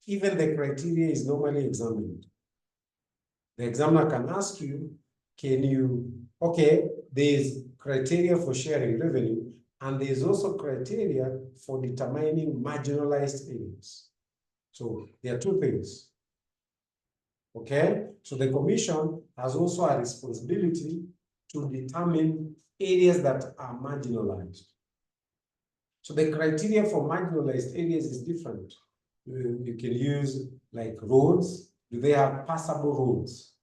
even the criteria is normally examined. The examiner can ask you, okay, there's criteria for sharing revenue, and there's also criteria for determining marginalized areas. So there are two things. Okay, so the commission has also a responsibility to determine areas that are marginalized. So the criteria for marginalized areas is different. You can use like roads. Do they have passable roads?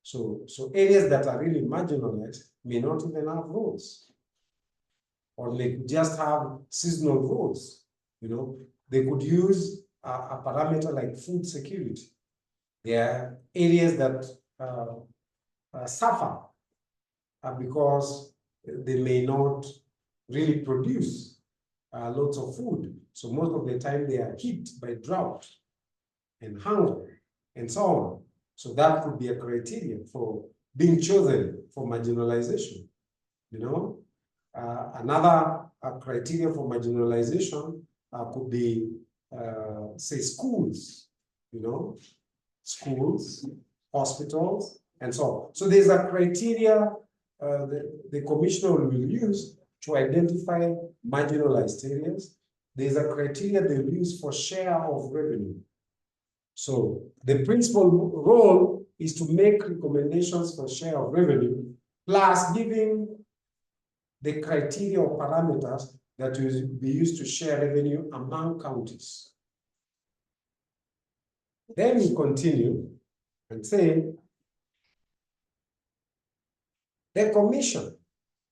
So areas that are really marginalized may not even have roads. Or they could just have seasonal roads. You know, they could use a parameter like food security. There are areas that suffer because they may not really produce lots of food. So most of the time they are hit by drought and hunger and so on. So that could be a criteria for being chosen for marginalization. You know, another criteria for marginalization could be, say, schools. You know, schools, hospitals, and so on. So there's a criteria the commissioner will use to identify marginalized areas. There's a criteria they will use for share of revenue. So the principal role is to make recommendations for share of revenue, plus giving the criteria or parameters that will be used to share revenue among counties. Then we continue and say, the commission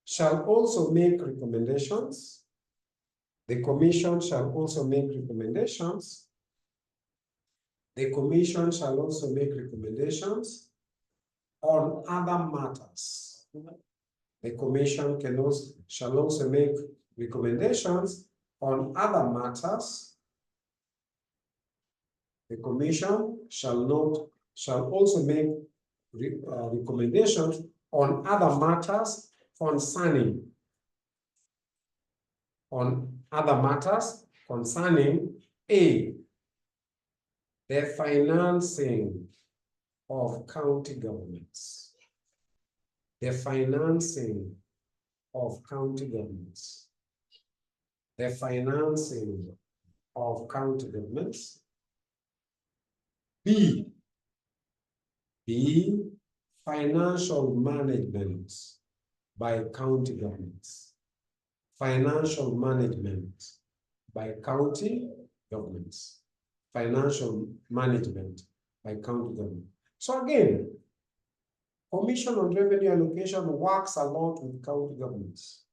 shall also make recommendations. The commission shall also make recommendations. The commission shall also make recommendations on other matters. The commission shall also make recommendations on other matters. The commission shall also make recommendations on other matters concerning A, the financing of county governments. The financing of county governments. The financing of county governments. B, financial management by county governments. Financial management by county governments. Financial management by county government. So again, Commission on Revenue Allocation works a lot with county governments,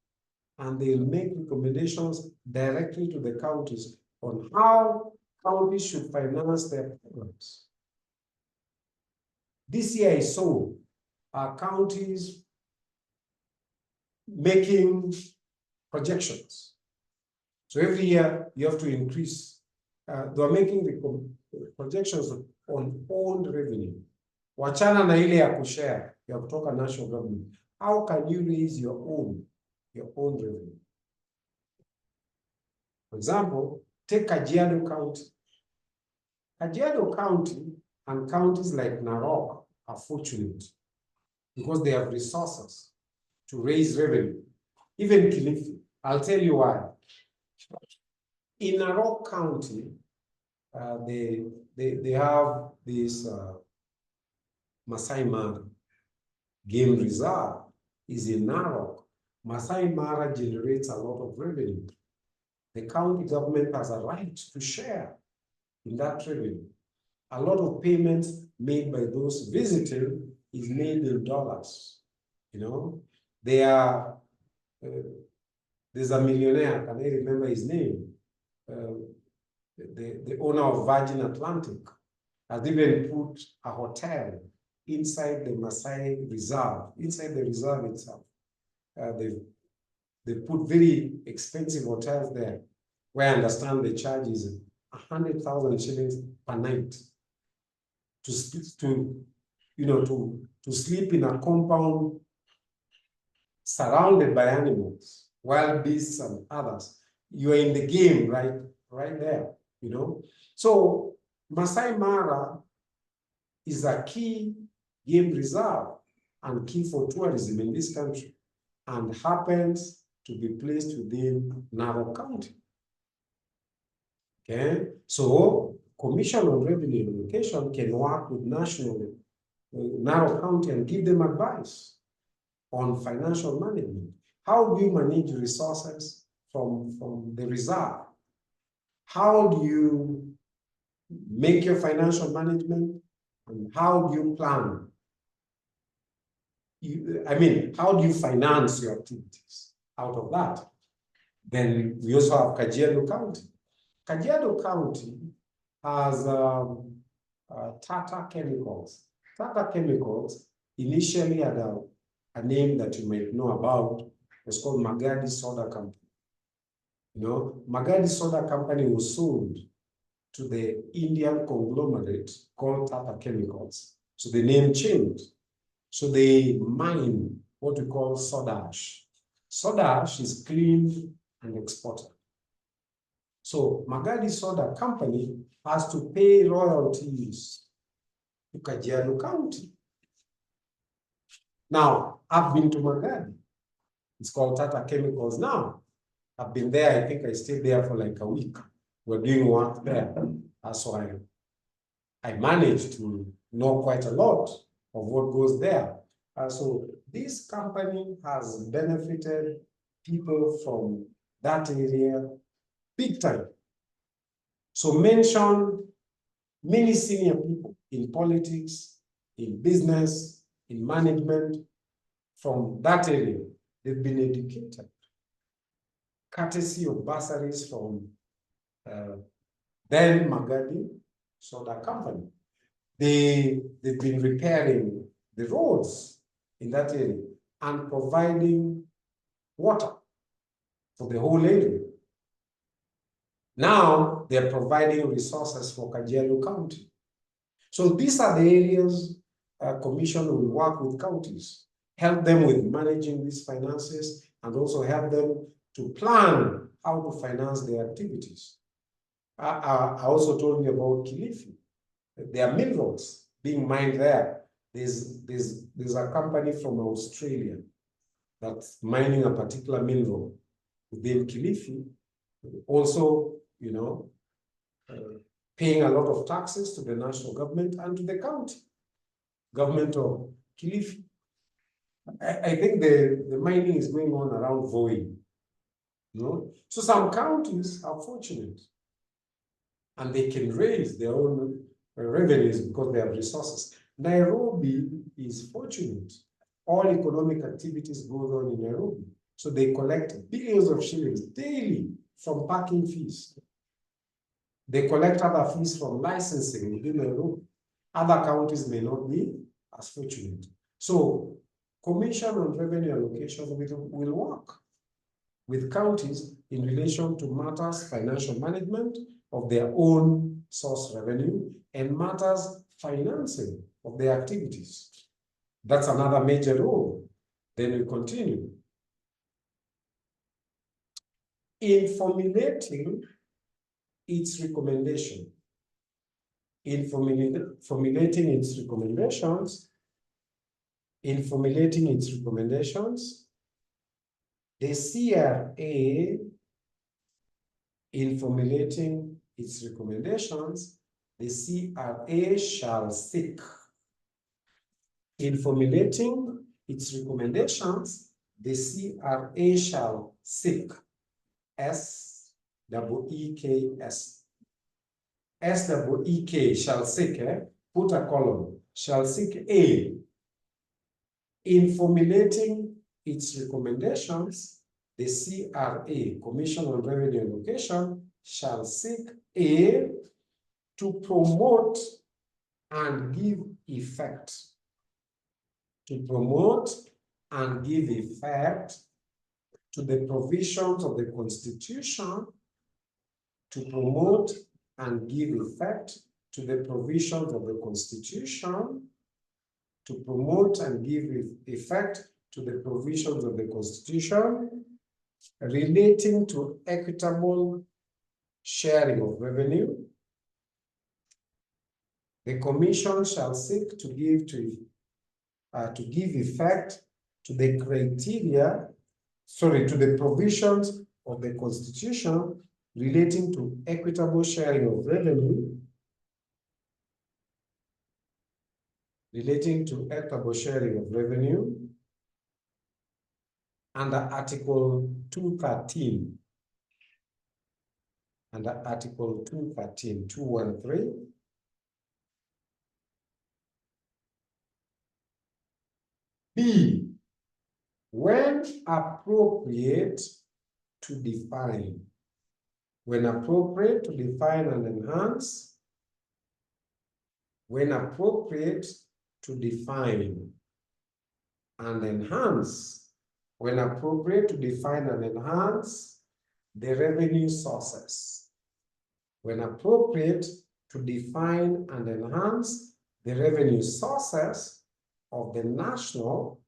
and they'll make recommendations directly to the counties on how counties should finance their programs. This year I saw counties making projections. So every year you have to increase. They're making the projections on owned revenue. Wachana na ile ya kushare ya kutoka national government. How can you raise your own revenue? For example, take Kajiado County. Kajiado County and counties like Narok are fortunate because they have resources to raise revenue. Even Kilifi, I'll tell you why. In Narok County, they have this Masai Mara game reserve is in Narok. Masai Mara generates a lot of revenue. The county government has a right to share in that revenue. A lot of payments made by those visiting is made in dollars. You know, there's a millionaire, can I remember his name? The owner of Virgin Atlantic has even put a hotel inside the Maasai Reserve, inside the reserve itself. They put very expensive hotels there, where I understand the charge is 100,000 shillings per night to sleep in a compound surrounded by animals, wild beasts and others. You are in the game right there, you know. So Masai Mara is a key game reserve and key for tourism in this country, and happens to be placed within Narok County. Okay, so Commission on Revenue Allocation can work with Narok County and give them advice on financial management. How do you manage resources from the reserve? How do you make your financial management, and how do you plan? How do you finance your activities out of that? Then we also have Kajiado County. Kajiado County has Tata Chemicals. Tata Chemicals initially had a name that you might know about. It's called Magadi Soda Company. You know, Magadi Soda Company was sold to the Indian conglomerate called Tata Chemicals. So the name changed. So they mine what we call soda ash. Soda ash is cleaned and exported. So Magadi Soda Company has to pay royalties to Kajiado County. Now, I've been to Magadi. It's called Tata Chemicals now. I've been there, I think I stayed there for like a week. We're doing work there. So I managed to know quite a lot of what goes there. So this company has benefited people from that area big time. So mention many senior people in politics, in business, in management from that area. They've been educated, courtesy of bursaries from then Magadi Soda Company. They've been repairing the roads in that area and providing water for the whole area. Now they're providing resources for Kajiado County. So these are the areas Commission will work with counties, help them with managing these finances, and also help them to plan how to finance their activities. I also told you about Kilifi. There are minerals being mined there. There's a company from Australia that's mining a particular mineral within Kilifi. Also, you know, paying a lot of taxes to the national government and to the county government of Kilifi. I think the mining is going on around Voi. You know? So some counties are fortunate and they can raise their own revenues because they have resources. Nairobi is fortunate. All economic activities go on in Nairobi. So they collect billions of shillings daily from parking fees. They collect other fees from licensing within Nairobi. Other counties may not be as fortunate. So Commission on Revenue Allocation will work with counties in relation to matters financial management of their own source revenue and matters financing of their activities. That's another major role. Then we continue. In formulating its recommendation, formulating its recommendations, the CRA, in formulating its recommendations, the CRA shall seek. In formulating its recommendations, the CRA shall seek. S-E-E-K-S. S-E-E-K shall seek, put a column, shall seek A. In formulating its recommendations, the CRA, Commission on Revenue Allocation, shall seek A, to promote and give effect. To promote and give effect to the provisions of the Constitution. To promote and give effect to the provisions of the Constitution. To promote and give effect to the provisions of the Constitution relating to equitable sharing of revenue. The Commission shall seek to give effect to the to the provisions of the Constitution relating to equitable sharing of revenue. Under Article 213. Under Article 213, 213. B, when appropriate to define. When appropriate to define and enhance. When appropriate to define and enhance. When appropriate to define and enhance the revenue sources. When appropriate to define and enhance the revenue sources of the national,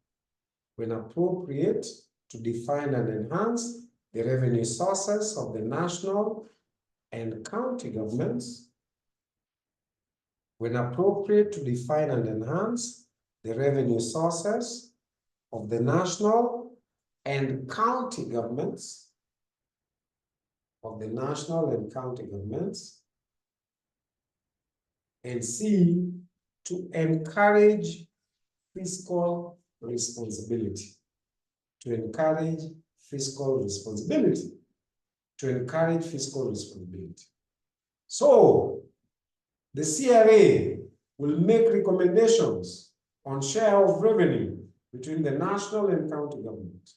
when appropriate to define and enhance the revenue sources of the national and county governments, when appropriate to define and enhance the revenue sources of the national and county governments, and C, to encourage fiscal responsibility. To encourage fiscal responsibility. to encourage fiscal responsibility. So the CRA will make recommendations on share of revenue between the national and county government.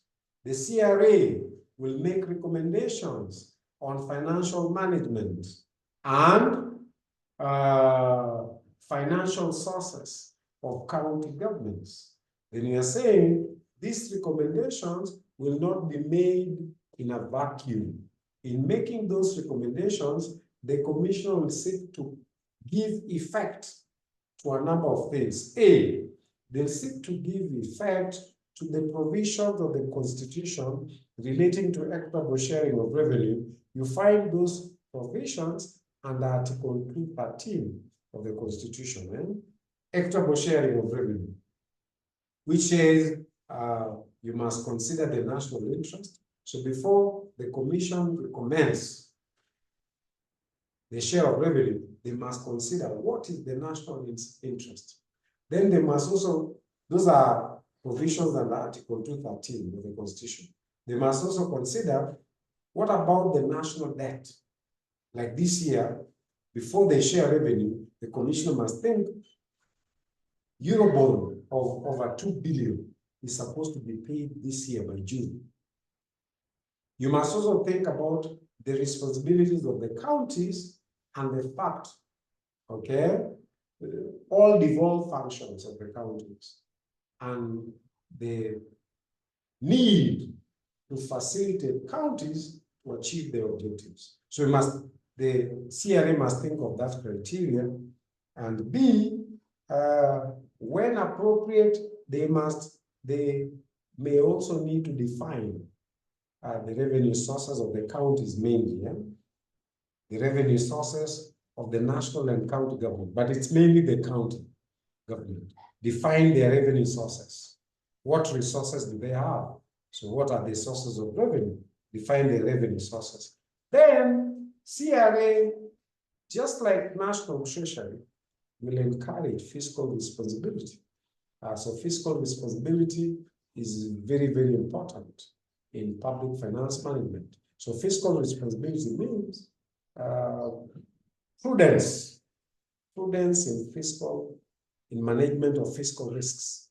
The CRA will make recommendations on financial management and financial sources of county governments. Then you are saying these recommendations will not be made in a vacuum. In making those recommendations, the Commission will seek to give effect to a number of things. A, they'll seek to give effect to the provisions of the Constitution relating to equitable sharing of revenue. You find those provisions under Article 213 of the Constitution, equitable sharing of revenue, which says you must consider the national interest. So before the Commission recommends the share of revenue, they must consider what is the national interest. Then they must also, those are provisions under Article 213 of the Constitution. They must also consider what about the national debt? Like this year, before they share revenue, the Commissioner must think Eurobond of over 2 billion is supposed to be paid this year by June. You must also think about the responsibilities of the counties and the fact, okay, all devolved functions of the counties and the need to facilitate counties to achieve their objectives. So the CRA must think of that criteria, and B, when appropriate, they may also need to define the revenue sources of the counties mainly, the revenue sources of the national and county government, but it's mainly the county government. Define their revenue sources. What resources do they have? So what are the sources of revenue? Define the revenue sources. Then CRA, just like National Treasury, will encourage fiscal responsibility. So fiscal responsibility is very, very important in public finance management. So fiscal responsibility means prudence in management of fiscal risks,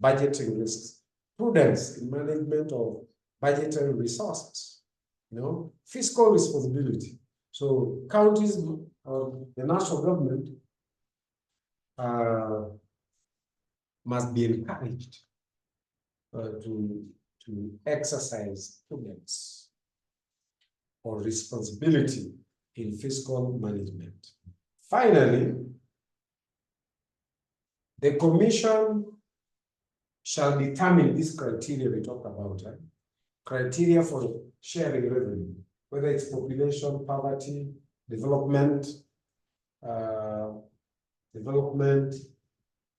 budgeting risks, prudence in management of budgetary resources, fiscal responsibility. So counties, the national government must be encouraged to exercise prudence or responsibility in fiscal management. Finally, the Commission shall determine this criteria we talked about, criteria for sharing revenue, whether it's population, poverty, development,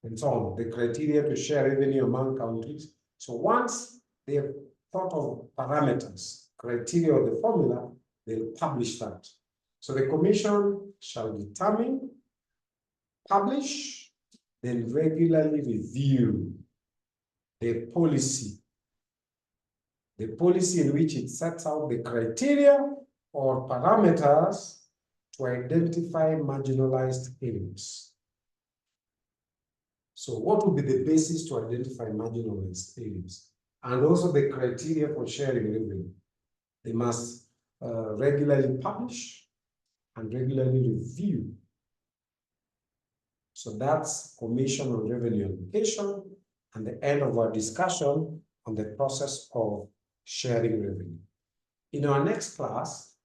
and so on, the criteria to share revenue among counties. So once they have thought of parameters, criteria or the formula, they'll publish that. So the Commission shall determine, publish, then regularly review the policy in which it sets out the criteria or parameters to identify marginalized areas. So what would be the basis to identify marginalized areas? And also the criteria for sharing revenue. They must regularly publish and regularly review. So that's Commission on Revenue Allocation and the end of our discussion on the process of sharing revenue. In our next class,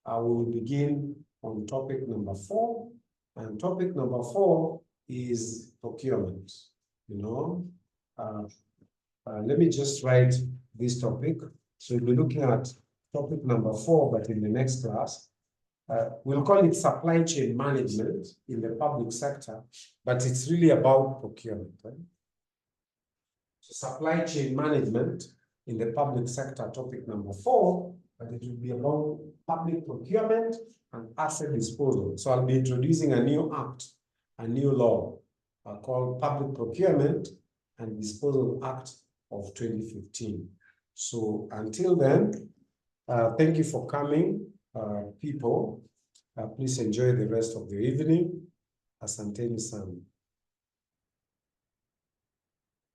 we will begin on topic number 4, and topic number 4 is procurement. Let me just write this topic. So we'll be looking at topic number 4, but in the next class, we'll call it supply chain management in the public sector, but it's really about procurement. Right? So supply chain management in the public sector, topic number 4, but it will be about public procurement and asset disposal. So I'll be introducing a new act, a new law called Public Procurement and Disposal Act of 2015. So until then, Thank you for coming, people. Please enjoy the rest of the evening. Asanteni sana.